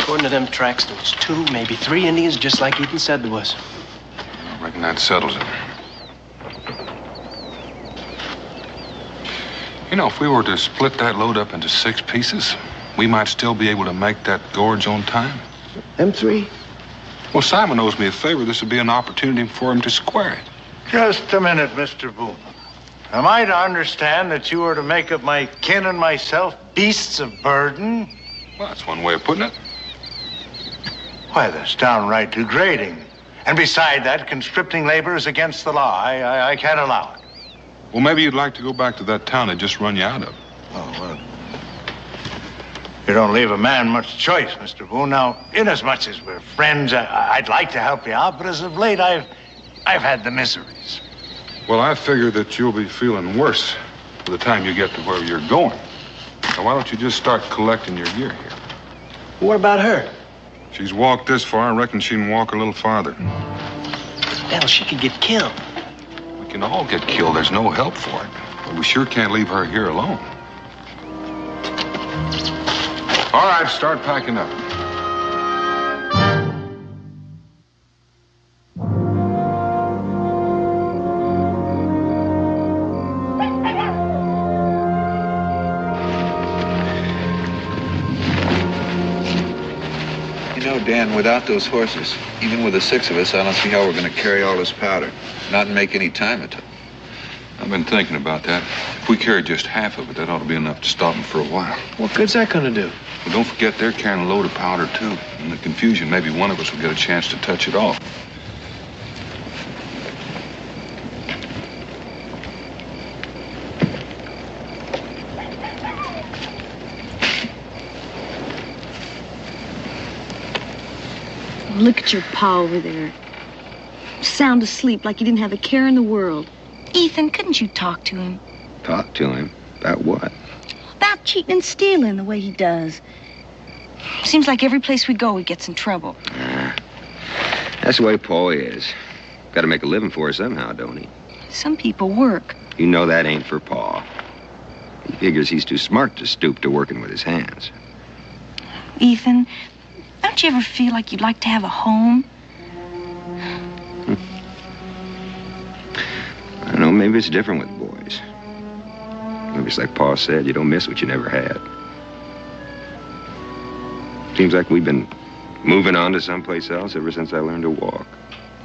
D: According to them tracks, there was 2, maybe 3 Indians, just like Ethan said there was.
G: I reckon that settles it. You know, if we were to split that load up into 6 pieces, we might still be able to make that gorge on time.
D: Them 3?
G: Well, Simon owes me a favor. This would be an opportunity for him to square it.
H: Just a minute, Mr. Boone. Am I to understand that you are to make of my kin and myself beasts of burden?
G: Well, that's one way of putting it.
H: Why, that's downright degrading. And beside that, conscripting labor is against the law. I can't allow it.
G: Well, maybe you'd like to go back to that town they just run you out of.
H: Oh, well. You don't leave a man much choice, Mr. Boone. Now, inasmuch as we're friends, I'd like to help you out, but as of late, I've had the miseries.
G: Well, I figure that you'll be feeling worse by the time you get to where you're going. Now, why don't you just start collecting your gear here?
D: What about her?
G: She's walked this far. I reckon she can walk a little farther.
D: Hell, she could get killed.
G: We can all get killed. There's no help for it. But we sure can't leave her here alone. All right, start packing up.
J: You know, Dan, without those horses, even with the 6 of us, I don't see how we're going to carry all this powder. Not make any time at it.
G: I've been thinking about that. If we carry just half of it, that ought to be enough to stop them for a while.
D: What good's that going to do?
G: Well, don't forget they're carrying a load of powder, too. In the confusion, maybe one of us will get a chance to touch it off.
M: Look at your pa over there. Sound asleep like you didn't have a care in the world.
V: Ethan, couldn't you talk to him?
F: Talk to him? About what?
V: About cheating and stealing the way he does. Seems like every place we go, he gets in trouble.
F: That's the way Paul is. Got to make a living for her somehow, don't he?
V: Some people work.
F: You know that ain't for Paul. He figures he's too smart to stoop to working with his hands.
V: Ethan, don't you ever feel like you'd like to have a home?
F: I don't know, maybe it's different with boys. Maybe it's like Pa said, you don't miss what you never had. Seems like we've been moving on to someplace else ever since I learned to walk.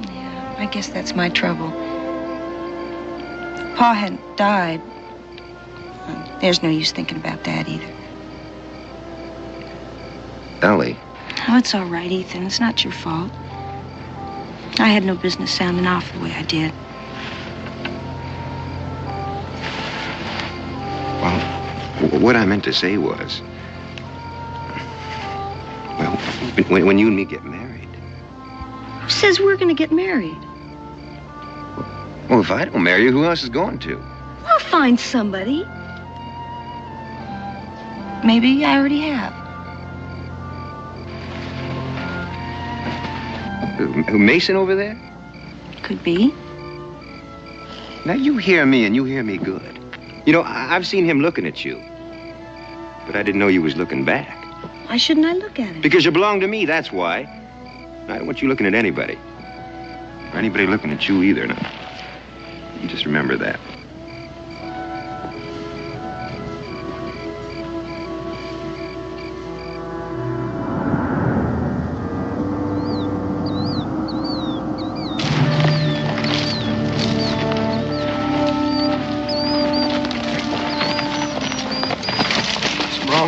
V: Yeah, I guess that's my trouble. If Pa hadn't died, there's no use thinking about that either.
F: Ellie.
V: Oh, it's all right, Ethan. It's not your fault. I had no business sounding off the way I did.
F: Well, what I meant to say was, well, when you and me get married.
M: Who says we're going to get married?
F: Well, if I don't marry you, who else is going to?
M: I'll find somebody.
V: Maybe I already have.
F: Mason over there?
M: Could be.
F: Now, you hear me, and you hear me good. You know, I've seen him looking at you. But I didn't know you was looking back.
M: Why shouldn't I look at him?
F: Because you belong to me, that's why. I don't want you looking at anybody. Or anybody looking at you either. Now, you just remember that.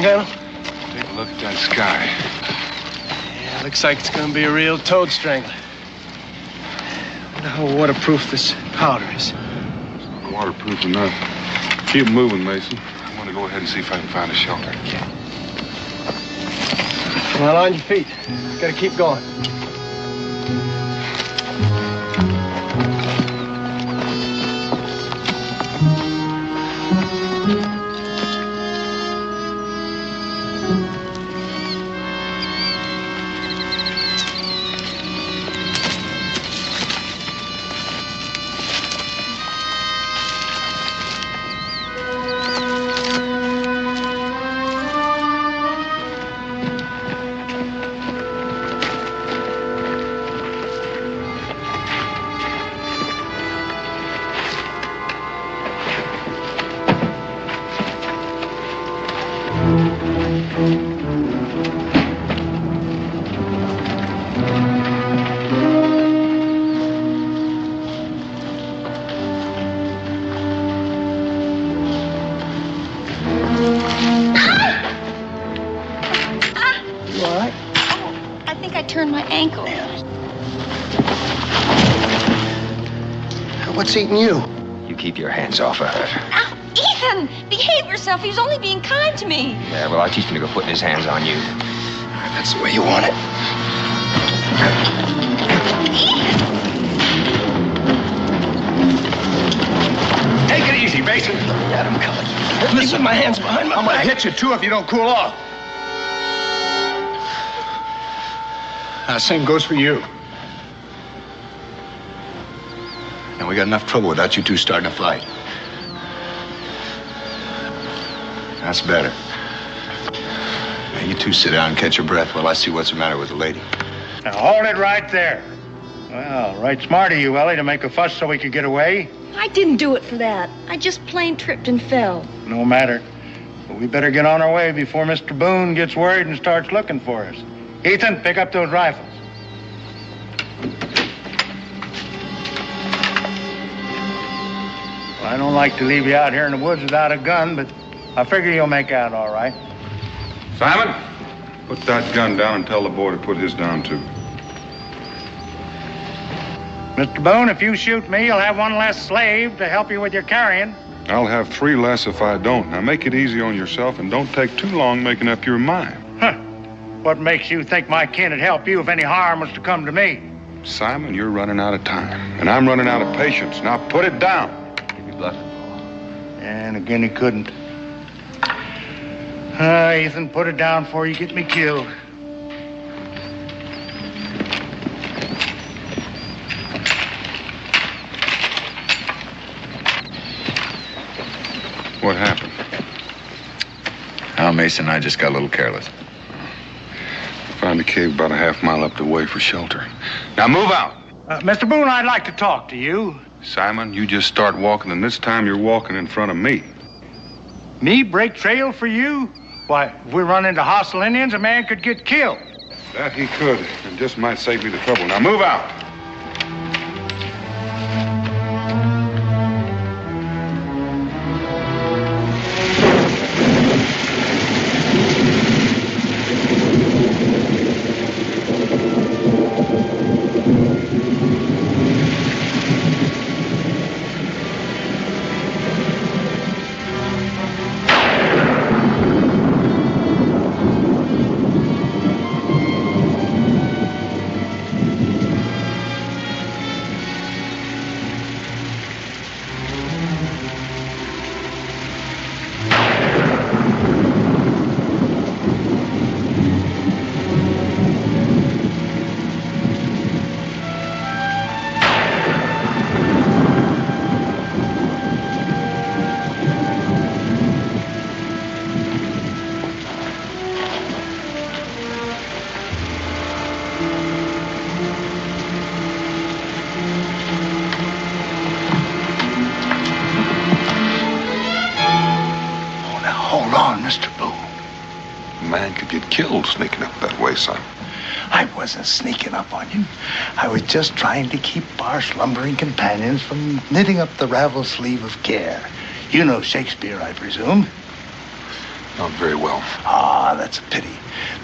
D: Daniel?
G: Take a look at that sky.
D: Yeah, looks like it's gonna be a real toad strangler. Wonder how waterproof this powder is.
G: It's not waterproof enough. Keep moving, Mason. I want to go ahead and see if I can find a shelter.
D: Well, on your feet. Gotta keep going.
P: What's eating you?
F: You keep your hands off of her.
V: Now, Ethan, behave yourself. He was only being kind to me.
F: Yeah, well, I'll teach him to go putting his hands on you.
P: That's the way you want it.
H: Take it easy, Mason.
P: Got him coming. Listen, my hands behind my
H: I'm gonna
P: back.
H: hit you, too, if you don't cool off. Same goes for you. And we got enough trouble without you two starting a fight. That's better. Now, you two sit down and catch your breath while I see what's the matter with the lady.
E: Now, hold it right there. Well, right smart of you, Ellie, to make a fuss so we could get away.
M: I didn't do it for that. I just plain tripped and fell.
E: No matter. But we better get on our way before Mr. Boone gets worried and starts looking for us. Ethan, pick up those rifles. Well, I don't like to leave you out here in the woods without a gun, but I figure you'll make out all right.
G: Simon, put that gun down and tell the boy to put his down, too.
E: Mr. Boone, if you shoot me, you'll have one less slave to help you with your carrying.
G: I'll have 3 less if I don't. Now, make it easy on yourself and don't take too long making up your mind.
E: Huh. What makes you think my kin would help you if any harm was to come to me?
G: Simon, you're running out of time, and I'm running out of patience. Now, put it down.
F: You're bluffing,
E: And again, he couldn't. Ethan, put it down before you get me killed.
G: What happened?
J: Al Mason and I just got a little careless.
G: Found a cave about a half-mile up the way for shelter. Now move out.
E: Mr. Boone, I'd like to talk to you.
G: Simon, you just start walking, and this time you're walking in front of me.
E: Me break trail for you? Why, if we run into hostile Indians, a man could get killed.
G: That he could, and just might save me the trouble. Now move out. Killed sneaking up that way, son.
E: I wasn't sneaking up on you. I was just trying to keep our slumbering companions from knitting up the ravel sleeve of care. You know Shakespeare, I presume.
G: Not very well.
E: Ah, that's a pity.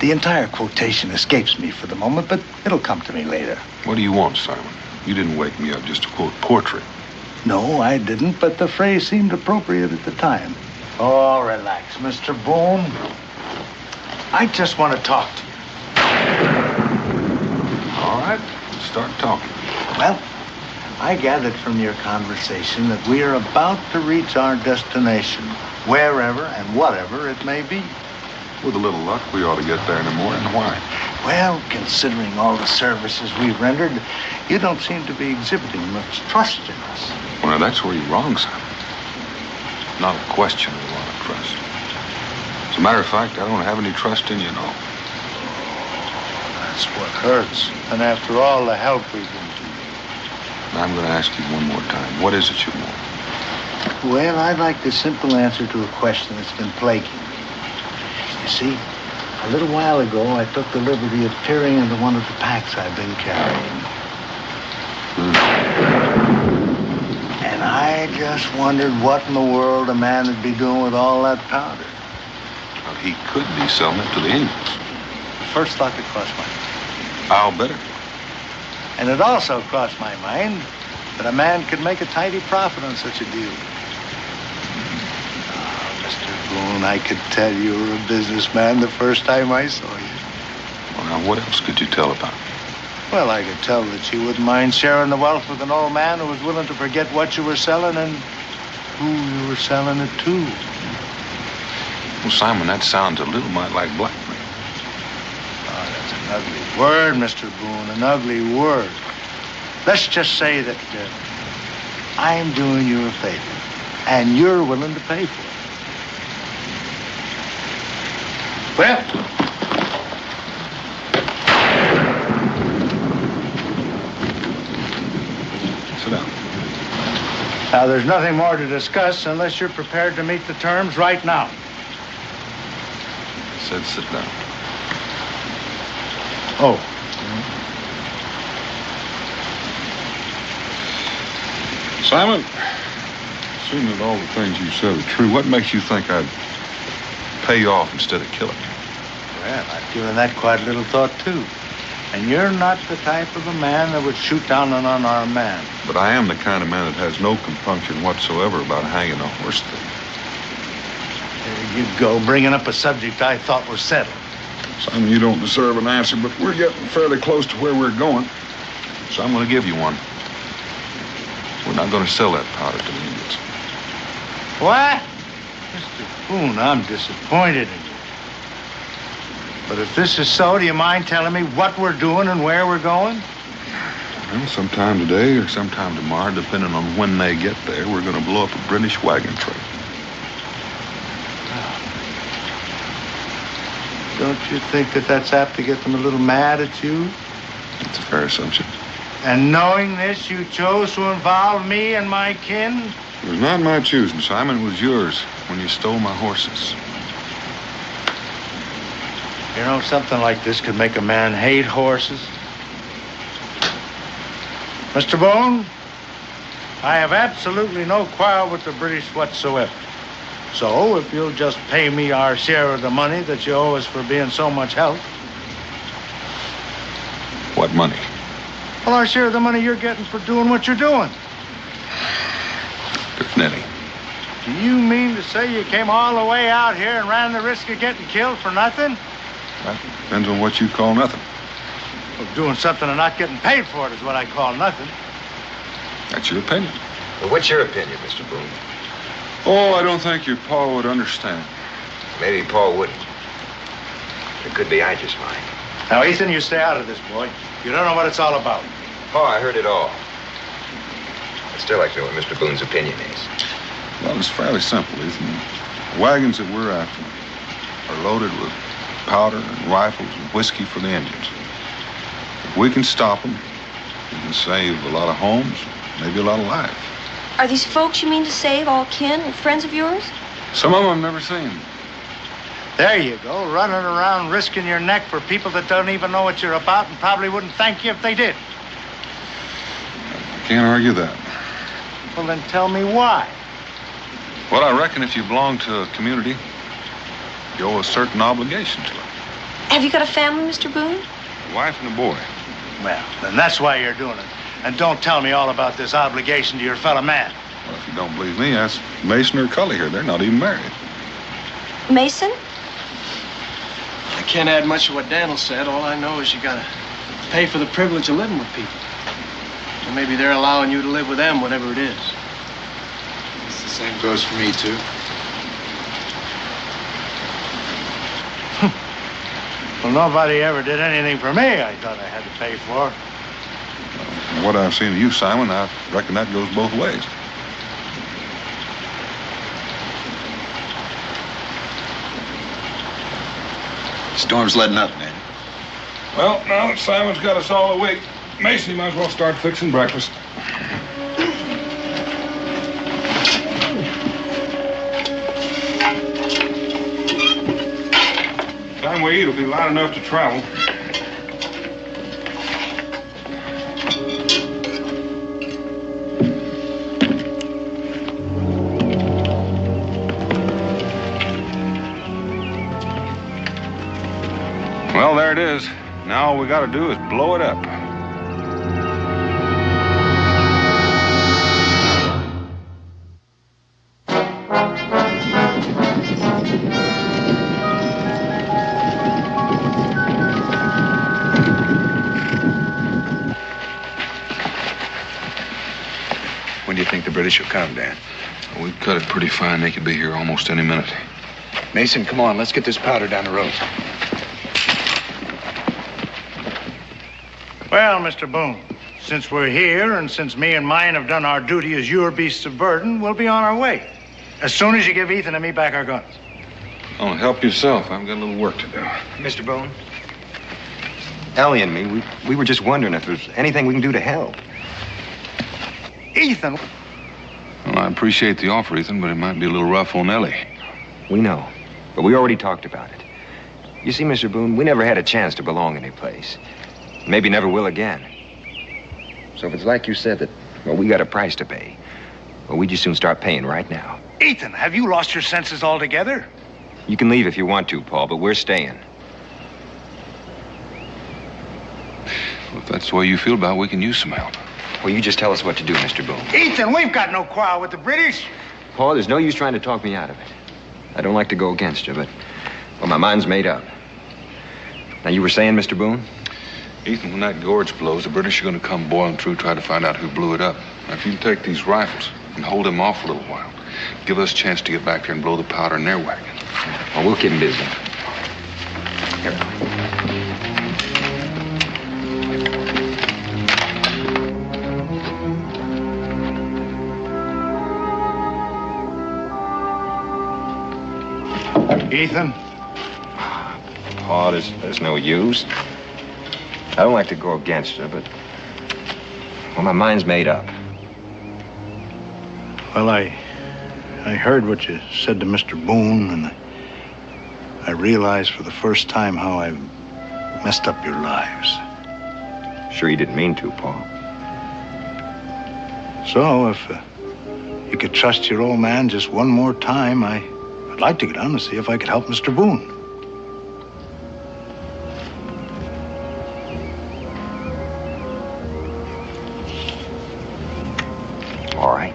E: The entire quotation escapes me for the moment, but it'll come to me later.
G: What do you want, Simon? You didn't wake me up just to quote portrait.
E: No, I didn't, but the phrase seemed appropriate at the time. Oh, relax, Mr. Boone. I just want to talk to you.
G: All right, start talking.
E: Well, I gathered from your conversation that we are about to reach our destination, wherever and whatever it may be.
G: With a little luck, we ought to get there in the morning. Why?
E: Well, considering all the services we've rendered, you don't seem to be exhibiting much trust in us.
G: Well, now, that's where you're wrong, Simon. Not a question of a lot of trust. As a matter of fact, I don't have any trust in you, no.
E: That's what hurts. And after all the help we've been to you.
G: I'm going to ask you one more time. What is it you want?
E: Well, I'd like the simple answer to a question that's been plaguing me. You see, a little while ago, I took the liberty of peering into one of the packs I've been carrying. And I just wondered what in the world a man would be doing with all that powder.
G: Well, he could be selling it to the Indians.
E: First thought that crossed my mind.
G: I'll bet it.
E: And it also crossed my mind
H: that a man could make a tidy profit on such a deal. Mr. Boone, I could tell you were a businessman the first time I saw you.
G: Well, now, what else could you tell about it?
H: Well, I could tell that you wouldn't mind sharing the wealth with an old man who was willing to forget what you were selling and who you were selling it to.
G: Well, Simon, that sounds a little mite like blackmail.
H: Oh, that's an ugly word, Mr. Boone, an ugly word. Let's just say that I'm doing you a favor, and you're willing to pay for it. Well,
G: sit down.
H: Now, there's nothing more to discuss unless you're prepared to meet the terms right now.
G: I said sit down.
H: Oh.
G: Simon, assuming that all the things you said are true, what makes you think I'd pay you off instead of killing you?
H: Well, I've given that quite a little thought, too. And you're not the type of a man that would shoot down an unarmed man.
G: But I am the kind of man that has no compunction whatsoever about hanging a horse thief.
H: There you go, bringing up a subject I thought was settled.
G: Simon, you don't deserve an answer, but we're getting fairly close to where we're going. So I'm going to give you one. We're not going to sell that powder to the Indians.
H: What? Mr. Boone, I'm disappointed in you. But if this is so, do you mind telling me what we're doing and where we're going?
G: Well, sometime today or sometime tomorrow, depending on when they get there, we're going to blow up a British wagon train.
H: Don't you think that that's apt to get them a little mad at you?
G: That's a fair assumption.
H: And knowing this, you chose to involve me and my kin?
G: It was not my choosing, Simon. It was yours when you stole my horses.
H: You know, something like this could make a man hate horses. Mr. Boone, I have absolutely no quarrel with the British whatsoever. So, if you'll just pay me our share of the money that you owe us for being so much help.
G: What money?
H: Well, our share of the money you're getting for doing what you're doing.
G: There isn't any.
H: Do you mean to say you came all the way out here and ran the risk of getting killed for nothing?
G: That depends on what you call nothing.
H: Well, doing something and not getting paid for it is what I call nothing.
G: That's your opinion.
F: Well, what's your opinion, Mr. Boone?
G: Oh, I don't think your pa would understand.
F: Maybe Paul wouldn't. It could be I just might.
H: Now, Ethan, you stay out of this, boy. You don't know what it's all about.
F: Pa, I heard it all. I'd still like to know what Mr. Boone's opinion is.
G: Well, it's fairly simple, isn't it? The wagons that we're after are loaded with powder and rifles and whiskey for the Indians. If we can stop them, we can save a lot of homes, maybe a lot of lives.
V: Are these folks you mean to save all kin and friends of yours?
G: Some of them I've never seen.
H: There you go, running around risking your neck for people that don't even know what you're about and probably wouldn't thank you if they did.
G: I can't argue that.
H: Well, then tell me why.
G: Well, I reckon if you belong to a community, you owe a certain obligation to it.
V: Have you got a family, Mr. Boone?
G: A wife and a boy.
H: Well, then that's why you're doing it. And don't tell me all about this obligation to your fellow man.
G: Well, if you don't believe me, ask Mason or Cully here. They're not even married.
V: Mason?
D: I can't add much to what Daniel said. All I know is you gotta pay for the privilege of living with people. And maybe they're allowing you to live with them, whatever it is.
P: It's the same goes for me, too.
H: Well, nobody ever did anything for me I thought I had to pay for.
G: From what I've seen of you, Simon, I reckon that goes both ways.
P: Storm's letting up, man.
G: Well, now that Simon's got us all awake, Mason, you might as well start fixing breakfast. Time we eat will be light enough to travel. Well, there it is. Now all we got to do is blow it up. do you think the British will come, Dan?
A: Well, we've cut it pretty fine. They could be here almost any minute.
P: Mason, come on. Let's get this powder down the road.
H: Well, Mr. Boone, since we're here and since me and mine have done our duty as your beasts of burden, we'll be on our way. As soon as you give Ethan and me back our guns.
A: Oh, help yourself. I've got a little work to do.
F: Mr. Boone? Ellie and me, we were just wondering if there's anything we can do to help.
H: Ethan!
A: Well, I appreciate the offer, Ethan, but it might be a little rough on Ellie.
F: We know, but we already talked about it. You see, Mr. Boone, we never had a chance to belong any place. Maybe never will again. So if it's like you said that, well, we got a price to pay, well, we just soon start paying right now.
H: Ethan, have you lost your senses altogether?
F: You can leave if you want to, Paul, but we're staying.
A: Well, if that's the way you feel about it, we can use some help.
F: Well, you just tell us what to do, Mr. Boone.
H: Ethan, we've got no quarrel with the British.
F: Paul, there's no use trying to talk me out of it. I don't like to go against you, but, well, my mind's made up. Now, you were saying, Mr. Boone?
A: Ethan, when that gorge blows, the British are going to come boiling through, try to find out who blew it up. Now, if you take these rifles and hold them off a little while, give us a chance to get back there and blow the powder in their wagon.
F: Well, we'll keep them busy. Here.
H: Ethan?
F: Paul, there's no use. I don't like to go against you, but, well, my mind's made up.
H: Well, I heard what you said to Mr. Boone, and I realized for the first time how I've messed up your lives.
F: Sure you didn't mean to, Paul.
H: So, if you could trust your old man just one more time, I'd like to get down and see if I could help Mr. Boone.
F: All right.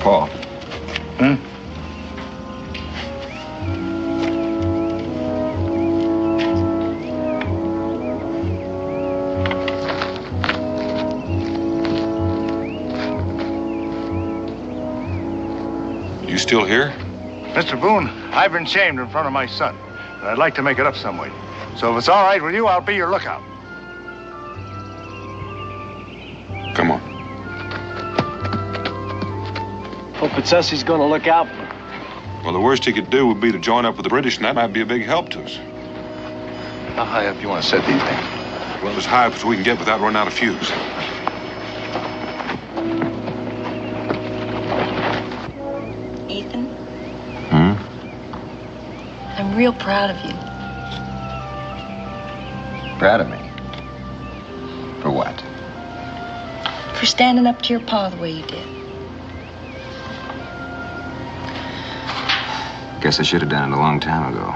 F: Paul.
H: Huh?
A: You still here?
H: Mr. Boone, I've been shamed in front of my son, and I'd like to make it up some way. So if it's all right with you, I'll be your lookout.
A: Come on.
D: Hope it's us he's gonna look out for.
A: Well, the worst he could do would be to join up with the British, and that might be a big help to us.
P: How high up do you want to set these things?
A: Well, as high up as we can get without running out of fuse.
V: Ethan,
F: Hmm?
V: I'm real proud of you.
F: Proud of me? For what?
V: For standing up to your pa the way you did.
F: Guess I should have done it a long time ago.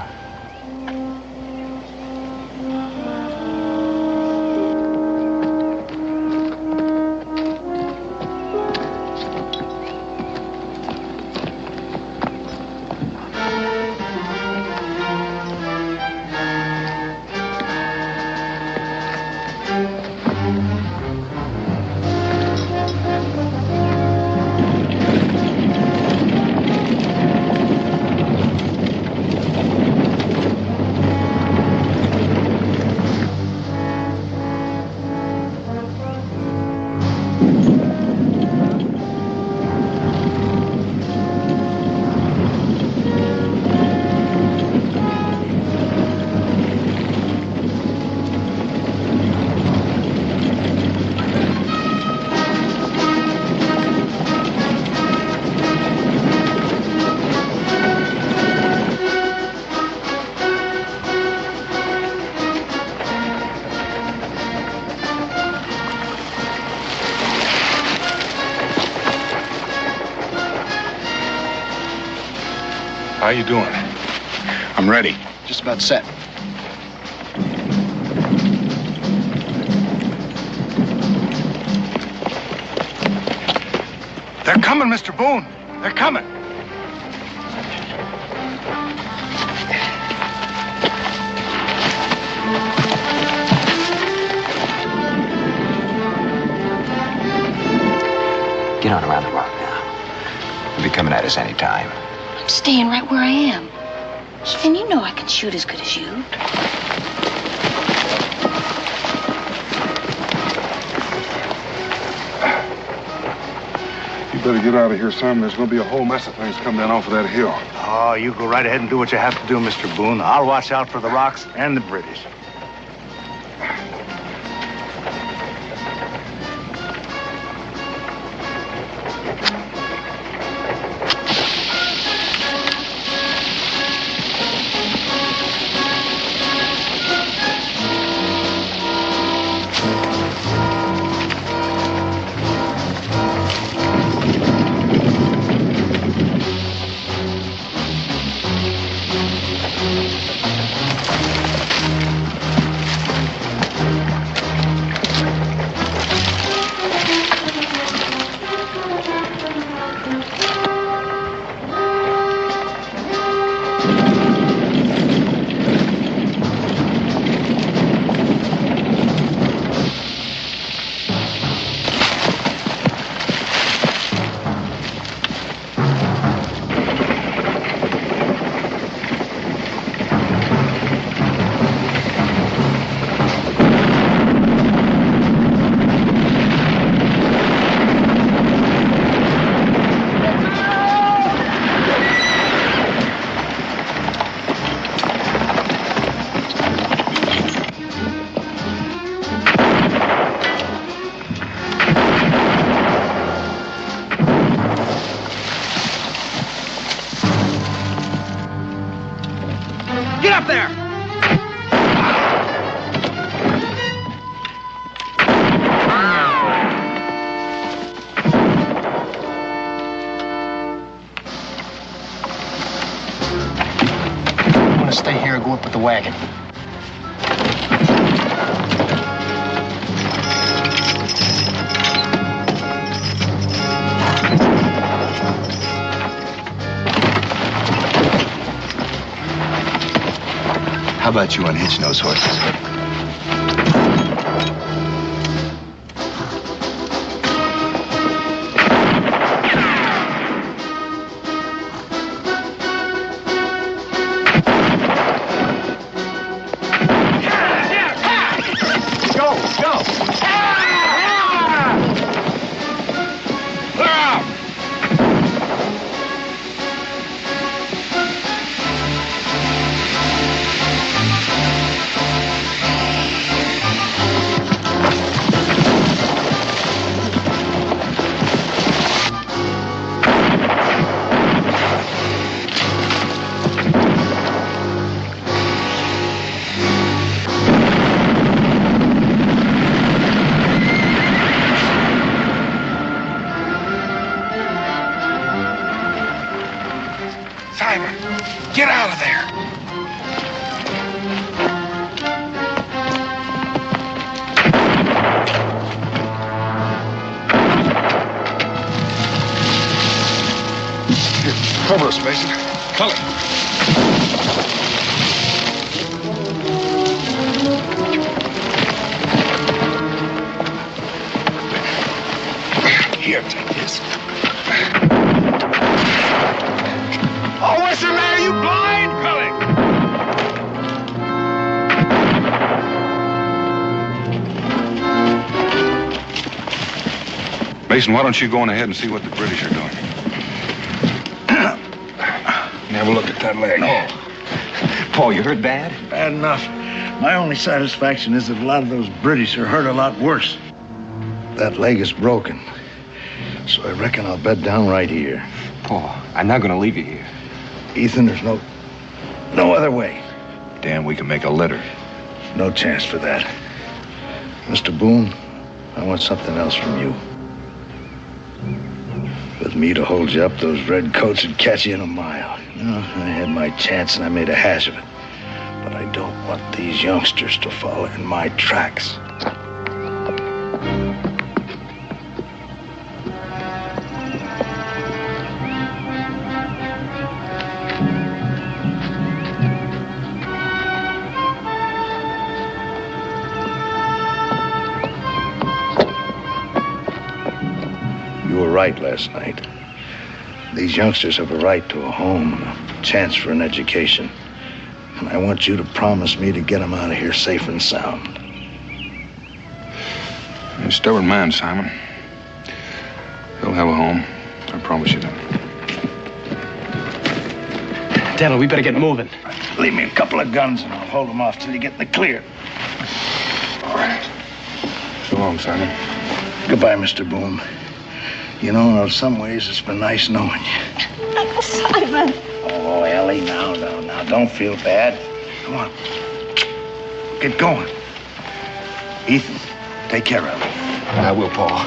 A: How you doing?
P: I'm ready. Just about set.
H: They're coming, Mr. Boone. They're coming.
F: Get on around the rock now. They'll be coming at us any time.
V: I'm staying right where I am. Ethan, you know I can shoot as good as you.
G: You better get out of here, son. There's going to be a whole mess of things coming down off of that hill.
H: Oh, you go right ahead and do what you have to do, Mr. Boone. I'll watch out for the rocks and the British.
I: Wagon.
P: How about you unhitching those horses? Get out of there!
G: Here, cover us, Mason. Cully.
P: Here, take this.
H: Oh, what's the matter? You blind? Cully!
G: Mason, why don't you go on ahead and see what the British are doing?
H: Have a look at that leg.
F: Oh. Paul, you hurt bad?
H: Bad enough. My only satisfaction is that a lot of those British are hurt a lot worse. That leg is broken. So I reckon I'll bed down right here.
F: Paul, I'm not going to leave you here.
H: Ethan, there's no other way.
G: Dan, we can make a litter.
H: No chance for that. Mr. Boone, I want something else from you. With me to hold you up, those red coats would catch you in a mile. No, I had my chance and I made a hash of it. But I don't want these youngsters to follow in my tracks.
E: right last night. These youngsters have a right to a home and a chance for an education. And I want you to promise me to get them out of here safe and sound.
G: You're a stubborn man, Simon. They'll have a home. I promise you that.
D: Daniel, we better get moving.
E: Leave me a couple of guns and I'll hold them off till you get in the clear.
G: All right. So long, Simon.
E: Goodbye, Mr. Boone. You know, in some ways, it's been nice knowing you.
C: Simon.
E: Oh, Ellie, now, don't feel bad. Come on. Get going. Ethan, take care of Ellie.
F: I will, Paul.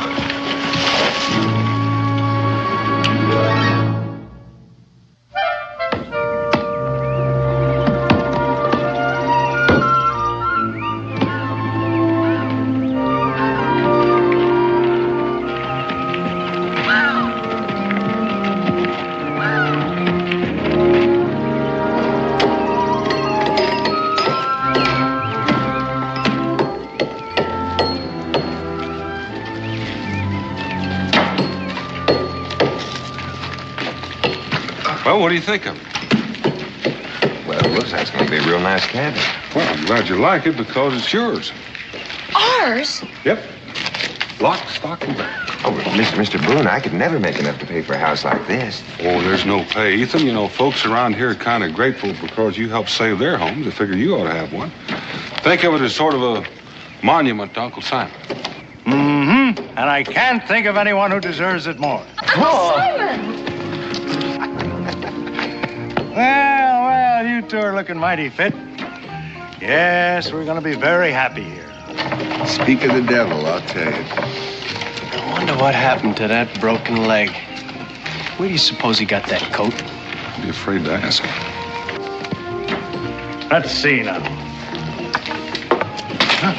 A: Well, what do you think of it?
F: Well, it looks like it's going to be a real nice cabin.
A: Well, I'm glad you like it because it's yours.
V: Ours?
A: Yep. Lock, stock, and barrel.
F: Oh, but Mr. Boone, I could never make enough to pay for a house like this.
A: Oh, there's no pay, Ethan. You know, folks around here are kind of grateful because you helped save their homes. They figure you ought to have one. Think of it as sort of a monument to Uncle Simon.
E: Mm-hmm. And I can't think of anyone who deserves it more.
C: Uncle Simon!
E: Well, you two are looking mighty fit. Yes, we're going to be very happy here.
J: Speak of the devil, I'll tell you.
D: I wonder what happened to that broken leg. Where do you suppose he got that coat?
G: I'd be afraid to ask.
E: Let's see now. Huh.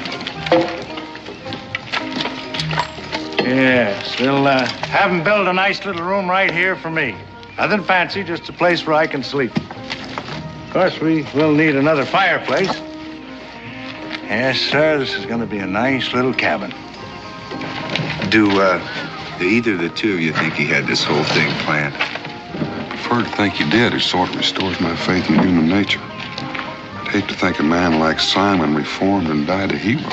E: Yes, we'll have him build a nice little room right here for me. Nothing fancy, just a place where I can sleep. Of course, we will need another fireplace. Yes, sir, this is going to be a nice little cabin.
J: Do either of the two of you think he had this whole thing planned?
G: I prefer to think you did. It sort of restores my faith in human nature. I'd hate to think a man like Simon reformed and died a hero.